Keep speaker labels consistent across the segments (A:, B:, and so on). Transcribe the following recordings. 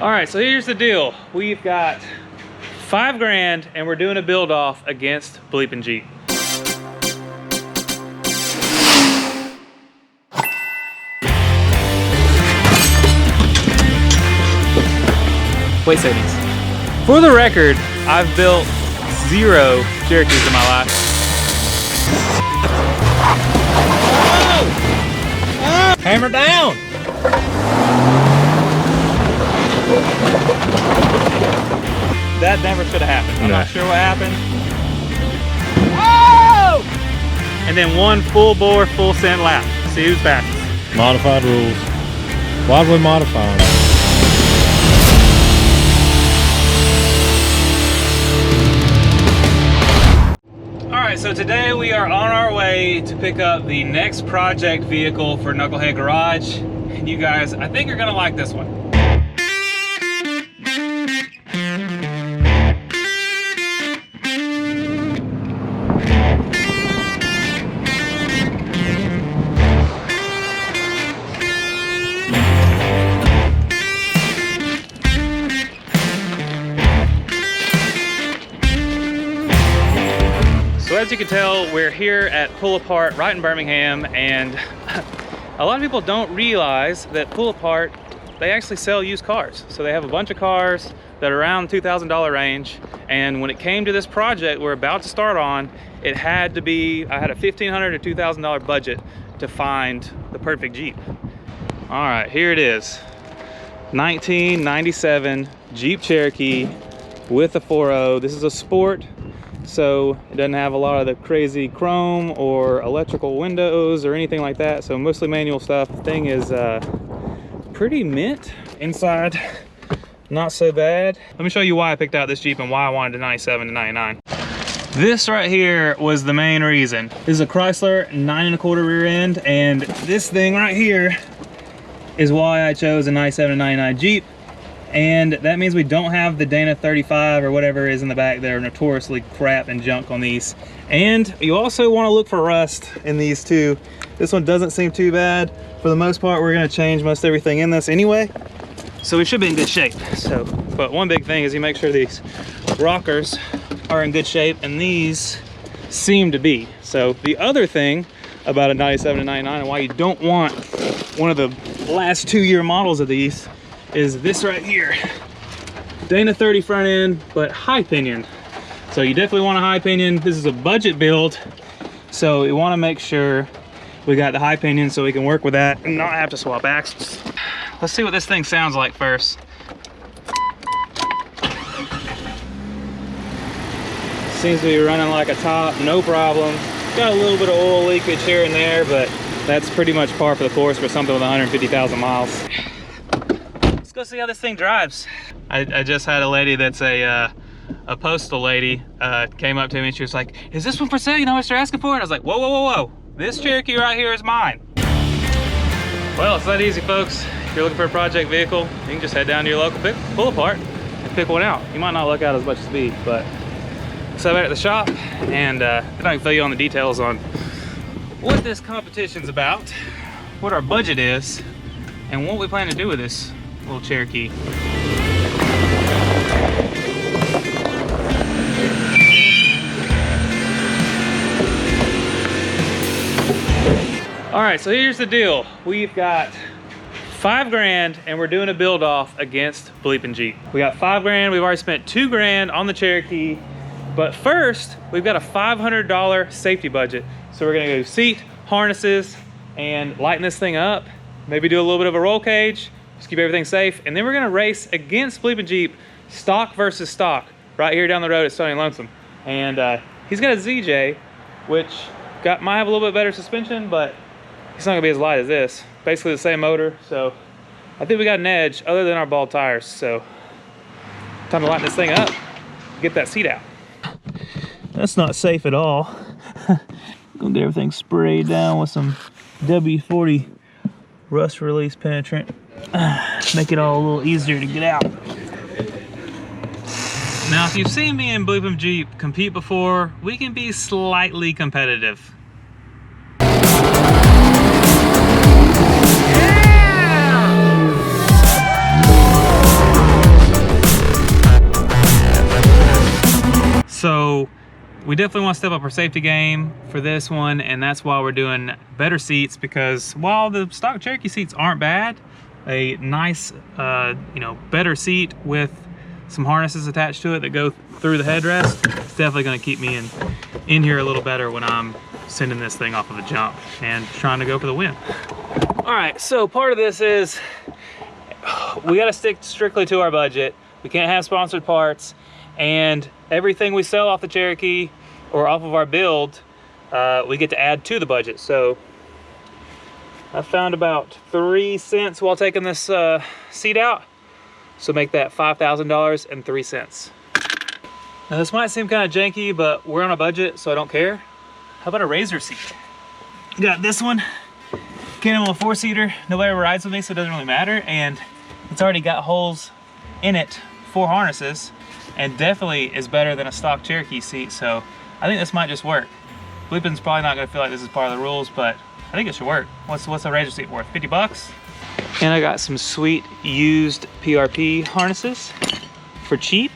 A: All right, so here's the deal. We've got $5 grand and we're doing a build off against bleeping Jeep. Wait seconds. For the record, I've built 0 Cherokees in my life. Oh! Hammer down! That never should have happened. I'm not sure what happened. Oh! And then one full bore, full send lap. See who's fastest.
B: Modified rules. Why would we modify them?
A: Alright, so today we are on our way to pick up the next project vehicle for Knucklehead Garage. And you guys, I think you're gonna like this one. So as you can tell, we're here at Pull Apart right in Birmingham, and a lot of people don't realize that Pull Apart, they actually sell used cars. So they have a bunch of cars that are around $2,000 range, and when it came to this project we're about to start on, it had to be, I had a $1,500 to $2,000 budget to find the perfect Jeep. All right, here it is. 1997 Jeep Cherokee with a 4.0. This is a sport, so it doesn't have a lot of the crazy chrome or electrical windows or anything like that, so mostly manual stuff. The thing is pretty mint inside, not so bad. Let me show you why I picked out this Jeep and why I wanted a 97 to 99. This right here was the main reason. This is a Chrysler 9.25 rear end, and this thing right here is why I chose a 97 to 99 Jeep. And that means we don't have the Dana 35 or whatever is in the back that are notoriously crap and junk on these. And you also want to look for rust in these too. This one doesn't seem too bad. For the most part, we're going to change most everything in this anyway, so we should be in good shape. So, but one big thing is you make sure these rockers are in good shape, and these seem to be. So the other thing about a 97 to 99 and why you don't want one of the last 2-year models of these is this right here. Dana 30 front end, but high pinion. So you definitely want a high pinion. This is a budget build, so we want to make sure we got the high pinion so we can work with that and not have to swap axles. Let's see what this thing sounds like first. Seems to be running like a top, no problem. Got a little bit of oil leakage here and there, but that's pretty much par for the course for something with 150,000 miles. Let's go see how this thing drives. I just had a lady that's a postal lady came up to me and she was like, "Is this one for sale? You know what you're asking for?" And I was like, "Whoa, whoa, whoa, whoa. This Cherokee right here is mine." Well, it's that easy, folks. If you're looking for a project vehicle, you can just head down to your local Pull Apart and pick one out. You might not look out as much speed, but stop at the shop and then I can fill you on the details on what this competition's about, what our budget is, and what we plan to do with this little Cherokee. All right, so here's the deal. We've got $5 grand and we're doing a build off against bleeping Jeep. We got $5 grand, we've already spent $2 grand on the Cherokee, but first we've got a $500 safety budget. So we're gonna go seat, harnesses, and lighten this thing up, maybe do a little bit of a roll cage, just keep everything safe, and then we're gonna race against bleeping Jeep, stock versus stock, right here down the road at Stony and Lonesome. And he's got a ZJ, which might have a little bit better suspension, but it's not gonna be as light as this. Basically the same motor, so I think we got an edge other than our bald tires. So time to lighten this thing up, get that seat out. That's not safe at all. Gonna get everything sprayed down with some W40 rust release penetrant. Make it all a little easier to get out. Now, if you've seen me and Bleeping Jeep compete before, we can be slightly competitive. we definitely want to step up our safety game for this one, and that's why we're doing better seats, because while the stock Cherokee seats aren't bad, a nice, you know, better seat with some harnesses attached to it that go through the headrest, it's definitely going to keep me in here a little better when I'm sending this thing off of a jump and trying to go for the win. All right, so part of this is we got to stick strictly to our budget. We can't have sponsored parts, and everything we sell off the Cherokee or off of our build, we get to add to the budget. So I found about 3 cents while taking this seat out. So make that $5,000 and 3 cents. Now this might seem kind of janky, but we're on a budget, so I don't care. How about a razor seat? Got this one, Cannonball 4-seater. Nobody ever rides with me, so it doesn't really matter. And it's already got holes in it for harnesses, and definitely is better than a stock Cherokee seat. So I think this might just work. Bleepin's probably not gonna feel like this is part of the rules, but I think it should work. What's a razor seat worth? 50 bucks? And I got some sweet used PRP harnesses for cheap.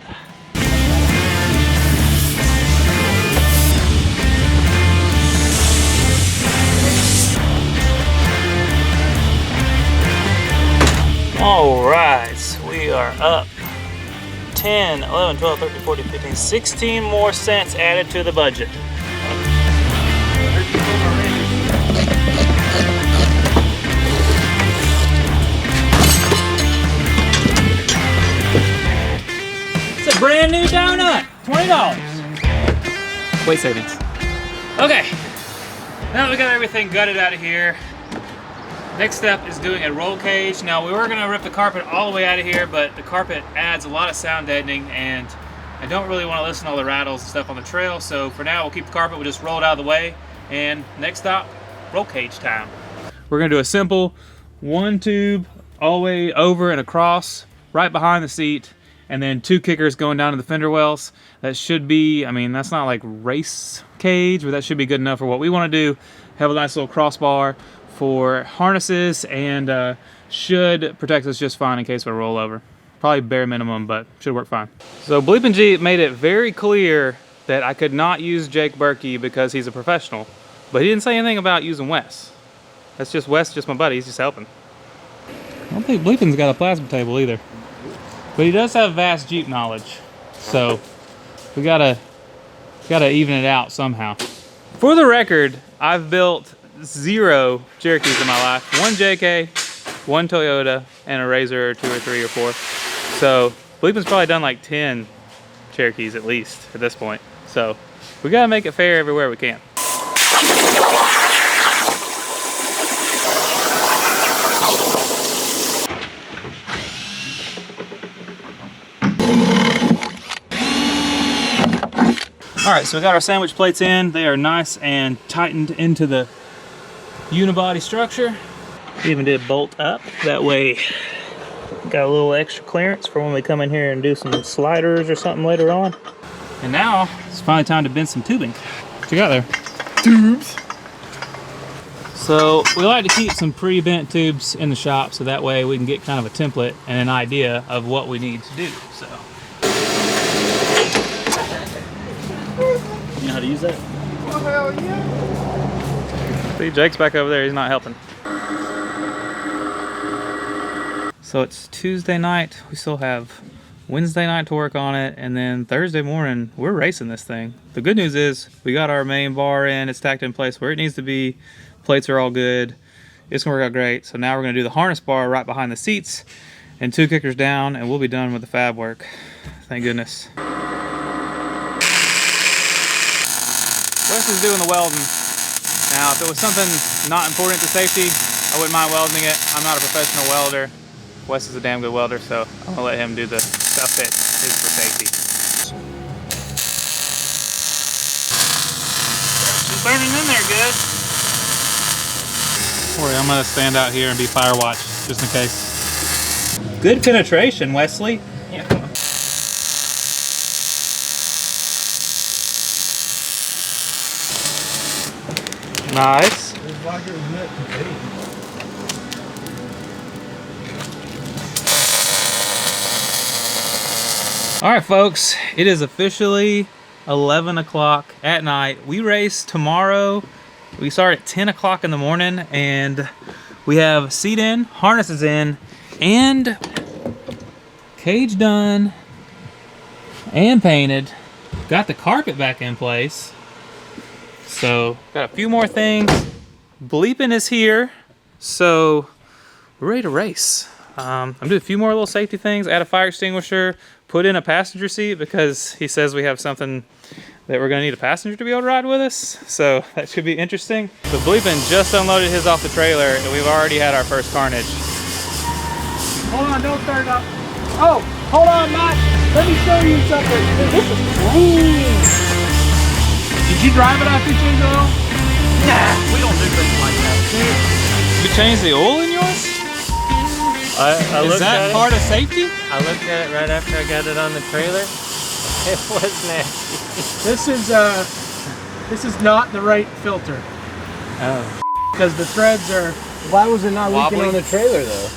A: All right, so we are up 10, 11, 12, 13, 14, 15, 16 more cents added to the budget. It's a brand new donut, $20. Weight savings. Okay, now that we got everything gutted out of here, next step is doing a roll cage. Now we were gonna rip the carpet all the way out of here, but the carpet adds a lot of sound deadening, and I don't really want to listen to all the rattles and stuff on the trail. So for now, we'll keep the carpet, we'll just roll it out of the way. And next stop, roll cage time. We're gonna do a simple 1 tube all the way over and across, right behind the seat, and then 2 kickers going down to the fender wells. That should be, I mean, that's not like race cage, but that should be good enough for what we want to do. Have a nice little crossbar for harnesses, and should protect us just fine in case of a rollover. Probably bare minimum, but should work fine. So Bleepin' G made it very clear that I could not use Jake Berkey because he's a professional, but he didn't say anything about using Wes. That's just Wes, just my buddy, he's just helping. I don't think Bleepin's got a plasma table either, but he does have vast Jeep knowledge, so we gotta even it out somehow. For the record, I've built 0 Cherokees in my life. 1 JK, 1 Toyota, and a Razor, or 2 or 3 or 4. So Bleepin's probably done like 10 Cherokees at least at this point. So we gotta make it fair everywhere we can. All right, so we got our sandwich plates in. They are nice and tightened into the unibody structure. We even did bolt up. That way, got a little extra clearance for when we come in here and do some sliders or something later on. And now, it's finally time to bend some tubing. What you got there? Tubes. So we like to keep some pre-bent tubes in the shop, so that way we can get kind of a template and an idea of what we need to do. So. You know how to use that? Oh, hell yeah. See, Jake's back over there, he's not helping. So it's Tuesday night, we still have Wednesday night to work on it, and then Thursday morning, we're racing this thing. The good news is, we got our main bar in, it's tacked in place where it needs to be, plates are all good, it's gonna work out great. So now we're gonna do the harness bar right behind the seats, and 2 kickers down, and we'll be done with the fab work. Thank goodness. Wes is doing the welding. Now, if it was something not important to safety, I wouldn't mind welding it. I'm not a professional welder. Wes is a damn good welder, so I'm gonna let him do the stuff that is for safety. She's burning in there good. Don't worry, I'm gonna stand out here and be fire watch, just in case. Good penetration, Wesley. Yeah, come on. Nice. All right, folks, it is officially 11 o'clock at night. We race tomorrow. We start at 10 o'clock in the morning, and we have seat in, harnesses in, and cage done and painted. Got the carpet back in place. So got a few more things. Bleeping is here, so we're ready to race. I'm doing a few more little safety things. Add a fire extinguisher, put in a passenger seat because he says we have something that we're gonna need a passenger to be able to ride with us. So that should be interesting. So Bleepin just unloaded his off the trailer and we've already had our first carnage.
C: Hold on, don't start it up. Oh, hold on, Matt. Let me show you something. This is clean. Did you drive it after you changed the oil?
D: Nah, we don't do things like that.
A: You changed the oil in yours? Is that part of safety?
D: I looked at it right after I got it on the trailer. It was nasty.
C: This is not the right filter.
D: Oh.
C: Because the threads are.
D: Why was it not
A: Wobbly?
D: leaking on the trailer though?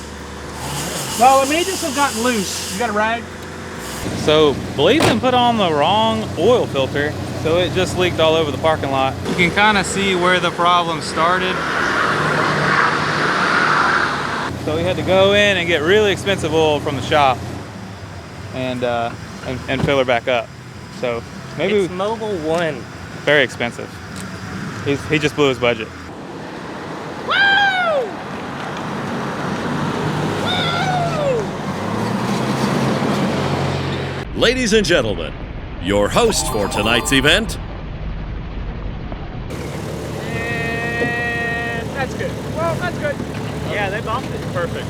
C: Well, it may just have gotten loose. You got a rag?
A: So Bleepin put on the wrong oil filter, so it just leaked all over the parking lot. You can kind of see where the problem started. So we had to go in and get really expensive oil from the shop and fill her back up. So maybe
D: It's Mobile One.
A: very expensive. He just blew his budget.
E: Ladies and gentlemen, your host for tonight's event,
C: And that's good. Well, that's good.
D: Yeah, they bumped it. Perfect.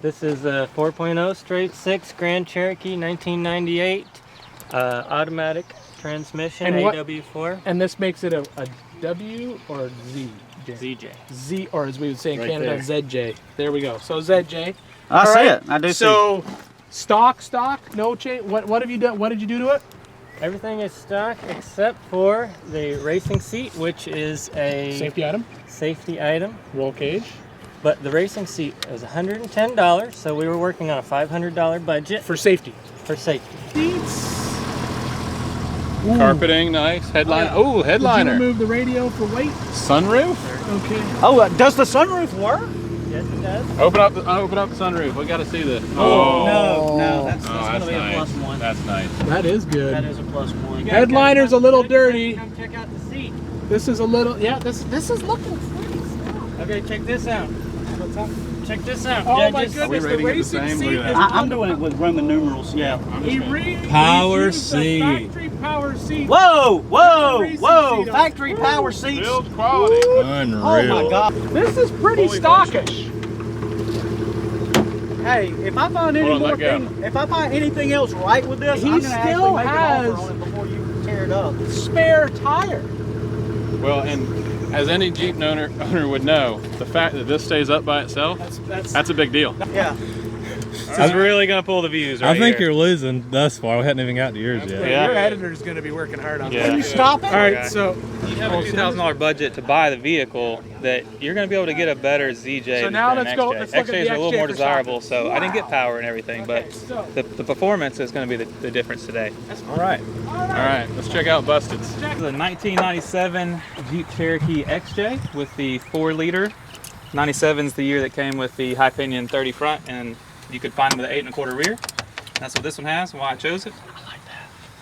D: This is a 4.0 straight 6 Grand Cherokee 1998 automatic transmission,
C: And what-
D: AW4.
C: And this makes it a W or Z?
D: ZJ.
C: Z, or as we would say in
D: Right
C: Canada,
D: there.
C: ZJ. There we go. So ZJ.
F: I
C: All
F: see
C: right.
F: it. I do see
C: So stock, no change. What have you done? What did you do to it?
D: Everything is stock except for the racing seat, which is a
C: Safety item,
D: safety item.
C: roll cage
D: But the racing seat is $110, so we were working on a $500 budget
C: for safety.
D: for safety.
C: Seats.
B: Carpeting, nice. Headline.
C: yeah.
B: Oh,
C: Did you
B: headliner.
C: remove the radio for weight?
B: Sunroof.
C: Okay.
F: Oh, does the sunroof work?
D: Yes, it does.
B: Open up the sunroof. We got to see this.
F: No, that's
B: Oh,
F: gonna be
B: nice.
F: a plus one.
B: That's nice.
C: That is good.
F: That is a plus one.
D: You guys
C: Headliner's
D: gotta
C: a little
D: come-
C: dirty.
D: Come check out the seat.
C: This is a little. Yeah. This is looking pretty.
D: Okay, check this out.
C: What's up?
D: Check this out.
C: Oh
D: Yeah,
C: my
D: just-
C: goodness, the
B: rating it the
C: racing
B: same?
C: seat
B: Look at
C: is
B: that.
F: I'm doing it with Roman numerals. Yeah.
B: Power
C: he's used a
B: seat.
C: Factory power seat.
F: Whoa, whoa,
C: Racing
F: whoa!
C: seat on.
F: Factory power seats.
B: Build quality. Unreal.
F: Oh my God!
C: This is pretty
B: Fully
C: stockish.
F: Hey, if I find any
B: Hold on,
F: more
B: let go.
F: thing, if I find anything else right with this,
C: He
F: I'm gonna
C: still
F: actually make
C: has-
F: an offer on it before you tear it up.
C: Spare tire.
B: Well, and as any Jeep owner would know, the fact that this stays up by itself, that's a big deal.
F: Yeah.
A: This is really gonna pull the views right
B: I think
A: here.
B: you're losing thus far. We hadn't even got to yours yet.
A: Yeah.
C: Your editor's going to be working hard on
A: Yeah.
C: that.
F: Can you stop it?
C: All right,
A: Okay.
C: so
A: You have a $2,000 budget to buy the vehicle that you're going to be able to get a better ZJ
C: So now
A: than
C: let's
A: an
C: go-
A: XJ.
C: let's look at
A: XJs
C: the
A: are a little
C: XJ
A: more
C: for
A: desirable,
C: stock.
A: so I didn't get power and everything, but
C: so
A: the performance is going to be the difference today.
B: All right. All right. Let's check out Busted's.
A: This is a 1997 Jeep Cherokee XJ with the 4-liter. 97 is the year that came with the high pinion 30 front, and you could find them with an 8 1/4 rear. That's what this one has and why I chose it.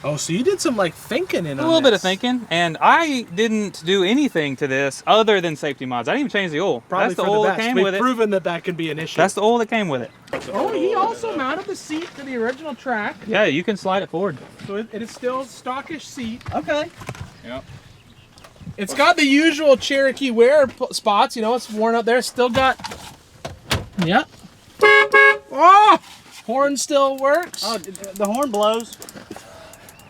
C: oh, so you did some like thinking in
A: A
C: on
A: little bit of
C: this.
A: thinking, and I didn't do anything to this other than safety mods. I didn't even change the oil.
C: Probably
A: That's the
C: for
A: oil
C: the
A: that
C: best.
A: came
C: We've
A: with it.
C: proven that can be an issue.
A: That's the oil that came with it.
C: oh, he also mounted the seat to the original track,
A: Yeah, you can slide it forward.
C: so it is still stockish seat.
F: Okay.
B: Yep.
C: It's got the usual Cherokee wear spots. You know, it's worn out there. Still got. Yep. Oh, horn still works.
F: Oh, the horn blows.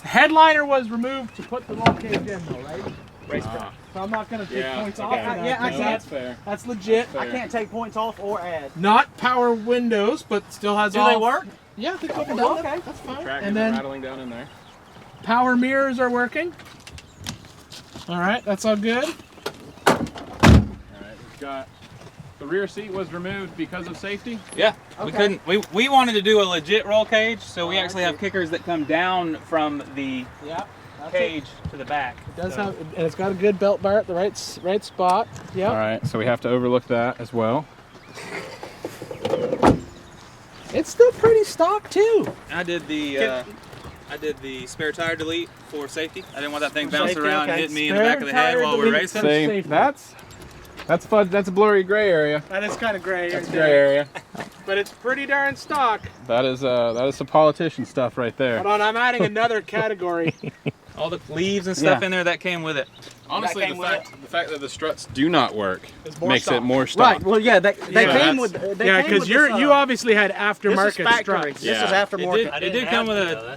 C: Headliner was removed to put the roll cage in, though, right?
A: Race
C: So I'm not gonna take
B: Yeah,
C: points
B: okay.
C: off. For that.
F: Yeah, I
B: No,
F: can't.
B: that's fair.
C: That's legit.
F: I can't take points off or add.
C: Not power windows, but still has
F: Do
C: all.
F: they work?
C: Yeah, they go
F: Okay,
C: down.
F: okay.
C: That's fine.
B: Track
C: And
B: is
C: then
B: rattling down in there.
C: power mirrors are working. All right, that's all good.
B: All right. We've got the rear seat was removed because of safety.
A: Yeah, we
F: Okay.
A: couldn't. We wanted to do a legit roll cage, so we actually have kickers that come down from the
C: Yeah.
A: cage to the back.
C: It does have, and it's got a good belt bar at the right spot. Yep.
B: All right, so we have to overlook that as well.
C: It's still pretty stock too.
A: I did the spare tire delete for safety. I didn't want that thing bouncing around and hitting me in the back of the head while we're racing.
B: Same. That's fun. That's a blurry gray area.
C: That is kind of gray.
B: That's gray area.
C: But it's pretty darn stock.
B: That is some politician stuff right there.
C: Hold on, I'm adding another category.
A: All the leaves and stuff in there that came with it.
B: Honestly, the fact that the struts do not work makes it more stock.
F: Right. Well, yeah, they came with.
C: Yeah, because you obviously had aftermarket struts.
F: This is aftermarket.
A: It did come with a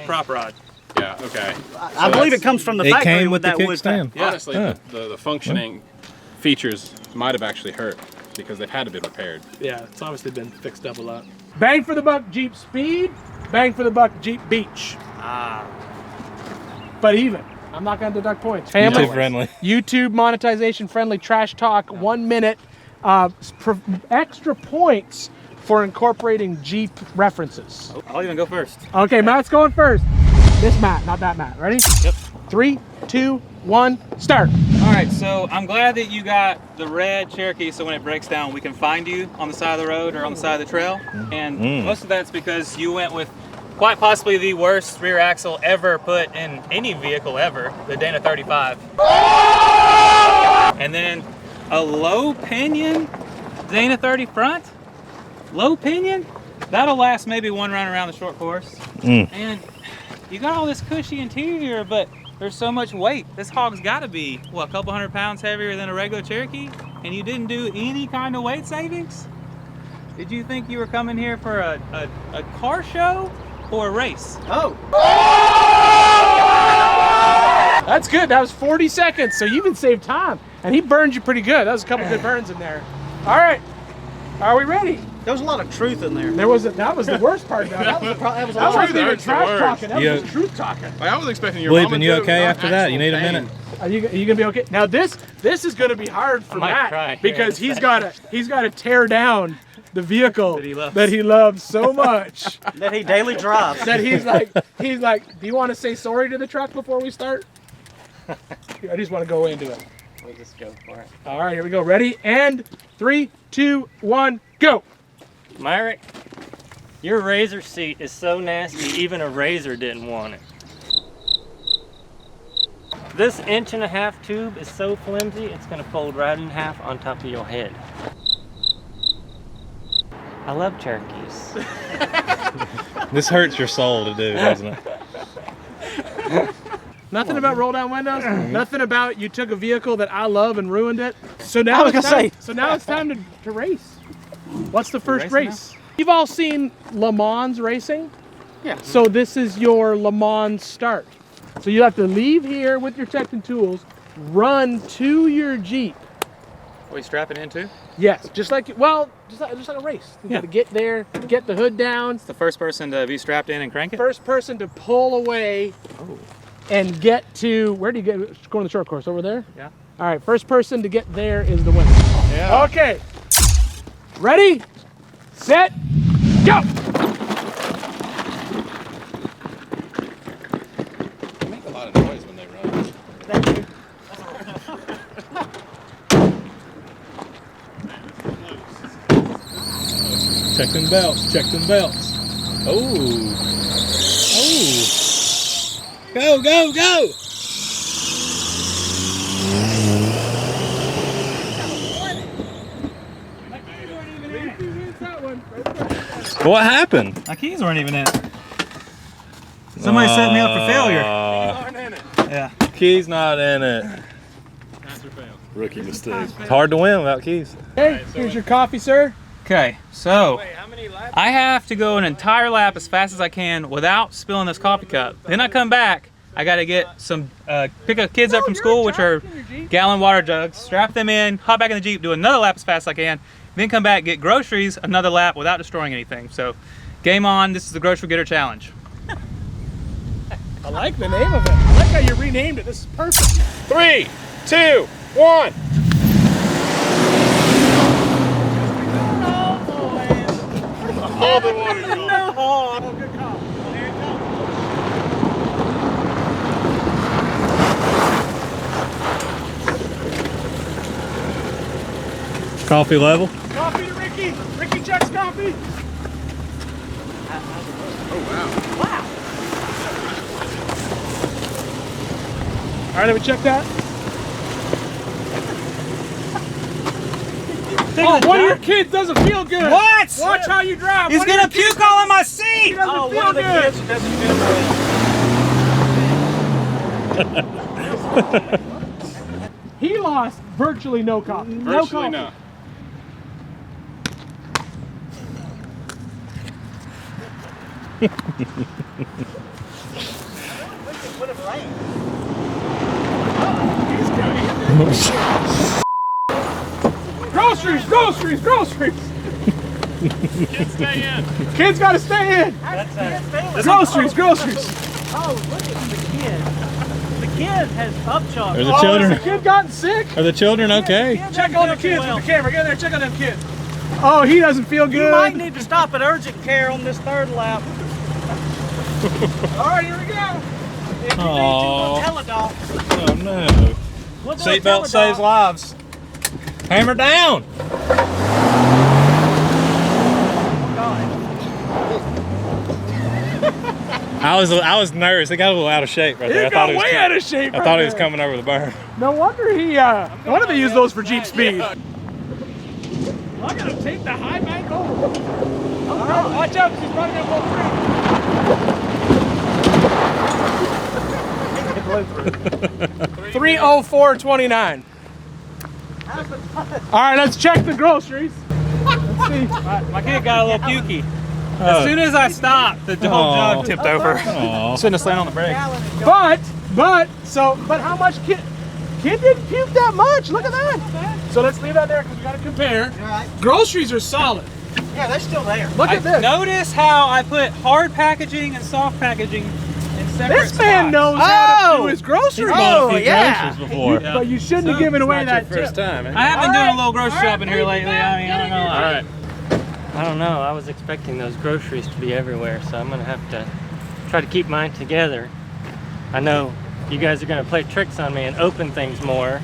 A: prop rod.
B: Yeah. Okay.
F: I believe it comes from the factory
G: came with
F: that
G: the
F: wood
G: kickstand.
F: pack.
B: Honestly, the functioning features might have actually hurt because they've had to be repaired.
C: Yeah, it's obviously been fixed up a lot. Bang for the buck Jeep Speed, bang for the buck Jeep Beach. But even, I'm not going to deduct points. Family
G: friendly.
C: YouTube monetization friendly trash talk, 1 minute, extra points for incorporating Jeep references.
A: I'll even go first.
C: Okay, Matt's going first. This Matt, not that Matt. Ready?
A: Yep.
C: 3, 2, 1, start.
A: All right, so I'm glad that you got the red Cherokee so when it breaks down, we can find you on the side of the road or on the side of the trail. And most of that's because you went with quite possibly the worst rear axle ever put in any vehicle ever, the Dana 35. And then a low pinion Dana 30 front, low pinion, that'll last maybe one run around the short course. And you got all this cushy interior, but there's so much weight. This hog's gotta be, what, a couple 100 pounds heavier than a regular Cherokee? And you didn't do any kind of weight savings? Did you think you were coming here for a car show or a race?
F: Oh.
C: That's good. That was 40 seconds, so you even saved time. And he burned you pretty good. That was a couple good burns in there. All right, are we ready?
F: There was a lot of truth in there.
C: That was the worst part about it.
F: That
C: wasn't even
B: That's the
C: trash
B: worst.
C: talking. That was truth talking.
B: I was expecting your
G: Bleep,
B: mom
G: you
B: to
G: okay
B: not
G: after that? You need a
B: actual
G: minute.
C: Are you gonna be okay? Now this is gonna be hard for
D: might
C: Matt
D: cry here
C: because
D: in a
C: he's gotta tear down the vehicle
A: That he loves.
C: so much
F: that he daily drives.
C: that he's like, do you want to say sorry to the truck before we start? I just want to go into it.
D: We'll just go for it.
C: All right, here we go. Ready? And 3, 2, 1, go.
D: Myrick, your razor seat is so nasty, even a razor didn't want it. This 1.5-inch tube is so flimsy, it's gonna fold right in half on top of your head. I love Cherokees.
G: This hurts your soul to do, doesn't it?
C: Nothing about roll down windows. Nothing about you took a vehicle that I love and ruined it. So now
F: I was gonna say.
C: So now it's time to race. What's the first race? You've all seen Le Mans racing.
F: Yeah.
C: So this is your Le Mans start. So you have to leave here with your tech and tools, run to your Jeep.
A: Are we strapping in too?
C: Yes, just like a race. You got to get there, get the hood down.
A: The first person to be strapped in and crank it?
C: First person to pull away and get to, where do you get, go on the short course, over there?
A: Yeah.
C: All right, first person to get there is the winner.
B: Yeah.
C: Okay, ready, set, go!
B: They make a lot of noise when they run.
F: Thank you.
G: Check them belts, check them belts. Oh. Oh. Go, go, go! What happened?
A: My keys weren't even in it. Somebody set me up for failure. Yeah.
G: Keys not in it.
E: Rookie mistake.
G: It's hard to win without keys.
C: Hey, here's your coffee, sir.
A: Okay, so I have to go an entire lap as fast as I can without spilling this coffee cup. Then I come back, I gotta get some, pick up kids up from school, which are gallon water jugs, strap them in, hop back in the Jeep, do another lap as fast as I can, then come back, get groceries, another lap without destroying anything. So, game on, this is the Grocery Getter Challenge.
C: I like the name of it. I like how you renamed it. This is perfect.
B: 3, 2, 1. All the water's gone.
C: Oh, good call. There it
G: Coffee level.
C: Coffee to Ricky. Ricky checks coffee. All right, let me check that. Oh, one of your kids doesn't feel good.
F: What?
C: Watch how you drive.
F: He's
C: One of
F: gonna
C: your kids-
F: puke all in my
C: He
F: seat.
C: doesn't feel good.
F: doesn't feel
C: He lost virtually no coffee.
B: Virtually
C: no
B: no.
C: Groceries, groceries, groceries.
B: Kids stay in.
C: Kids gotta stay in. Groceries, groceries.
F: Oh, look at the kid. The kid has upchuck.
G: Are the
C: Oh, has
G: children?
C: the kid gotten sick?
G: Are the children okay?
C: Check on the kids with the camera. Get in there, check on them kids. Oh, he doesn't feel good.
F: You might need to stop at urgent care on this third lap.
C: All right, here we go.
F: If you need to,
G: Aw.
F: we'll tell a dog.
G: Oh no.
F: We'll do a
G: Seatbelt
F: teledog.
G: saves lives. Hammer down. I was nervous. It got a little out of shape right there.
C: He got way out of shape.
G: I thought he was coming over the berm.
C: No wonder he. No wonder they use those for Jeep speed. I gotta take the high bank over. Oh, watch out, 'cause he's running in both trees. 3:04:29. All right, let's check the groceries. Let's see.
D: My kid got a little pukey. As soon as I stopped, the whole jug tipped over.
G: Aw.
A: Shouldn't have slammed on the brake.
C: But how much kid didn't puke that much? Look at that. So let's leave that there because we got to compare.
F: All right.
C: Groceries are solid.
F: Yeah, they're still there.
C: Look at this.
D: Notice how I put hard packaging and soft packaging in separate
C: This man
D: spots.
C: knows how to do his groceries.
F: Oh, yeah.
G: Groceries before.
C: But you shouldn't have given away that tip.
B: time.
D: I have been doing a little grocery
C: All right,
D: shopping here lately. I mean, I don't know.
B: All right.
D: I don't know. I was expecting those groceries to be everywhere, so I'm gonna have to try to keep mine together. I know you guys are gonna play tricks on me and open things more.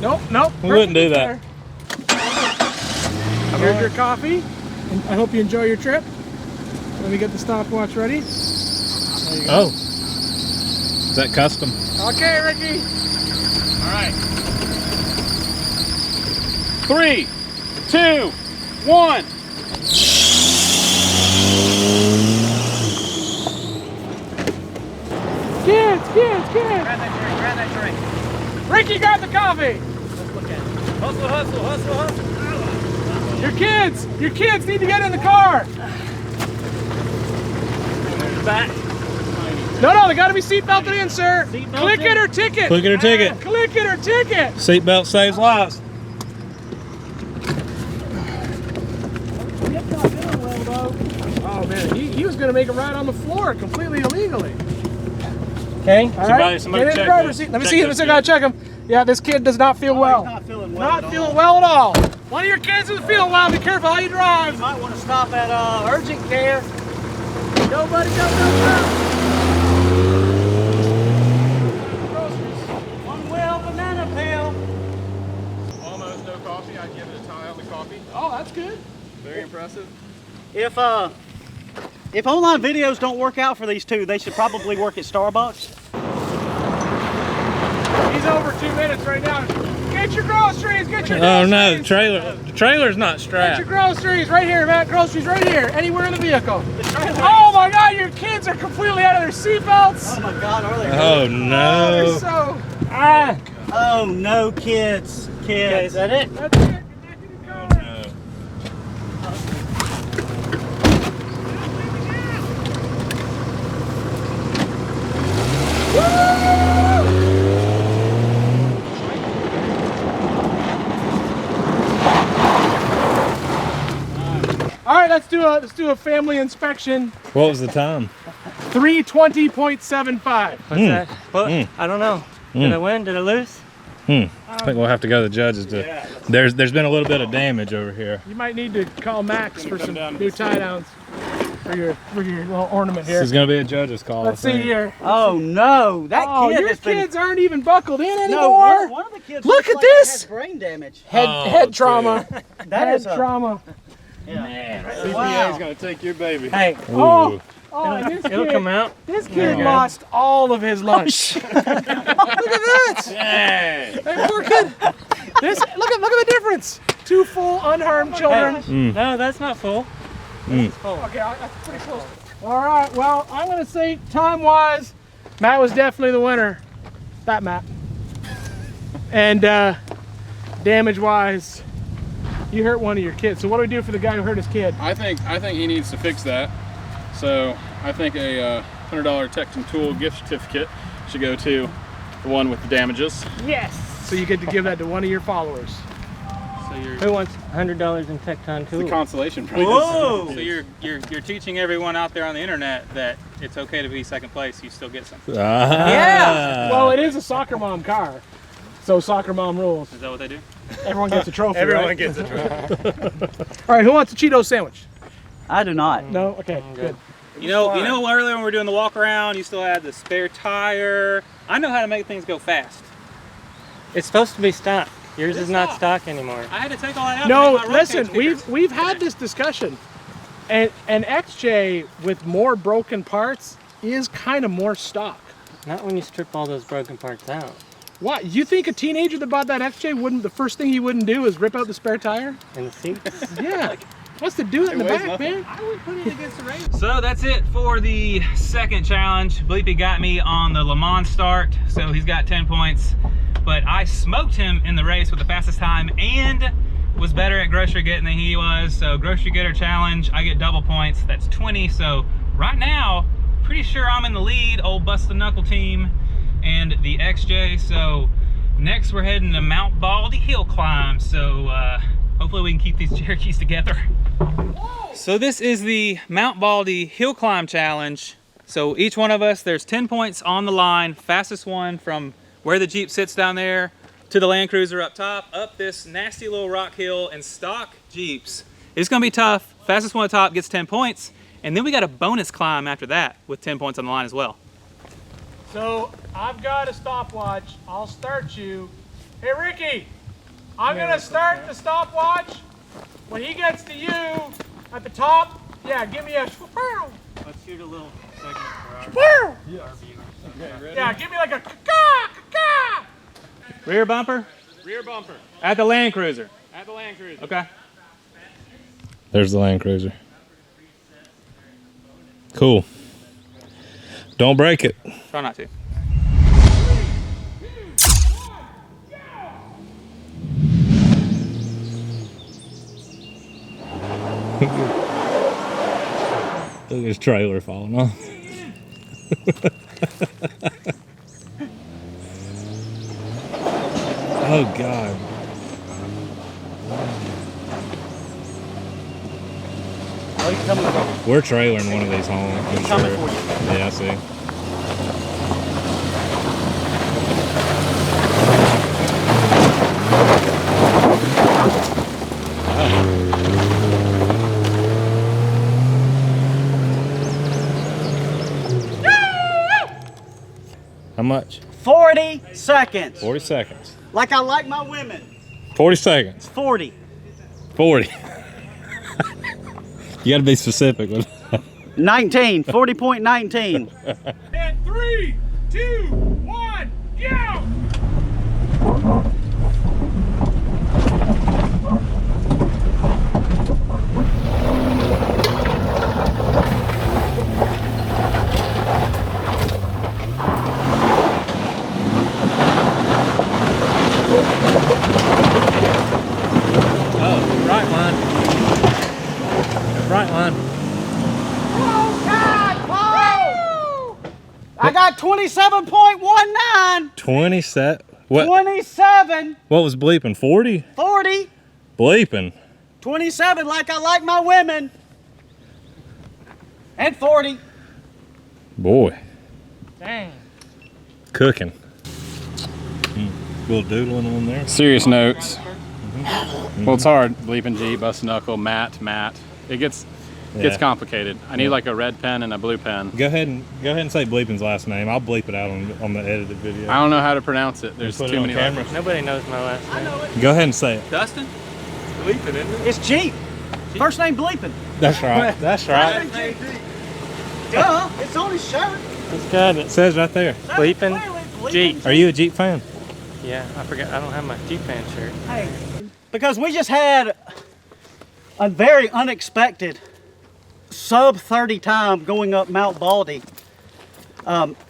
C: Nope.
G: We wouldn't do that.
C: Here's your coffee. And I hope you enjoy your trip. Let me get the stopwatch ready.
G: Oh. Is that custom?
C: Okay, Ricky.
B: All right. 3, 2, 1.
C: Kids.
F: Grab that drink.
C: Ricky got the coffee.
F: Let's look at it. Hustle.
C: Your kids need to get in the car.
D: Back.
C: No, they got to be seat belted in, sir.
F: Seat
C: Click
F: belted?
C: it or ticket.
G: Click it or ticket.
C: Click it or ticket.
G: Seatbelt saves lives.
C: Oh man, he was gonna make a ride on the floor completely illegally.
D: Okay.
C: All right,
B: Somebody
C: get in the
B: check
C: driver's
B: this.
C: seat. Let me
B: Check
C: see.
B: this
C: I gotta check him. Yeah, this kid does not feel well.
F: He's not feeling well.
C: Not feeling well at all. One of your kids isn't feeling well. Be careful how you
F: You
C: drive.
F: might want to stop at urgent care.
C: Nobody go.
F: One well banana peel.
B: Almost no coffee. I give it a tie on the coffee.
C: Oh, that's good.
B: Very impressive.
F: If online videos don't work out for these two, they should probably work at Starbucks.
C: He's over 2 minutes right now. Get your groceries. Get your
G: Oh
C: groceries.
G: no, the trailer's not
C: Get
G: strapped.
C: your groceries right here, Matt. Groceries right here. Anywhere in the vehicle. Oh my God, your kids are completely out of their seatbelts.
F: Oh my God, are they?
G: Oh
C: They're
G: no.
C: so.
F: Oh no, kids.
D: Okay, is that it?
C: That's it. Get back in the car. All right, let's do a family inspection.
G: What was the time?
C: 320.75.
D: What's that? Well, I don't know. Did I win? Did I lose?
G: I think we'll have to go to the judges to. There's been a little bit of damage over here.
C: You might need to call Max for some new tie downs. for your little ornament here.
G: This is gonna be a judge's call.
C: Let's see here.
F: Oh no, that kid
C: your
F: has been...
C: kids aren't even buckled in anymore.
F: No, one of the kids
C: Look
F: looks
C: at
F: like he
C: this!
F: has brain damage.
C: Head trauma.
F: That
C: Head
F: is a...
C: trauma.
F: Yeah.
B: CPA's gonna take your baby.
D: Hey,
C: Oh, this
D: it'll
C: kid,
D: come out.
C: this kid
D: Okay.
C: lost all of his lunch. Look at that!
B: Hey.
C: Hey, poor kid. This look at the difference. 2 full unharmed children.
D: No, that's not full. That's full.
C: Okay, that's pretty close. All right, well, I'm gonna say time-wise, Matt was definitely the winner. That Matt. And damage-wise, you hurt one of your kids. So what do we do for the guy who hurt his kid?
B: I think he needs to fix that. So I think a $100 Texan Tool gift certificate should go to the one with the damages.
C: Yes. So you get to give that to one of your followers.
B: So you're
D: Who wants $100 in Tecton
B: the
D: tools?
B: consolation prize.
F: Whoa!
A: So you're teaching everyone out there on the internet that it's okay to be second place. You still get something.
F: Yeah.
C: Well, it is a soccer mom car, so soccer mom rules.
A: Is that what they do?
C: Everyone gets a trophy.
G: Everyone
C: right?
G: gets a trophy.
C: All right, who wants a Cheeto sandwich?
F: I do not.
C: No. Okay. Good.
A: You know earlier when we were doing the walk around, you still had the spare tire. I know how to make things go fast.
D: It's supposed to be stock. Yours is not stock anymore.
A: I had to take all that out.
C: No,
A: to make my road
C: listen,
A: cage stickers.
C: we've had this discussion, and XJ with more broken parts is kind of more stock.
D: Not when you strip all those broken parts out.
C: What? You think a teenager that bought that XJ wouldn't? The first thing he wouldn't do is rip out the spare tire?
D: And the seats.
C: Yeah. Wants to do it in the
B: weighs
C: back,
B: nothing.
C: man.
A: I would put it against the race. So that's it for the second challenge. Bleepy got me on the Le Mans start, so he's got 10 points. But I smoked him in the race with the fastest time and was better at grocery getting than he was. So grocery getter challenge, I get double points. That's 20. So right now, pretty sure I'm in the lead, old Busted Knuckle team and the XJ. So next we're heading to Mount Baldi hill climb. So hopefully we can keep these Cherokees together. So this is the Mount Baldi hill climb challenge. So each one of us, there's 10 points on the line. Fastest one from where the Jeep sits down there to the Land Cruiser up top, up this nasty little rock hill, and stock Jeeps. It's gonna be tough. Fastest one at the top gets 10 points. And then we got a bonus climb after that with 10 points on the line as well.
C: So I've got a stopwatch. I'll start you. Hey, Ricky, I'm gonna start the stopwatch. When he gets to you at the top, yeah, give me a
D: Let's shoot a little segment for our
C: yeah, give me like a ka-ka.
A: Rear bumper
B: Rear bumper
A: at the Land Cruiser.
B: at the Land Cruiser.
A: Okay.
G: There's the Land Cruiser. Cool. Don't break it.
A: Try not to.
G: Look at his trailer falling off. Oh God.
F: Oh, he's coming for
G: We're trailering one of these home. I'm
F: He's coming
G: sure.
F: for you.
G: Yeah, I see. How much?
F: 40 seconds.
G: 40 seconds.
F: Like I like my women.
G: 40 seconds.
F: 40.
G: 40. You gotta be specific with
F: 19. 40.19.
C: And 3, 2, 1, go!
D: Oh, right one. Right one.
F: I got 27.19.
G: 27. What?
F: 27.
G: What was bleeping? 40?
F: 40.
G: Bleeping.
F: 27 like I like my women. And 40.
G: Boy,
D: Dang.
G: cooking. Little doodling on there.
B: Serious notes. Well, it's hard. Bleeping Jeep, Busted Knuckle, Matt. It gets Gets complicated. I need like a red pen and a blue pen.
G: Go ahead and say Bleeping's last name. I'll bleep it out on the edited video.
B: I don't know how to pronounce it. There's
G: Put
B: too
G: it on
B: many
G: camera.
B: letters.
D: Nobody knows my last name.
C: I know it.
G: Go ahead and say it.
A: Dustin?
C: Bleeping, isn't it?
F: It's Jeep. First name Bleeping.
G: That's right. That's right.
F: Duh, it's on his shirt.
D: It's got
G: It
D: it.
G: says right there.
D: Bleeping. Jeep.
G: Are you a Jeep fan?
D: Yeah, I forgot. I don't have my Jeep fan shirt.
F: Hey, because we just had a very unexpected sub 30 time going up Mount Baldi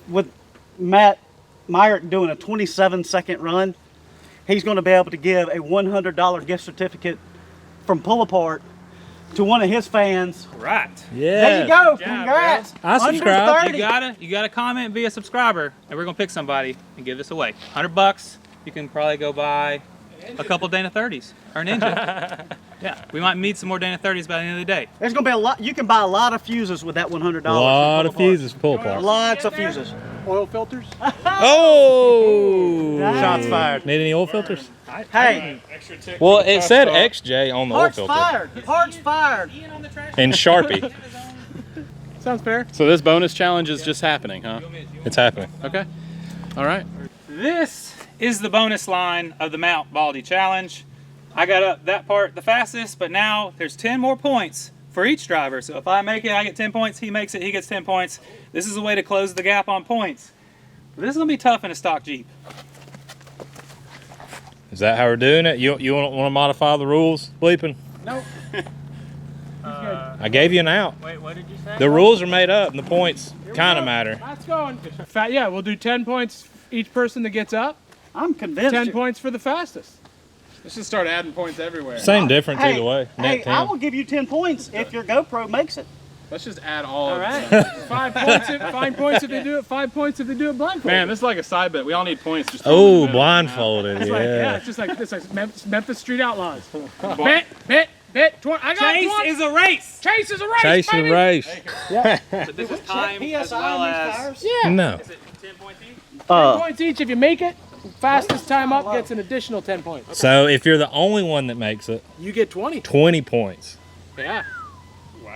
F: with Matt Myrick doing a 27-second run. He's going to be able to give a $100 gift certificate from Pull Apart to one of his fans.
A: Right.
G: Yeah.
F: There you go.
A: Good job,
F: Congrats.
G: I subscribe.
F: Under 30.
A: You gotta comment and be a subscriber, and we're gonna pick somebody and give this away. $100. You can probably go buy a couple Dana 30s or Ninja. Yeah, we might need some more Dana 30s by the end of the day.
F: There's going to be a lot. You can buy a lot of fuses with that $100.
G: A lot of fuses pull apart.
F: Lots of fuses.
C: Oil filters?
G: Oh!
F: Shots
G: fired. Need any oil filters?
F: Hey,
G: Well, it said XJ on the oil
F: parts
G: filter.
F: fired. Parts fired.
G: And Sharpie.
C: Sounds fair.
B: So this bonus challenge is just happening, huh?
G: It's happening.
B: Okay. All right.
A: This is the bonus line of the Mount Baldi challenge. I got up that part the fastest, but now there's 10 more points for each driver. So if I make it, I get 10 points. He makes it, he gets 10 points. This is a way to close the gap on points. But this is gonna be tough in a stock Jeep.
G: Is that how we're doing it? You want to modify the rules, Bleeping?
C: Nope.
G: I gave you an out.
D: Wait, what did you say?
G: The rules are made up and the points kind of matter.
C: That's going. Yeah, we'll do 10 points each person that gets up.
F: I'm convinced.
C: 10 points for the fastest.
B: Let's just start adding points everywhere.
G: Same difference
F: Hey,
G: either way.
F: Hey,
G: Net
F: I
G: 10.
F: will give you 10 points if your GoPro makes it.
B: Let's just add all of
C: right.
B: them.
C: 5 points. 5 points if they do it. 5 points if they do it blindfolded.
B: Man, this is like a side bet. We all need points. Just
G: Oh, blindfolded.
C: It's like, yeah,
G: Yeah.
C: it's just like Memphis Street Outlaws. Bet. I got
A: Chase
C: 20.
A: is a race.
C: Chase is a race.
G: Chase the
C: baby.
G: race.
A: But this is time as
F: PSI
A: well
F: on these
A: as.
F: tires?
C: Yeah.
G: No.
A: Is it 10 points each?
C: 10 points each. If you make it, fastest time up gets an additional 10 points.
G: So if you're the only one that makes it,
C: You get 20.
G: 20 points.
C: Yeah.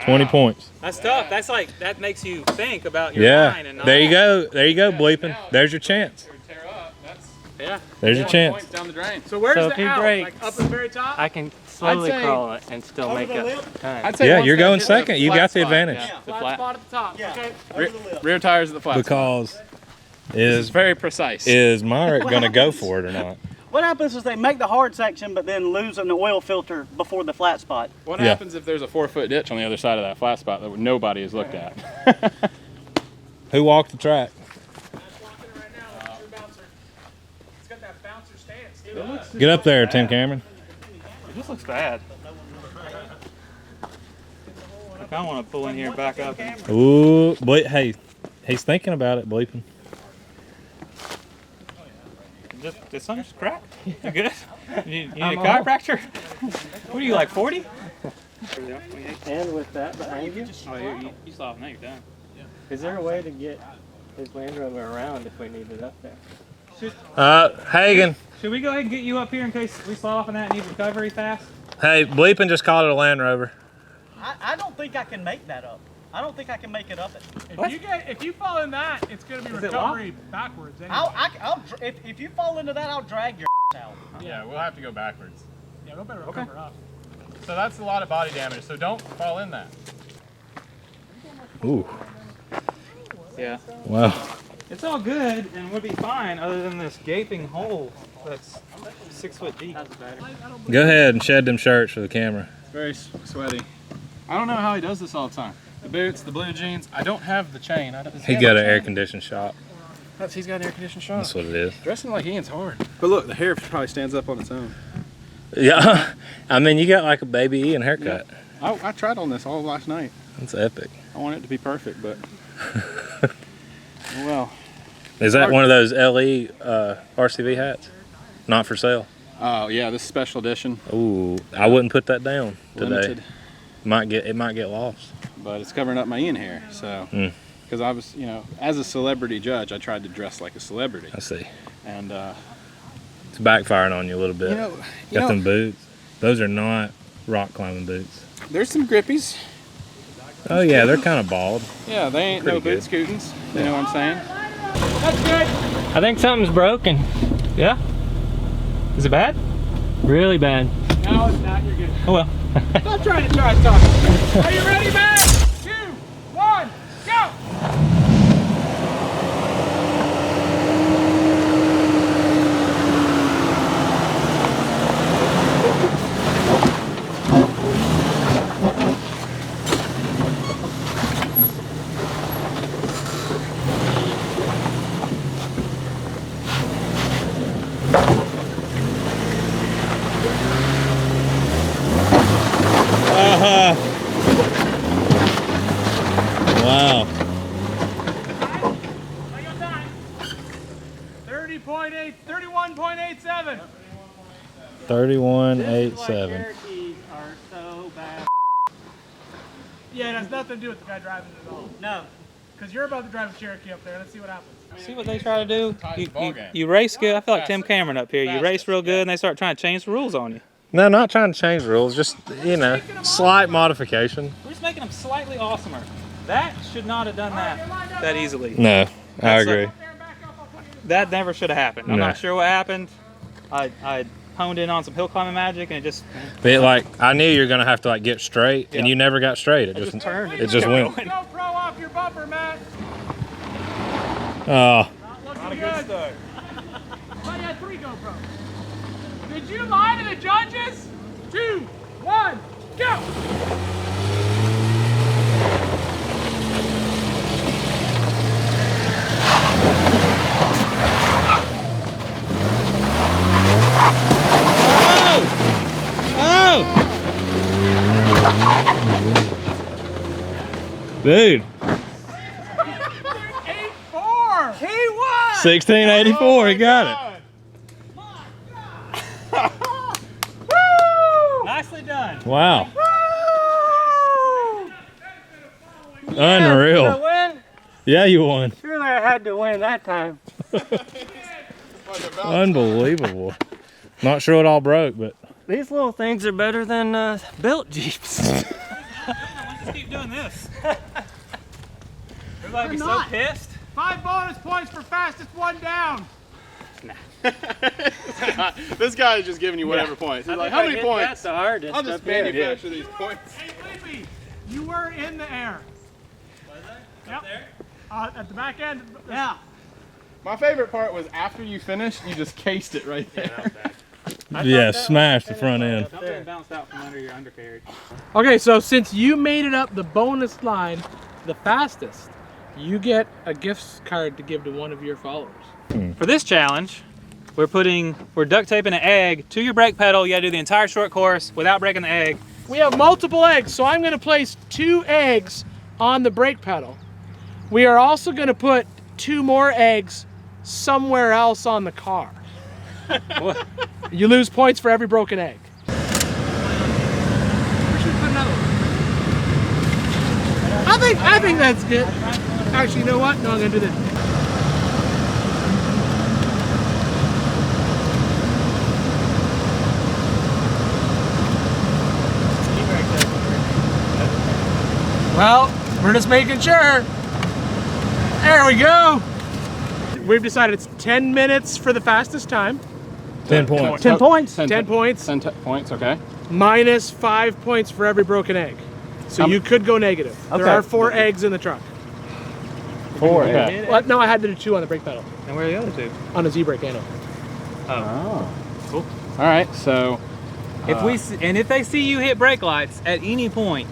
G: 20 points.
A: That's tough. That's like, that makes you think about your line and
G: Yeah.
A: not.
G: There you go. There you go, Bleeping. There's your chance.
B: Tear up. That's
C: Yeah.
G: There's your
B: 20
G: chance.
B: points down the drain.
C: So where's
D: So
C: the
D: if he
C: out?
D: breaks-
C: Like up at the very top?
D: I can slowly
C: say-
D: crawl it and still make up time.
C: I'd say
G: Yeah,
C: once
G: you're
C: they
G: going
C: hit the
G: second. You
B: flat
G: got the
B: spot,
G: advantage.
B: yeah.
C: Flat
B: flat-
C: spot at the top.
F: Yeah.
C: Okay.
B: Rear tires at the flat spot.
G: Because
B: This is
G: is
B: very precise.
G: Myrick going to go for it or not?
F: What happens is they make the hard section, but then lose an oil filter before the flat spot.
B: What
G: Yeah.
B: happens if there's a 4-foot ditch on the other side of that flat spot that nobody has looked at?
G: Who walked the track?
C: That's walking it right now. That's your bouncer. It's got that bouncer stance, too.
G: Get up there, Tim Cameron.
A: This looks bad. I kind of want to pull in here and back up.
G: Ooh, hey, he's thinking about it, Bleeping.
A: Did something just crack? You good? You need a chiropractor? What are you, like 40?
D: And with that behind you,
A: Oh, you stop. Now you're done.
D: is there a way to get his Land Rover around if we need it up there?
G: Hagen.
A: Should we go ahead and get you up here in case we slide off on that and need recovery fast?
G: Hey, Bleeping just called it a Land Rover.
F: I don't think I can make that up. I don't think I can make it up.
C: If you fall in that, it's going to be
A: Is it
C: recovery backwards anyway.
F: If you fall into that, I'll drag your out.
B: Yeah, we'll have to go backwards.
C: Yeah, we better recover up.
B: So that's a lot of body damage, so don't fall in that.
G: Ooh,
A: Yeah.
G: wow.
A: It's all good and we'll be fine other than this gaping hole that's 6 foot deep.
G: Go ahead and shed them shirts for the camera.
B: It's very sweaty. I don't know how he does this all the time. The boots, the blue jeans. I don't have the chain.
G: He got an air conditioned shop.
B: He's got an air conditioned shop.
G: That's what it is.
B: Dressing like Ian's hard. But look, the hair probably stands up on its own.
G: Yeah, I mean, you got like a baby Ian haircut.
B: I tried on this all last night.
G: That's epic.
B: I want it to be perfect, but well.
G: Is that one of those LE RCV hats? Not for sale.
B: Oh yeah, this is special edition,
G: Ooh, I wouldn't put that down today.
B: limited,
G: It might get lost.
B: but it's covering up my Ian hair. So, because I was, as a celebrity judge, I tried to dress like a celebrity,
G: I see.
B: and
G: It's backfiring on you a little bit. Got
B: know,
G: them boots. Those are not rock climbing boots.
B: there's some grippies.
G: Oh yeah, they're kind of bald.
B: Yeah, they ain't
G: Pretty
B: no boot
G: good.
B: scootings. You know what I'm saying?
C: That's good.
D: I think something's broken.
A: Yeah? Is it bad?
D: Really bad.
C: No, it's not. You're good.
A: Oh well.
C: Stop trying to trash talk. Are you ready, man? 2, 1, go!
G: Wow.
C: 30.8, 31.87.
G: 31.87.
F: Cherokees are so bad.
C: Yeah, it has nothing to do with the guy driving it at all.
F: No.
C: Because you're about to drive a Cherokee up there. Let's see what happens.
A: See what they try to do?
B: Ties the ball game.
A: You race good. I feel like Tim Cameron up here. You race real good and they start trying to change the rules on you.
G: No, not trying to change rules. Just, you know, slight modification.
A: We're just making them slightly awesomer. That should not have done that easily.
G: No, I
A: That's
G: agree.
A: That never should have happened. I'm
G: No.
A: not sure what happened. I honed in on some hill climbing magic and it just
G: But like, I knew you were gonna have to like get straight, and
A: Yeah.
G: you never got straight. It
A: just
G: just
A: turned.
G: It just went.
C: GoPro off your bumper, Matt.
G: Oh,
C: Not a good start. But you had 3 GoPros. Did you lie to the judges? 2, 1, go!
G: dude,
C: 8-4. He won.
G: 1684. He got it.
A: nicely done.
G: Wow,
D: Did I
G: unreal.
D: win?
G: Yeah, you won.
D: Surely I had to win that time.
G: Unbelievable. Not sure it all broke, but
D: These little things are better than built Jeeps.
A: Let's just keep doing this. Everybody be so
C: not.
A: pissed.
C: 5 bonus points for fastest one down.
B: This guy is just giving you whatever points. He's like, how many points?
D: That's the hardest.
B: I'll just
D: up here.
B: manufacture these points.
C: Hey, Sleepy, you were in the air.
A: Was I?
C: Yep.
A: There?
C: At the back end.
F: Yeah.
B: My favorite part was after you finished, you just cased it right there.
G: yeah, smashed the front end.
A: Something bounced out from under your undercarriage.
C: Okay, so since you made it up the bonus line the fastest, you get a gift card to give to one of your followers.
A: For this challenge, we're duct taping an egg to your brake pedal. You gotta do the entire short course without breaking the egg.
C: We have multiple eggs, so I'm gonna place 2 eggs on the brake pedal. We are also gonna put 2 more eggs somewhere else on the car.
A: What?
C: You lose points for every broken egg. We should put another one. I think that's good. Actually, you know what? No, I'm gonna do this. Well, we're just making sure. There we go. We've decided it's 10 minutes for the fastest time.
G: 10 points.
F: 10 points.
C: 10 points.
B: 10 points, okay.
C: Minus 5 points for every broken egg. So you could go negative. There
F: Okay.
C: are 4 eggs in the truck.
B: 4, okay.
C: Well, no, I had to do 2 on the brake pedal.
A: And where are the other 2?
C: On the Z-brake handle.
B: Oh. Cool. All right, so
A: If they see you hit brake lights at any point,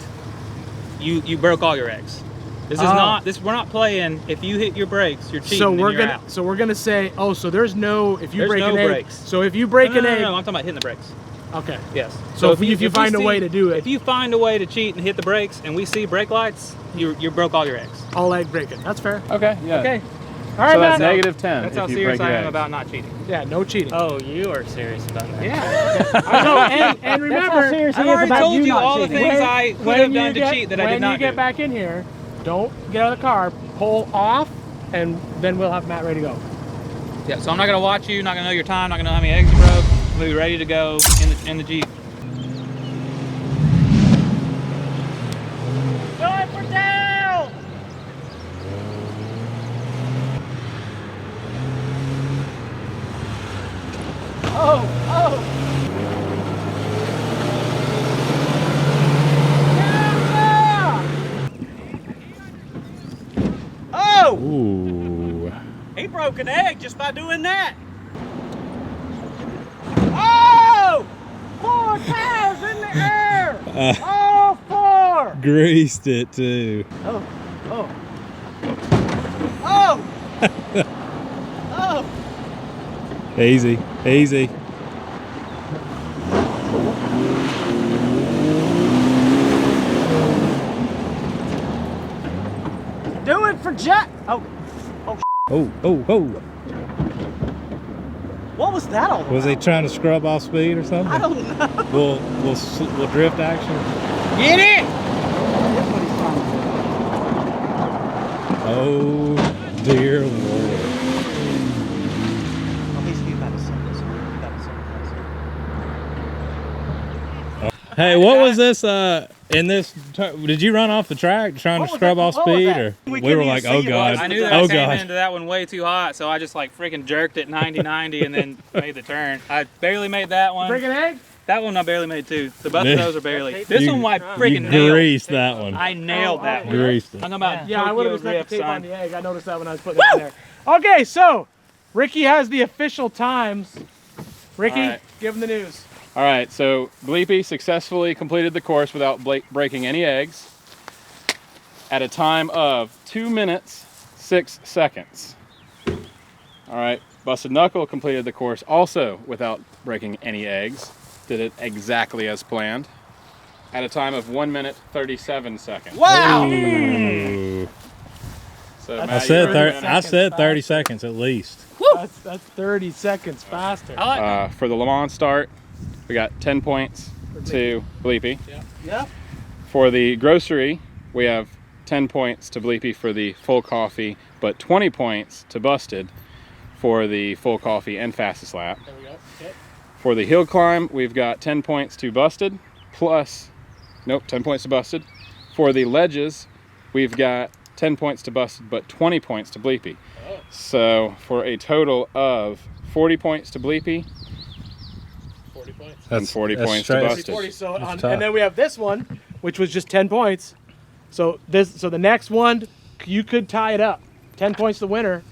A: you broke all your eggs. This is we're not playing if you hit your brakes, you're cheating.
C: So
A: and
C: we're
A: you're
C: gonna
A: out.
C: so we're gonna say, oh, so there's no if you
A: There's
C: break
A: no
C: an egg.
A: brakes.
C: So if you break an egg,
A: No, I'm talking about hitting the brakes.
C: okay.
A: Yes.
C: So if you find a way to do it.
A: If you find a way to cheat and hit the brakes, and we see brake lights, you broke all your eggs.
C: All egg breaking. That's fair.
B: okay, yeah.
C: Okay. All right,
B: So that's
C: man.
B: negative 10.
A: That's
B: if
A: how
B: you
A: serious
B: break
A: I
B: your
A: am
B: eggs.
A: about not cheating.
C: Yeah, no cheating.
D: Oh, you are serious about that.
A: Yeah.
C: No, and remember,
F: serious
A: I've
F: he is
A: already
F: about
A: told you
F: not
A: all the
F: cheating.
A: things I could have done to cheat that I did not
C: When you get
A: do.
C: back in here, don't get out of the car, pull off, and then we'll have Matt ready to go.
A: Yeah. So I'm not gonna watch you. Not gonna know your time. Not gonna know how many eggs you broke. We'll be ready to go in the Jeep.
F: Time for Oh!
G: Ooh.
F: He broke an egg just by doing that. Oh! 4 tires in the air! All 4!
G: Greased it too.
F: Oh. Oh! Oh!
G: Easy, easy.
F: Do it for Jack! Oh.
G: Oh, oh, oh.
F: What was that all about?
G: Was he trying to scrub off speed or something?
F: I don't know.
G: We'll drift action.
F: Get it!
G: Oh dear Lord. Hey, what was this in this did you run off the track trying to scrub off speed, or we were like, oh god,
A: I knew that I came into that one way too hot, so I just like freaking jerked it 90-90 and then made the turn. I barely made that one.
C: Break an egg?
A: That one I barely made too. So both of those are barely. This one I freaking
G: you
A: nailed.
G: greased that one.
A: I nailed that one.
G: Greased it.
A: I'm about
C: Yeah, I would have
A: Tokyo
C: just left the
A: drift,
C: tape on
A: son.
C: the egg. I noticed that when I was putting it in there. Okay, so Ricky has the official times. Ricky,
B: All right.
C: give him the news.
B: All right, so Bleepy successfully completed the course without breaking any eggs at a time of 2 minutes, 6 seconds. All right, Busted Knuckle completed the course also without breaking any eggs. Did it exactly as planned at a time of 1 minute, 37 seconds.
F: Wow!
G: Ooh.
B: So
G: I
B: Matt,
G: said
B: you're
G: 30 seconds at least.
C: That's 30 seconds faster.
A: I like
B: for the Le Mans start, we got 10 points to Bleepy.
F: Yep.
B: For the grocery, we have 10 points to Bleepy for the full coffee, but 20 points to Busted for the full coffee and fastest lap.
C: There we go. Okay.
B: For the hill climb, we've got 10 points to Busted, plus, nope, 10 points to Busted. For the ledges, we've got 10 points to Busted, but 20 points to Bleepy.
C: Oh.
B: So for a total of 40 points to Bleepy,
C: 40 points.
B: and 40
G: that's
B: points to
G: straight.
B: Busted.
C: 40, so
G: That's
C: on,
G: tough.
C: and then we have this one, which was just 10 points. So the next one, you could tie it up. 10 points the winner,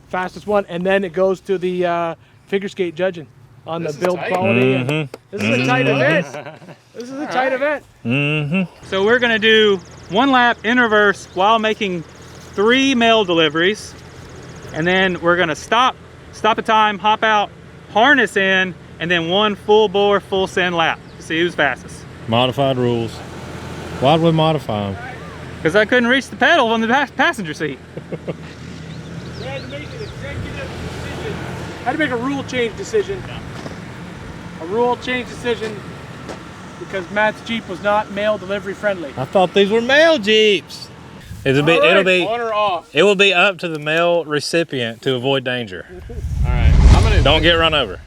C: fastest one, and then it goes to the figure skate judging on the build quality. And this is a tight event. This is a tight event.
A: So we're gonna do 1 lap in reverse while making 3 mail deliveries, and then we're gonna stop the time, hop out, harness in, and then 1 full bore, full send lap. See who's fastest.
G: Modified rules. Why'd we modify them?
A: Because I couldn't reach the pedal on the passenger seat.
C: We had to make an executive decision. Had to make a rule change decision. A rule change decision because Matt's Jeep was not mail delivery friendly.
G: I thought these were mail Jeeps. It'll be
B: On or off?
G: it will be up to the mail recipient to avoid danger.
B: All right, I'm gonna
G: Don't get run over.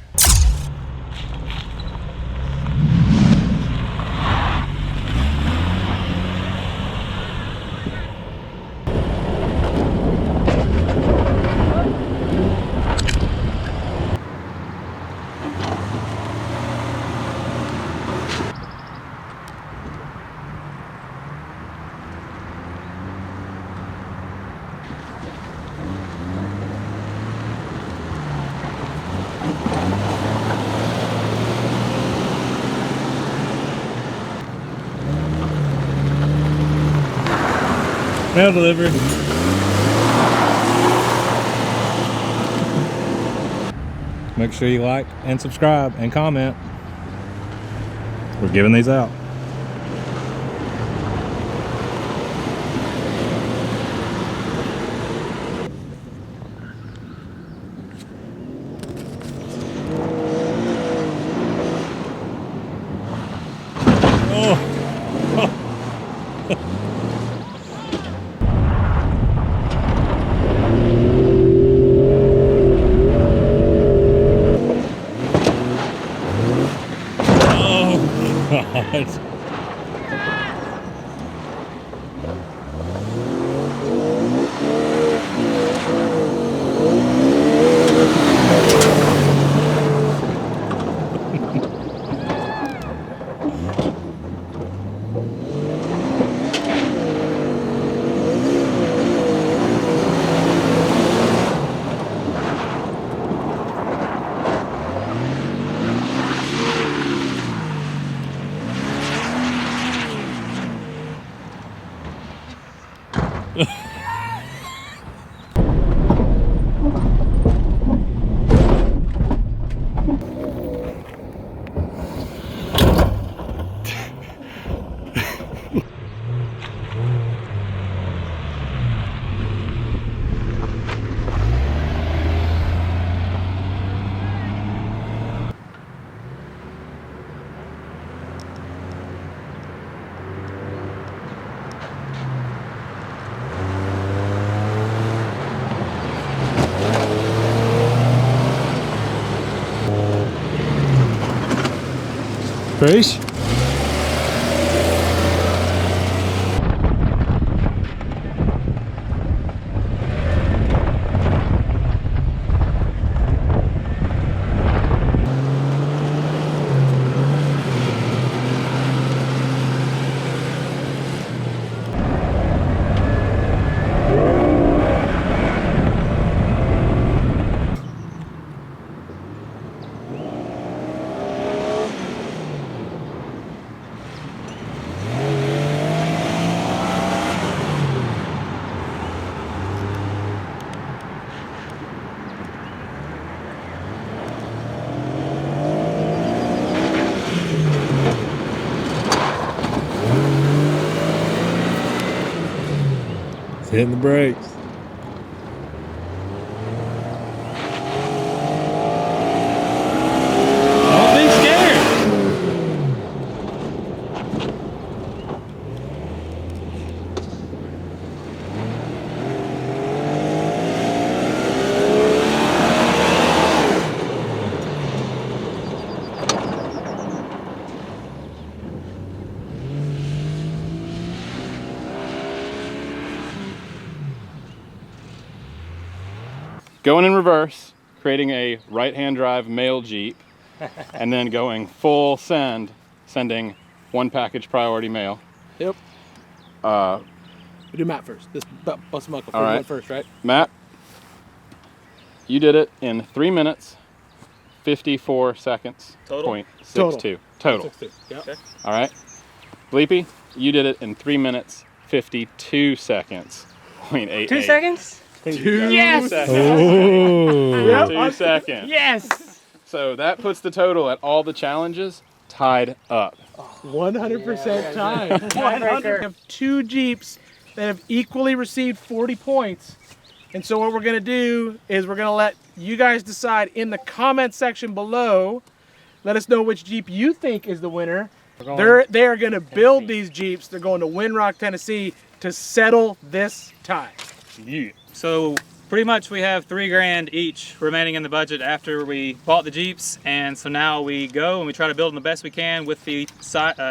G: Mail delivery. Make sure you like and subscribe and comment. We're giving these out. Oh God. Fish? Hitting the brakes. Don't be scared.
B: Going in reverse, creating a right-hand drive mail Jeep, and then going full send, sending one package priority mail.
H: Yep. We do Matt first. This bust him up.
B: All right.
H: First, right?
B: Matt, you did it in 3 minutes, 54 seconds.
A: Total?
B: .62. Total.
H: 6'2". Yep.
A: Okay.
B: All right. Bleepy, you did it in 3 minutes, 52 seconds. 0.88.
D: 2 seconds?
B: 2
D: Yes!
B: seconds.
G: Oh.
B: 2 seconds.
D: Yes!
B: So that puts the total at all the challenges tied up.
C: 100% time. 100. We have 2 Jeeps that have equally received 40 points. And so what we're going to do is we're going to let you guys decide in the comment section below. Let us know which Jeep you think is the winner. They are going to build these Jeeps. They're going to Windrock, Tennessee to settle this tie.
B: Yeah.
A: So pretty much we have $3,000 each remaining in the budget after we bought the Jeeps, and so now we go and we try to build them the best we can with the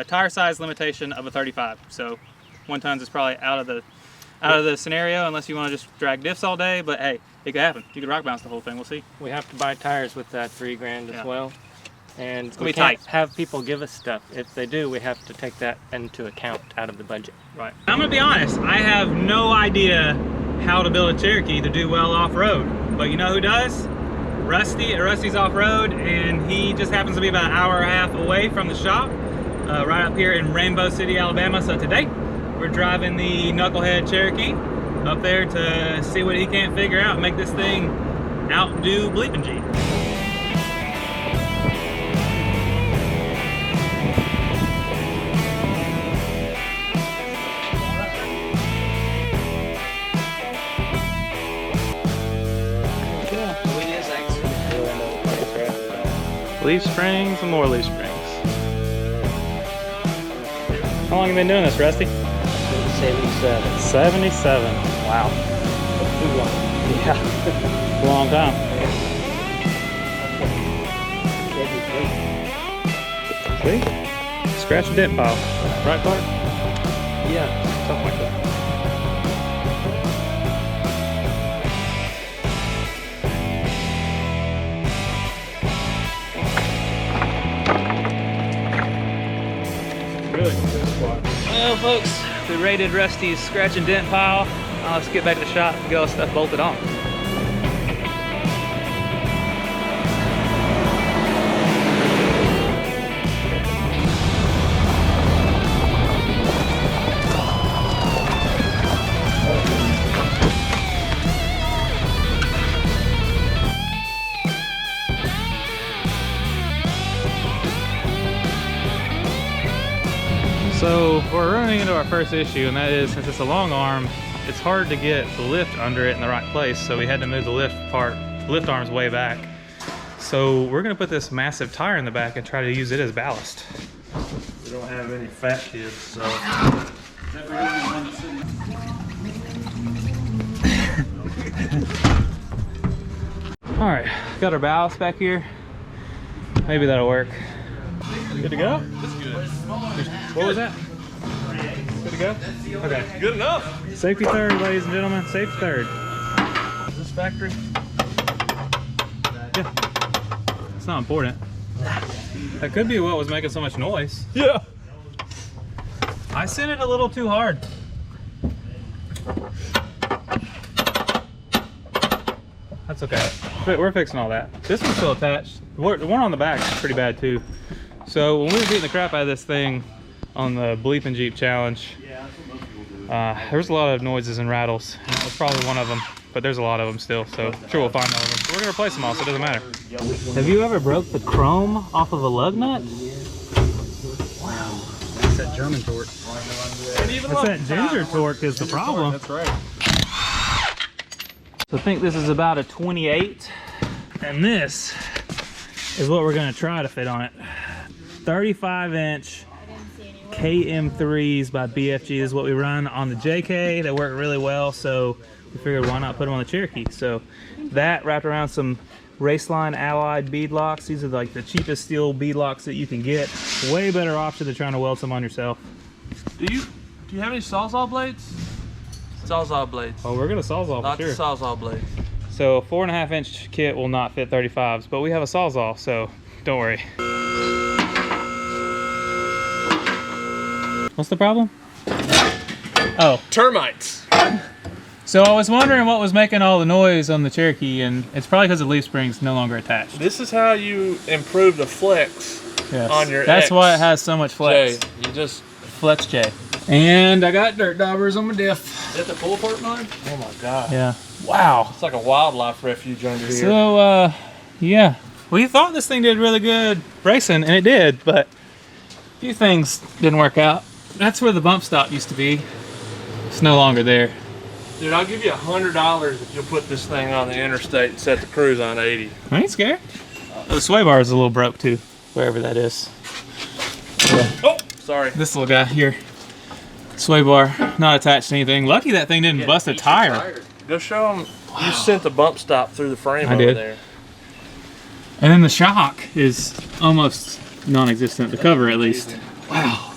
A: tire size limitation of a 35. So 1 tons is probably out of the scenario unless you want to just drag diffs all day, but hey, it could happen. You could rock bounce the whole thing. We'll see.
D: We have to buy tires with that $3,000 as well. And
A: gonna
D: we
A: be
D: can't
A: tight.
D: have people give us stuff. If they do, we have to take that into account out of the budget.
A: Right. I'm gonna be honest, I have no idea how to build a Cherokee to do well off-road, but you know who does? Rusty at Rusty's Off-Road, and he just happens to be about an hour and a half away from the shop, right up here in Rainbow City, Alabama. So today we're driving the Knucklehead Cherokee up there to see what he can't figure out and make this thing outdo Bleeping Jeep. Leaf springs and more leaf springs. How long have you been doing this, Rusty?
D: 77.
A: 77. Wow. Yeah. A long time. See? Scratch and dent pile. Right, Clark?
D: Yeah, something like that.
A: Well, folks, we raided Rusty's scratch and dent pile. Now let's get back to the shop and get all the stuff bolted on. running into our first issue, and that is, since it's a long arm, it's hard to get the lift under it in the right place, so we had to move the lift arms way back. So we're gonna put this massive tire in the back and try to use it as ballast.
I: We don't have any fat kids, so.
A: All right, got our ballast back here. Maybe that'll work.
H: Good to go?
B: That's good.
A: What was that?
H: Good to go?
A: Okay.
B: Good enough.
A: Safety third, ladies and gentlemen. Safety third.
H: Is this factory?
A: Yeah. It's not important. That could be what was making so much noise.
H: Yeah.
A: I sent it a little too hard. That's okay. We're fixing all that. This one's still attached. The one on the back is pretty bad too. So when we were beating the crap out of this thing on the Bleeping Jeep challenge, there was a lot of noises and rattles. And that was probably one of them, but there's a lot of them still, so I'm sure we'll find all of them. So we're gonna replace them all, so it doesn't matter. Have you ever broke the chrome off of a lug nut?
F: Wow, that's that German torque.
A: That's that ginger torque is the problem.
H: That's right.
A: So I think this is about a 28, and this is what we're gonna try to fit on it. 35-inch KM3s by BFG is what we run on the JK. They work really well, so we figured why not put them on the Cherokee. So that wrapped around some Raceline allied bead locks. These are like the cheapest steel bead locks that you can get. Way better option than trying to weld some on yourself.
I: Do you have any Sawzall blades? Sawzall blades.
A: Oh, we're gonna Sawzall
I: Not
A: for sure.
I: the Sawzall blades.
A: So a 4.5-inch kit will not fit 35s, but we have a Sawzall, so don't worry. What's the problem? Oh,
H: Termites.
A: so I was wondering what was making all the noise on the Cherokee, and it's probably because the leaf spring's no longer attached.
H: This is how you improve the flex
A: Yes.
H: on your
A: That's
H: X.
A: why it has so much flex.
H: Jay, you just...
A: Flex J. And I got dirt daubers on my diff.
H: Is that the pull apart mine? Oh my god.
A: Yeah. Wow.
H: It's like a wildlife refuge under here.
A: So, yeah. We thought this thing did really good racing, and it did, but a few things didn't work out. That's where the bump stop used to be. It's no longer there.
H: Dude, I'll give you $100 if you'll put this thing on the interstate and set the cruise on 80.
A: I ain't scared. The sway bar is a little broke too, wherever that is. Yeah.
H: Oh, sorry.
A: This little guy here. Sway bar, not attached to anything. Lucky that thing didn't bust a tire.
H: Go show them you sent the bump stop through the frame over there.
A: And then the shock is almost non-existent, the cover at least. Wow.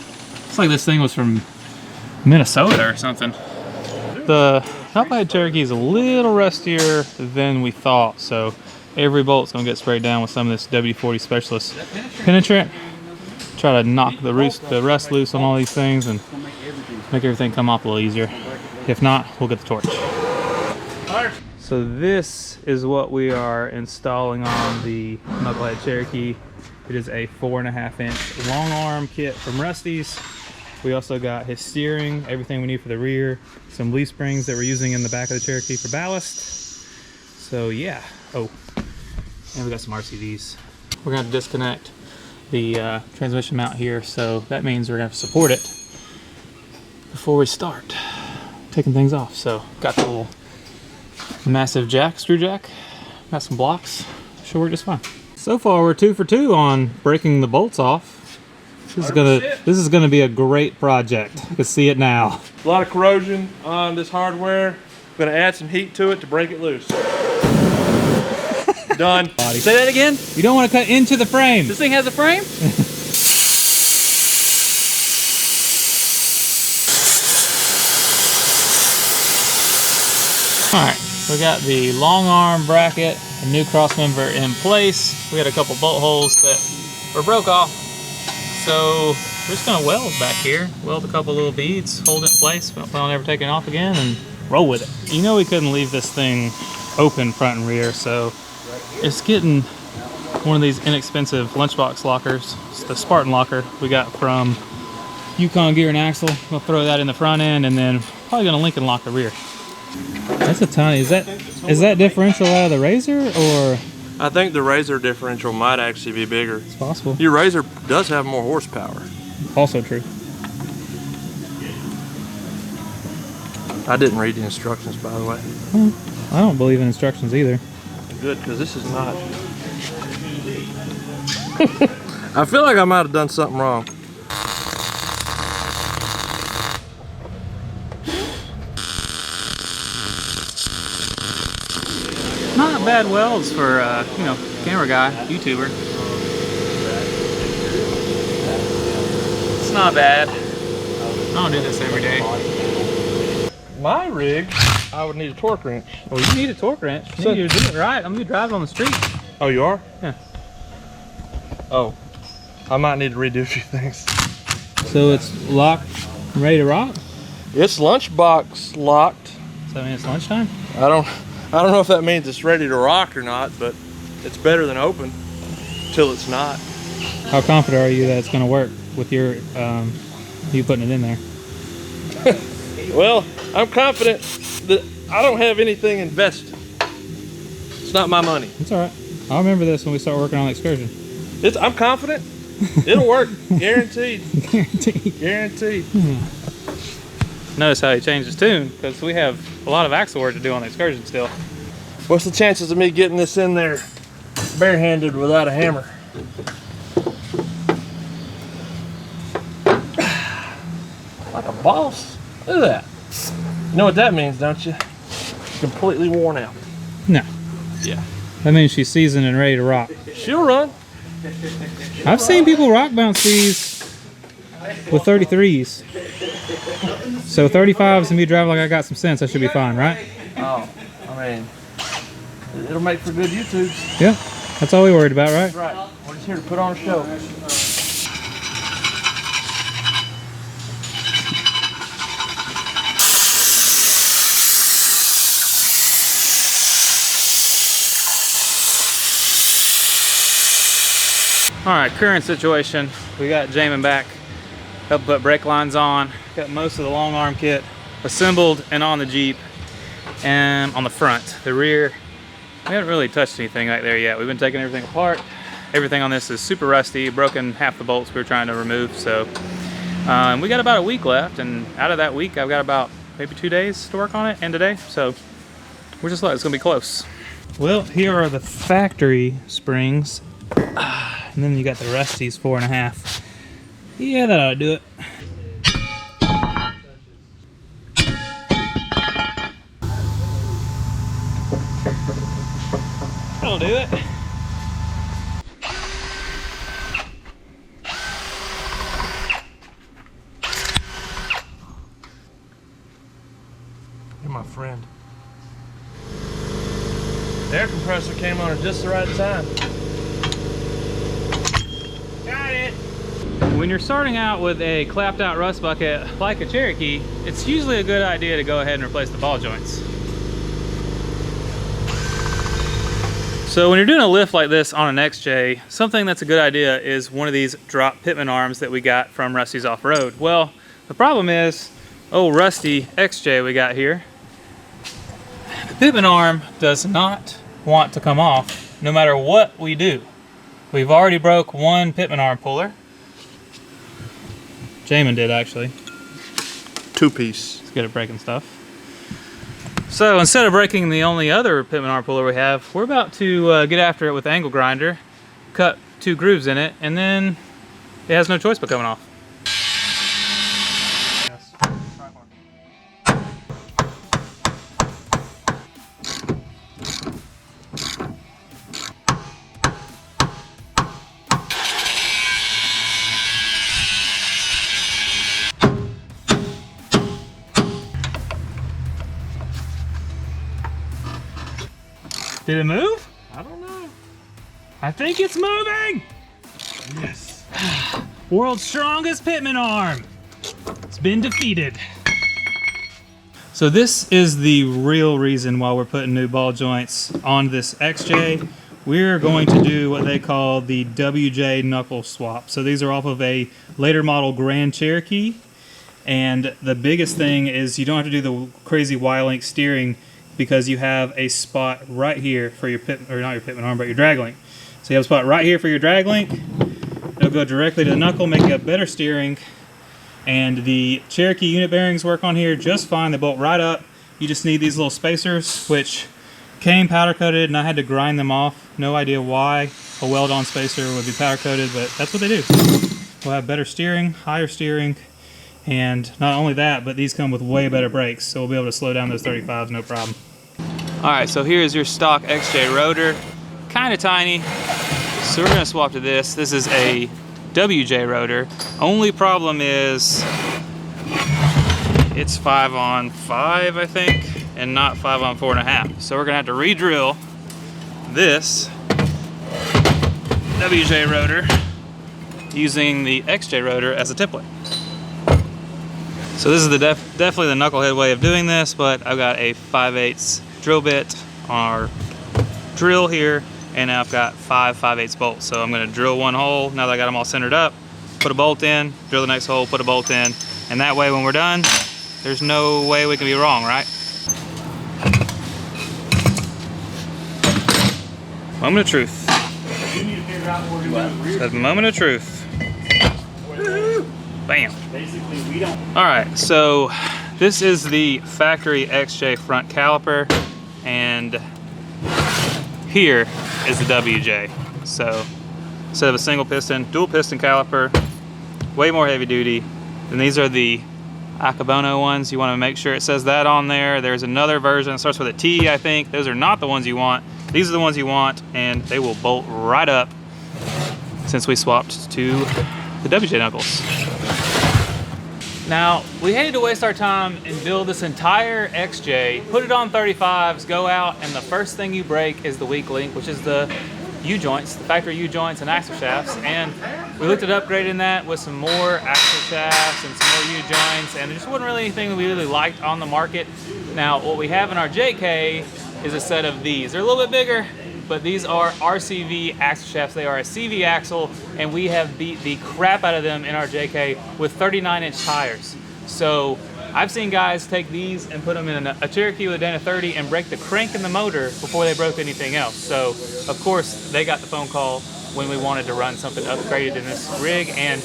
A: It's like this thing was from Minnesota or something. The Knucklehead Cherokee is a little rustier than we thought, so every bolt's gonna get sprayed down with some of this W40 Specialist penetrant. Try to knock the rust loose on all these things and make everything come off a little easier. If not, we'll get the torch. So this is what we are installing on the Knucklehead Cherokee. It is a 4.5-inch long arm kit from Rusty's. We also got his steering, everything we need for the rear, some leaf springs that we're using in the back of the Cherokee for ballast. So yeah. Oh, and we got some RCVs. We're gonna have to disconnect the transmission mount here, so that means we're gonna have to support it before we start taking things off. So got the little massive jack, screw jack, got some blocks, should work just fine. So far we're 2 for 2 on breaking the bolts off. This is gonna be a great project. You can see it now.
H: A lot of corrosion on this hardware. I'm gonna add some heat to it to break it loose. Done.
I: Say that again?
A: You don't want to cut into the frame.
I: This thing has a frame?
A: Alright, we got the long arm bracket and new cross member in place. We had a couple bolt holes that were broke off. So we're just gonna weld back here. Weld a couple little beads, hold it in place. We don't plan on ever taking it off again and roll with it. You know we couldn't leave this thing open front and rear, so it's getting one of these inexpensive lunchbox lockers. It's the Spartan locker we got from Yukon Gear and Axle. We'll throw that in the front end and then probably gonna Lincoln lock the rear. That's a tiny, is that differential out of the Razor or?
H: I think the Razor differential might actually be bigger.
A: It's possible.
H: Your Razor does have more horsepower.
A: Also true.
H: I didn't read the instructions, by the way.
A: Well, I don't believe in instructions either.
H: Good, because this is not. I feel like I might have done something wrong.
A: Not bad welds for, you know, camera guy, YouTuber. It's not bad. I don't do this every day.
H: My rig, I would need a torque wrench.
A: Well, you need a torque wrench. You need to do it right. I'm gonna be driving on the street.
H: Oh, you are?
A: Yeah.
H: Oh, I might need to redo a few things.
A: So it's locked, ready to rock?
H: It's lunchbox locked.
A: Does that mean it's lunchtime?
H: I don't know if that means it's ready to rock or not, but it's better than open till it's not.
A: How confident are you that it's gonna work with your, you putting it in there?
H: Well, I'm confident that I don't have anything invested. It's not my money.
A: It's all right. I'll remember this when we start working on the excursion.
H: I'm confident. It'll work. Guaranteed.
A: Guaranteed.
H: Guaranteed.
A: Notice how he changed his tune, because we have a lot of axle work to do on the excursion still.
H: What's the chances of me getting this in there barehanded without a hammer? Like a boss. Look at that. You know what that means, don't you? Completely worn out.
A: No.
H: Yeah.
A: That means she's seasoned and ready to rock.
H: She'll run.
A: I've seen people rock bounce these with 33s. So 35s and me driving like I got some sense, I should be fine, right?
H: Oh, I mean, it'll make for good YouTubes.
A: Yeah, that's all we worried about, right?
H: Right. We're just here to put on a show.
A: All right, current situation. We got Jamin back, helped put brake lines on, got most of the long arm kit assembled and on the Jeep and on the front. The rear, we haven't really touched anything right there yet. We've been taking everything apart. Everything on this is super rusty, broken half the bolts we were trying to remove. So we got about a week left, and out of that week, I've got about maybe 2 days to work on it, and today. So we're just like, it's gonna be close. Well, here are the factory springs. And then you got the Rusty's 4.5. Yeah, that ought to do it. That'll do it.
H: You're my friend. The air compressor came on at just the right time.
A: Got it. When you're starting out with a clapped out rust bucket like a Cherokee, it's usually a good idea to go ahead and replace the ball joints. So when you're doing a lift like this on an XJ, something that's a good idea is one of these drop pitman arms that we got from Rusty's Off-Road. Well, the problem is, old Rusty XJ we got here, the pitman arm does not want to come off no matter what we do. We've already broke one pitman arm puller. Jamin did, actually.
H: 2-piece.
A: He's good at breaking stuff. So instead of breaking the only other pitman arm puller we have, we're about to get after it with the angle grinder, cut 2 grooves in it, and then it has no choice but coming off. Did it move?
H: I don't know.
A: I think it's moving!
H: Yes.
A: World's strongest pitman arm. It's been defeated. So this is the real reason why we're putting new ball joints on this XJ. We're going to do what they call the WJ knuckle swap. So these are off of a later model Grand Cherokee. And the biggest thing is you don't have to do the crazy Y-link steering because you have a spot right here for your pit, or not your pitman arm, but your drag link. So you have a spot right here for your drag link. It'll go directly to the knuckle, make you a better steering. And the Cherokee unit bearings work on here just fine. They bolt right up. You just need these little spacers, which came powder coated, and I had to grind them off. No idea why a weld-on spacer would be powder coated, but that's what they do. We'll have better steering, higher steering, and not only that, but these come with way better brakes, so we'll be able to slow down those 35s, no problem. All right, so here's your stock XJ rotor. Kind of tiny, so we're gonna swap to this. This is a WJ rotor. Only problem is it's 5-on-5, I think, and not 5-on-4.5. So we're gonna have to re-drill this WJ rotor using the XJ rotor as a template. So this is the definitely the knucklehead way of doing this, but I've got a 5/8 drill bit on our drill here, and now I've got 5 5/8 bolts. So I'm gonna drill one hole, now that I got them all centered up, put a bolt in, drill the next hole, put a bolt in, and that way when we're done, there's no way we can be wrong, right? Moment of truth. That's moment of truth. Bam. All right, so this is the factory XJ front caliper, and here is the WJ. So instead of a single piston, dual piston caliper, way more heavy duty. And these are the Akabono ones. You want to make sure it says that on there. There's another version that starts with a T, I think. Those are not the ones you want. These are the ones you want, and they will bolt right up since we swapped to the WJ knuckles. Now, we hated to waste our time and build this entire XJ, put it on 35s, go out, and the first thing you break is the weak link, which is the U-joints, the factory U-joints and axle shafts. And we looked at upgrading that with some more axle shafts and some more U-joints, and there just wasn't really anything that we really liked on the market. Now, what we have in our JK is a set of these. They're a little bit bigger, but these are RCV axle shafts. They are a CV axle, and we have beat the crap out of them in our JK with 39-inch tires. So I've seen guys take these and put them in a Cherokee with a Dana 30 and break the crank in the motor before they broke anything else. So of course they got the phone call when we wanted to run something upgraded in this rig, and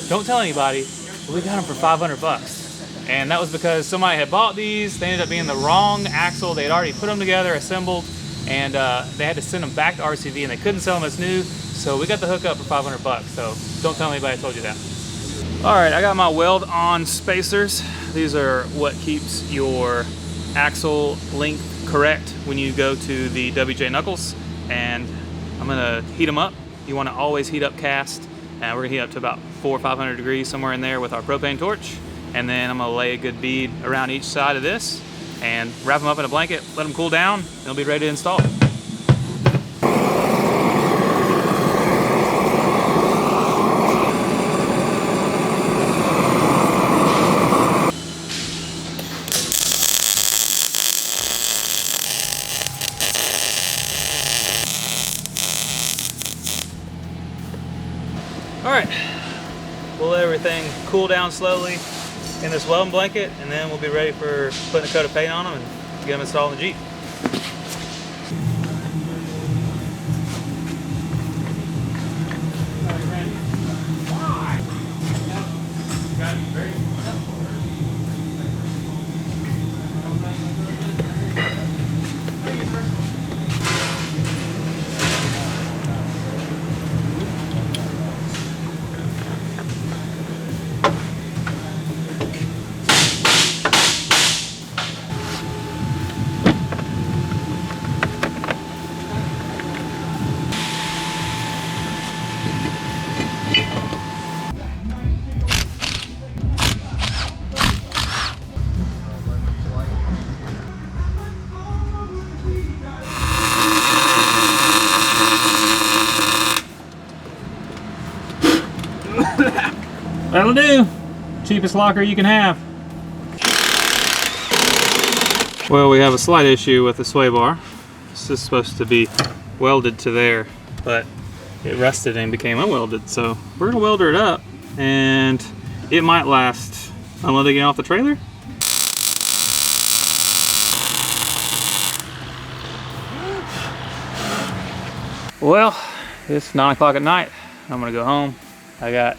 A: don't tell anybody, but we got them for 500 bucks. And that was because somebody had bought these. They ended up being the wrong axle. They had already put them together, assembled, and they had to send them back to RCV, and they couldn't sell them as new. So we got the hookup for 500 bucks. So don't tell anybody I told you that. All right, I got my weld-on spacers. These are what keeps your axle length correct when you go to the WJ knuckles. And I'm gonna heat them up. You wanna always heat up cast. And we're gonna heat up to about 400 or 500 degrees, somewhere in there with our propane torch. And then I'm gonna lay a good bead around each side of this and wrap them up in a blanket, let them cool down, and they'll be ready to install. All right, we'll let everything cool down slowly in this welding blanket, and then we'll be ready for putting a coat of paint on them and get them installed in the Jeep. That'll do. Cheapest locker you can have. Well, we have a slight issue with the sway bar. This is supposed to be welded to there, but it rusted and became unwelded. So we're gonna weld it up, and it might last unloading it off the trailer. Well, it's 9 o'clock at night. I'm gonna go home. I got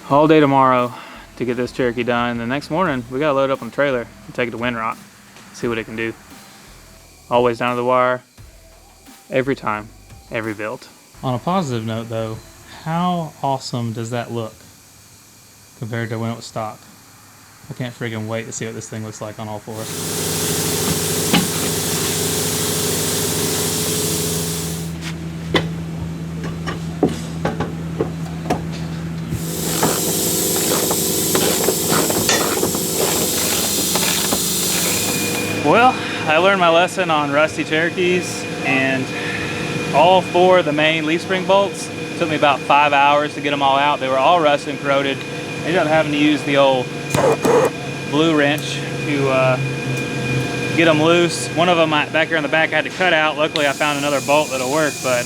A: all day tomorrow to get this Cherokee done. And the next morning, we gotta load up on the trailer and take it to Windrock, see what it can do. Always down to the wire, every time, every build. On a positive note though, how awesome does that look compared to when it was stock? I can't friggin' wait to see what this thing looks like on all fours. Well, I learned my lesson on rusty Cherokees, and all 4 of the main leaf spring bolts took me about 5 hours to get them all out. They were all rusted and corroded. I ended up having to use the old blue wrench to get them loose. One of them back here in the back I had to cut out. Luckily I found another bolt that'll work, but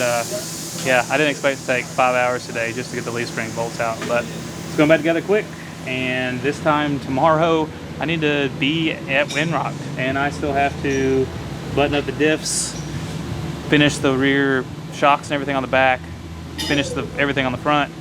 A: yeah, I didn't expect to take 5 hours today just to get the leaf spring bolts out, but it's going back together quick. And this time tomorrow I need to be at Windrock, and I still have to button up the diffs, finish the rear shocks and everything on the back, finish everything on the front,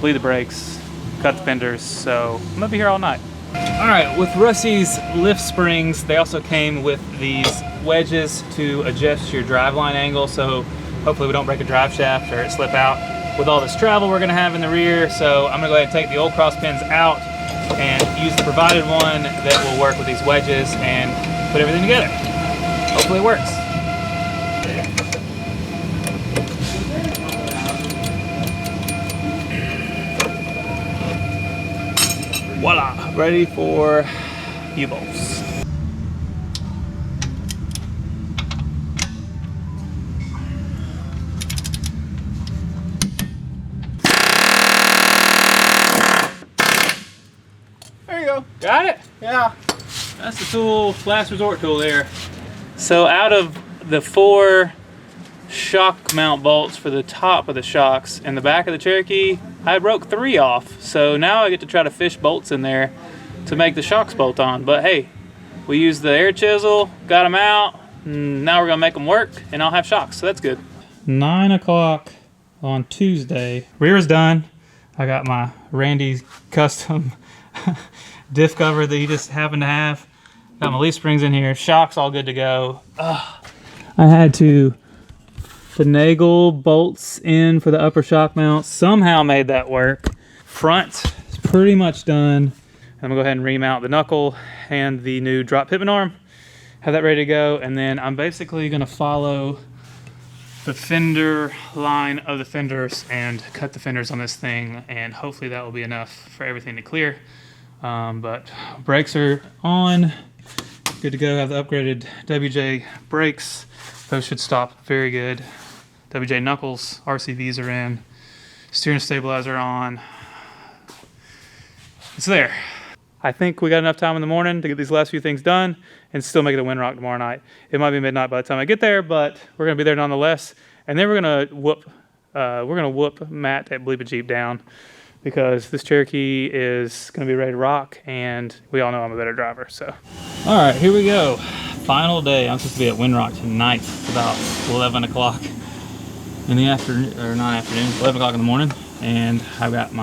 A: bleed the brakes, cut the fenders, so I'm gonna be here all night. All right, with Rusty's lift springs, they also came with these wedges to adjust your driveline angle, so hopefully we don't break a drive shaft or it slip out with all this travel we're gonna have in the rear. So I'm gonna go ahead and take the old cross pins out and use the provided one that will work with these wedges and put everything together. Hopefully it works. Voila, ready for U-bolts. There you go. Got it? Yeah. That's the tool, last resort tool there. So out of the 4 shock mount bolts for the top of the shocks and the back of the Cherokee, I broke 3 off. So now I get to try to fish bolts in there to make the shocks bolt on. But hey, we used the air chisel, got them out, and now we're gonna make them work and I'll have shocks, so that's good. 9 o'clock on Tuesday. Rear is done. I got my Randy custom diff cover that he just happened to have. Got my leaf springs in here, shocks all good to go. I had to finagle bolts in for the upper shock mount. Somehow made that work. Front is pretty much done. I'm gonna go ahead and remount the knuckle and the new drop pitman arm. Have that ready to go, and then I'm basically gonna follow the fender line of the fenders and cut the fenders on this thing, and hopefully that will be enough for everything to clear. But brakes are on, good to go. Have the upgraded WJ brakes. Those should stop very good. WJ knuckles, RCVs are in, steering stabilizer on. It's there. I think we got enough time in the morning to get these last few things done and still make it to Windrock tomorrow night. It might be midnight by the time I get there, but we're gonna be there nonetheless. And then we're gonna whoop Matt at Bleep a Jeep down, because this Cherokee is gonna be ready to rock, and we all know I'm a better driver, so. All right, here we go. Final day. I'm supposed to be at Windrock tonight. It's about 11 o'clock in the afternoon, or not afternoon, 11 o'clock in the morning. And I've got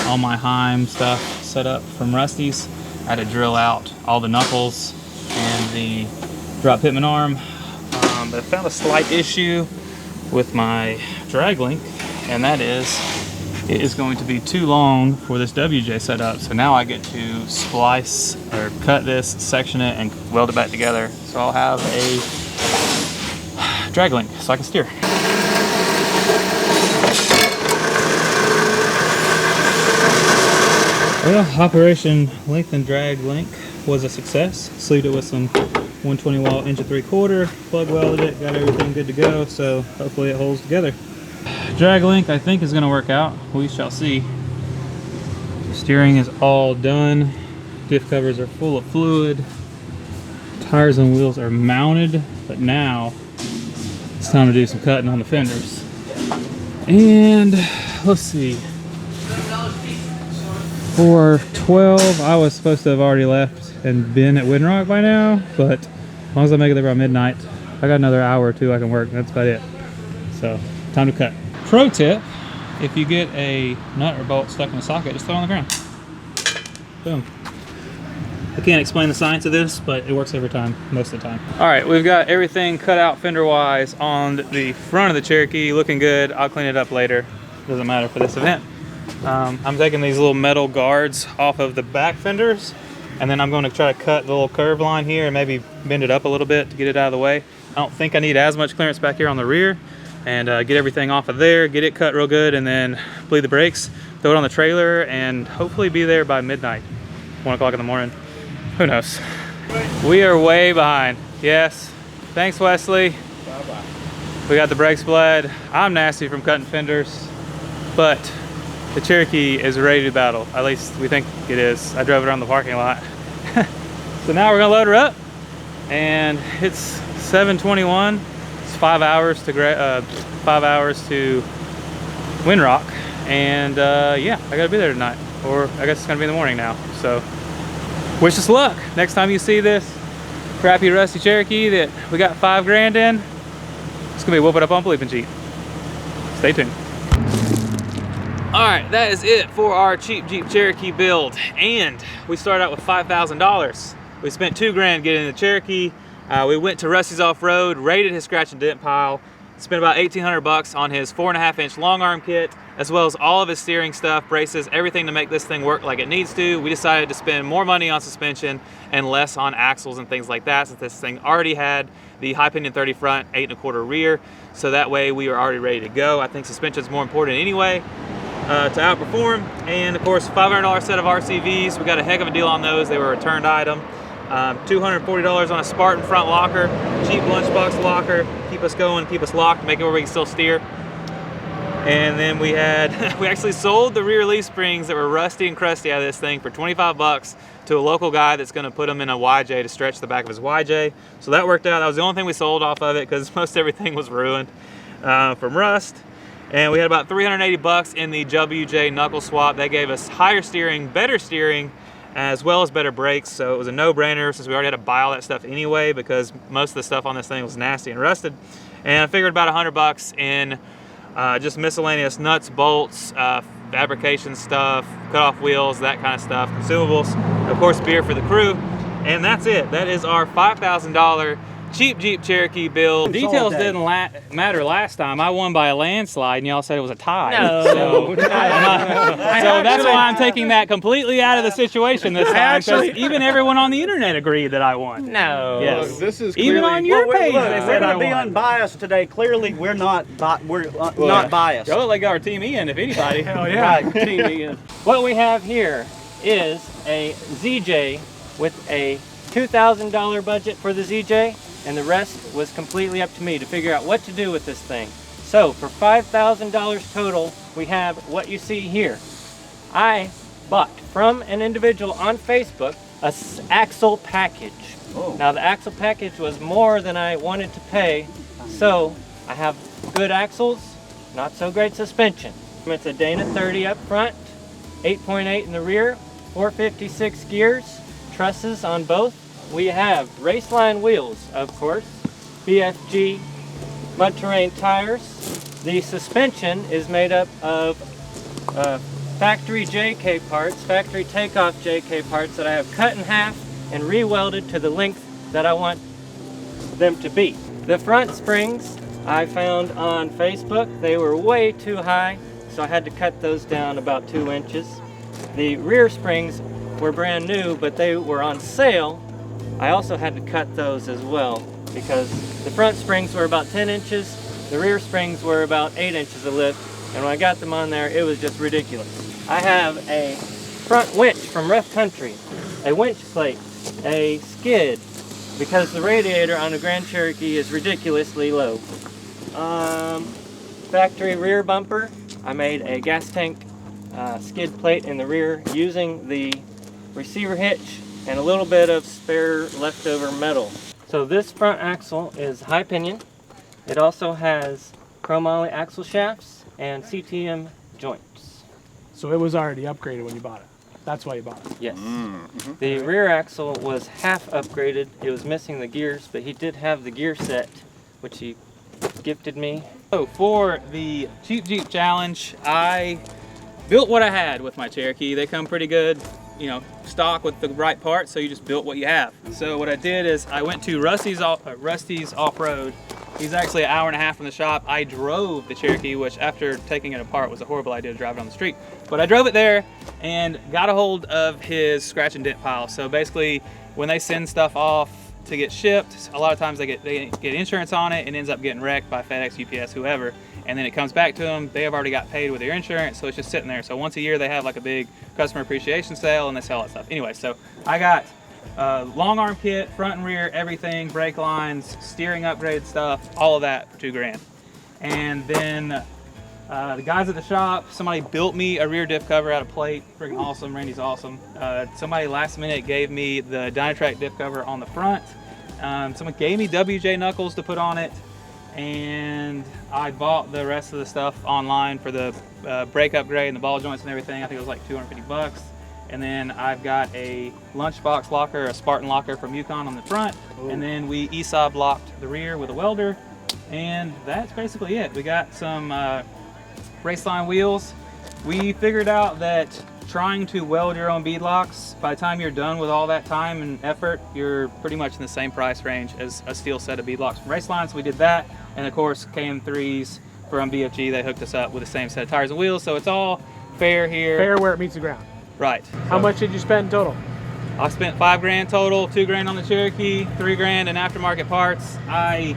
A: all my Heim stuff set up from Rusty's. I had to drill out all the knuckles and the drop pitman arm. But I found a slight issue with my drag link, and that is it is going to be too long for this WJ setup. So now I get to splice or cut this, section it, and weld it back together. So I'll have a drag link so I can steer. Well, Operation Length and Drag Link was a success. Sleeved it with some 120 watt inch 3/4, plug welded it, got everything good to go, so hopefully it holds together. Drag link I think is going to work out. We shall see. Steering is all done. Diff covers are full of fluid. Tires and wheels are mounted, but now it's time to do some cutting on the fenders. And let's see. For 12, I was supposed to have already left and been at Windrock by now, but as long as I make it there by midnight, I got another hour or two I can work, and that's about it. So, time to cut. Pro tip, if you get a nut or bolt stuck in the socket, just throw it on the ground. Boom. I can't explain the science of this, but it works every time, most of the time. All right, we've got everything cut out fender-wise on the front of the Cherokee, looking good. I'll clean it up later. Doesn't matter for this event. I'm taking these little metal guards off of the back fenders, and then I'm going to try to cut the little curve line here and maybe bend it up a little bit to get it out of the way. I don't think I need as much clearance back here on the rear, and get everything off of there, get it cut real good, and then bleed the brakes, throw it on the trailer, and hopefully be there by midnight, 1 o'clock in the morning. Who knows? We are way behind. Yes. Thanks, Wesley. Bye-bye. We got the brakes bled. I'm nasty from cutting fenders, but the Cherokee is ready to battle. At least we think it is. I drove it around the parking lot. So now we're gonna load her up, and it's 7:21. It's 5 hours to Windrock, and yeah, I gotta be there tonight, or I guess it's gonna be in the morning now. So wish us luck. Next time you see this crappy rusty Cherokee that we got 5 grand in, it's gonna be whooping up on Bleeping Jeep. Stay tuned. All right, that is it for our cheap Jeep Cherokee build, and we started out with $5,000. We spent 2 grand getting the Cherokee. We went to Rusty's Off-Road, raided his scratch and dent pile, spent about 1,800 bucks on his 4.5-inch long arm kit, as well as all of his steering stuff, braces, everything to make this thing work like it needs to. We decided to spend more money on suspension and less on axles and things like that, since this thing already had the high pinion 30 front, 8 1/4 rear, so that way we were already ready to go. I think suspension is more important anyway to outperform. And of course, $500 set of RCVs. We got a heck of a deal on those. They were a returned item. $240 on a Spartan front locker, cheap lunchbox locker, keep us going, keep us locked, make it where we can still steer. And then we had, we actually sold the rear leaf springs that were rusty and crusty out of this thing for 25 bucks to a local guy that's gonna put them in a YJ to stretch the back of his YJ. So that worked out. That was the only thing we sold off of it, because most everything was ruined from rust. And we had about 380 bucks in the WJ knuckle swap. They gave us higher steering, better steering, as well as better brakes, so it was a no-brainer since we already had to buy all that stuff anyway, because most of the stuff on this thing was nasty and rusted. And I figured about 100 bucks in just miscellaneous nuts, bolts, fabrication stuff, cut-off wheels, that kind of stuff, consumables, of course beer for the crew, and that's it. That is our $5,000 cheap Jeep Cherokee build. Details didn't matter last time. I won by a landslide, and y'all said it was a tie.
D: No.
A: So that's why I'm taking that completely out of the situation this time. Because even everyone on the internet agreed that I won.
D: No.
A: Yes.
H: Look, this is
A: even on your page, they
F: We're
A: said I
F: going to be
A: won.
F: unbiased today. Clearly, we're not biased.
A: Y'all look like our team Ian, if anybody.
C: Hell yeah.
F: Right, Team Ian.
D: What we have here is a ZJ with a $2,000 budget for the ZJ, and the rest was completely up to me to figure out what to do with this thing. So for $5,000 total, we have what you see here. I bought from an individual on Facebook a axle package.
F: Oh.
D: Now the axle package was more than I wanted to pay, so I have good axles, not so great suspension. It's a Dana 30 up front, 8.8 in the rear, 456 gears, trusses on both. We have Raceline wheels, of course, BFG mud terrain tires. The suspension is made up of factory JK parts, factory takeoff JK parts that I have cut in half and re-welded to the length that I want them to be. The front springs I found on Facebook. They were way too high, so I had to cut those down about 2 inches. The rear springs were brand new, but they were on sale. I also had to cut those as well, because the front springs were about 10 inches, the rear springs were about 8 inches of lift, and when I got them on there, it was just ridiculous. I have a front winch from Rough Country, a winch plate, a skid, because the radiator on the Grand Cherokee is ridiculously low. Factory rear bumper, I made a gas tank skid plate in the rear using the receiver hitch and a little bit of spare leftover metal. So this front axle is high pinion. It also has chromoly axle shafts and CTM joints.
C: So it was already upgraded when you bought it. That's why you bought it.
D: Yes. The rear axle was half upgraded. It was missing the gears, but he did have the gear set, which he gifted me.
A: So for the Cheap Jeep Challenge, I built what I had with my Cherokee. They come pretty good. stock with the right parts, so you just built what you have. So what I did is I went to Rusty's Off-Road. He's actually an hour and a half from the shop. I drove the Cherokee, which after taking it apart was a horrible idea to drive it on the street. But I drove it there and got a hold of his scratch and dent pile. So basically, when they send stuff off to get shipped, a lot of times they get insurance on it and ends up getting wrecked by FedEx, UPS, whoever. And then it comes back to them. They have already got paid with their insurance, so it's just sitting there. So once a year they have like a big customer appreciation sale and they sell that stuff. Anyway, so I got long arm kit, front and rear, everything, brake lines, steering upgrade stuff, all of that for $2,000. And then the guys at the shop, somebody built me a rear diff cover out of plate. Freaking awesome. Randy's awesome. Somebody last minute gave me the Dynatrac diff cover on the front. Someone gave me WJ knuckles to put on it. And I bought the rest of the stuff online for the brake upgrade and the ball joints and everything. I think it was like $250. And then I've got a lunchbox locker, a Spartan locker from Yukon on the front. Ooh. And then we ESOB locked the rear with a welder. And that's basically it. We got some raceline wheels. We figured out that trying to weld your own bead locks, by the time you're done with all that time and effort, you're pretty much in the same price range as a steel set of bead locks from Raceline. So we did that. And of course, KM3s from BFG, they hooked us up with the same set of tires and wheels. So it's all fair here.
C: Fair where it meets the ground.
A: Right.
C: How much did you spend in total?
A: I spent $5,000 total, $2,000 on the Cherokee, $3,000 in aftermarket parts. I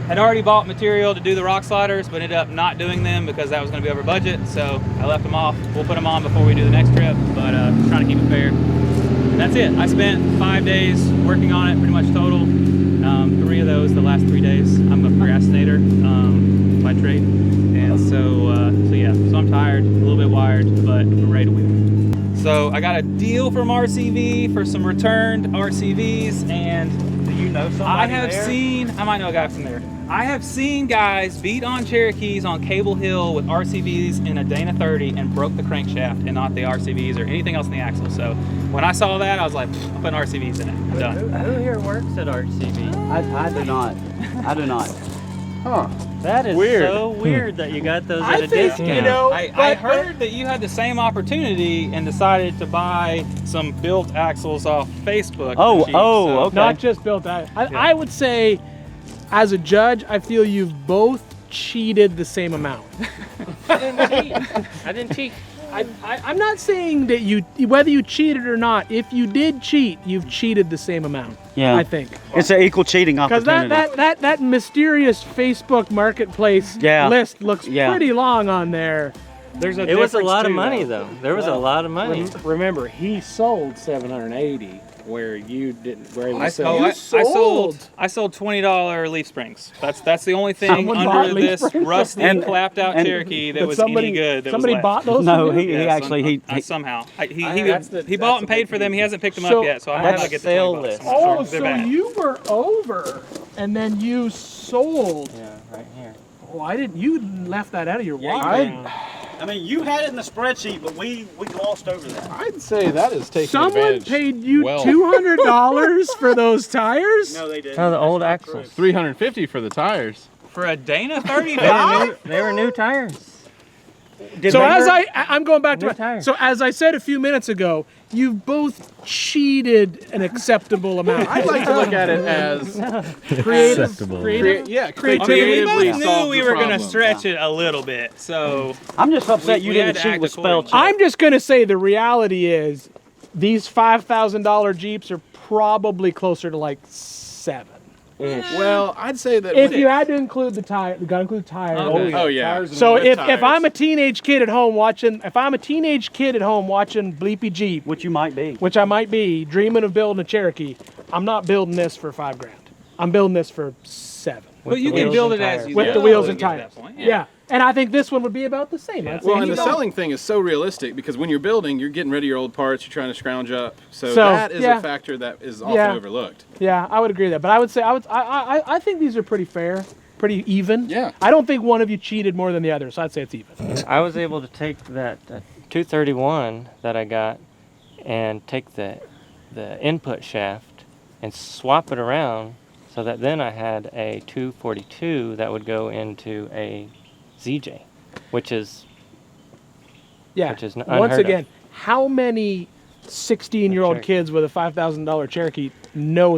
A: had already bought material to do the rock sliders, but ended up not doing them because that was going to be over budget. So I left them off. We'll put them on before we do the next trip, but trying to keep it fair. And that's it. I spent 5 days working on it, pretty much total. 3 of those, the last 3 days. I'm a procrastinator by trade, and so yeah. So I'm tired, a little bit wired, but we're ready to wheel. So I got a deal from RCV for some returned RCVs, and
F: do you know somebody
A: I have
F: there?
A: seen. I might know a guy from there. I have seen guys beat on Cherokees on Cable Hill with RCVs in a Dana 30 and broke the crankshaft and not the RCVs or anything else in the axle. So when I saw that, I was like, I'm putting RCVs in it. I'm done.
D: Who here works at RCV?
F: I do not. I do not.
H: Huh.
D: That is
H: Weird.
D: so weird that you got those
C: I
D: at a
C: think,
D: discount.
C: you know,
A: I heard that you had the same opportunity and decided to buy some built axles off Facebook.
F: Okay.
C: Not just built out. I would say, as a judge, I feel you've both cheated the same amount.
D: I didn't cheat.
C: I'm not saying that whether you cheated or not. If you did cheat, you've cheated the same amount.
F: Yeah.
C: I think
F: It's an equal cheating opportunity.
C: Because that mysterious Facebook Marketplace list looks pretty long on there.
D: It was a lot of money, though. There was a lot of money.
J: Remember, he sold 780, where you didn't. Where he
A: I
J: was
A: sold $20 leaf springs. That's the only thing under this rusty and clapped out Cherokee that was any good.
C: Somebody bought those?
F: No, he
A: somehow he bought and paid for them. He hasn't picked them up yet, so I'm gonna have to get the
D: sale
A: $20.
D: list.
C: Oh, so you were over, and then you sold.
D: Yeah, right here.
C: Oh, I didn't. You left that out of your walk.
F: I mean, you had it in the spreadsheet, but we glossed over that.
H: I'd say that is taking
C: Someone
H: advantage.
C: paid you
H: well.
C: $200 for those tires?
F: No, they didn't.
D: Oh, the old axles.
H: $350 for the tires.
A: For a Dana 35?
D: They were new tires.
C: So I'm going back to
D: tires.
C: So as I said a few minutes ago, you've both cheated an acceptable amount.
H: I'd like to look at it as
G: Acceptable.
H: creatively
A: We both knew
H: solve
A: we
H: the
A: were going to
H: problem.
A: stretch it a little bit, so
F: I'm just upset you
A: we had
F: didn't
A: to
F: cheat
A: act
F: with spell
A: accordingly.
F: check.
C: I'm just going to say the reality is these $5,000 Jeeps are probably closer to like 7.
H: Well, I'd say that
C: If you had to include the tire, you got to include tires.
H: Oh yeah.
C: So if I'm a teenage kid at home watching, Bleepy Jeep,
F: Which you might be.
C: which I might be, dreaming of building a Cherokee, I'm not building this for $5,000. I'm building this for 7.
A: But you can build it as you
C: with
A: go
C: the wheels
A: to
C: and
A: get to
C: tires.
A: that point,
C: Yeah. And I think this one would be about the same. I'd say
H: Well, and
C: you
H: the
C: know-
H: selling thing is so realistic because when you're building, you're getting rid of your old parts, you're trying to scrounge up. So that is a factor that is often overlooked.
C: Yeah, I would agree with that. But I would say I think these are pretty fair, pretty even.
H: Yeah.
C: I don't think one of you cheated more than the other, so I'd say it's even.
D: I was able to take that 231 that I got and take the input shaft and swap it around so that then I had a 242 that would go into a ZJ, which is
C: Yeah.
D: which is
C: Once
D: unheard of.
C: again, how many 16-year-old kids with a $5,000 Cherokee know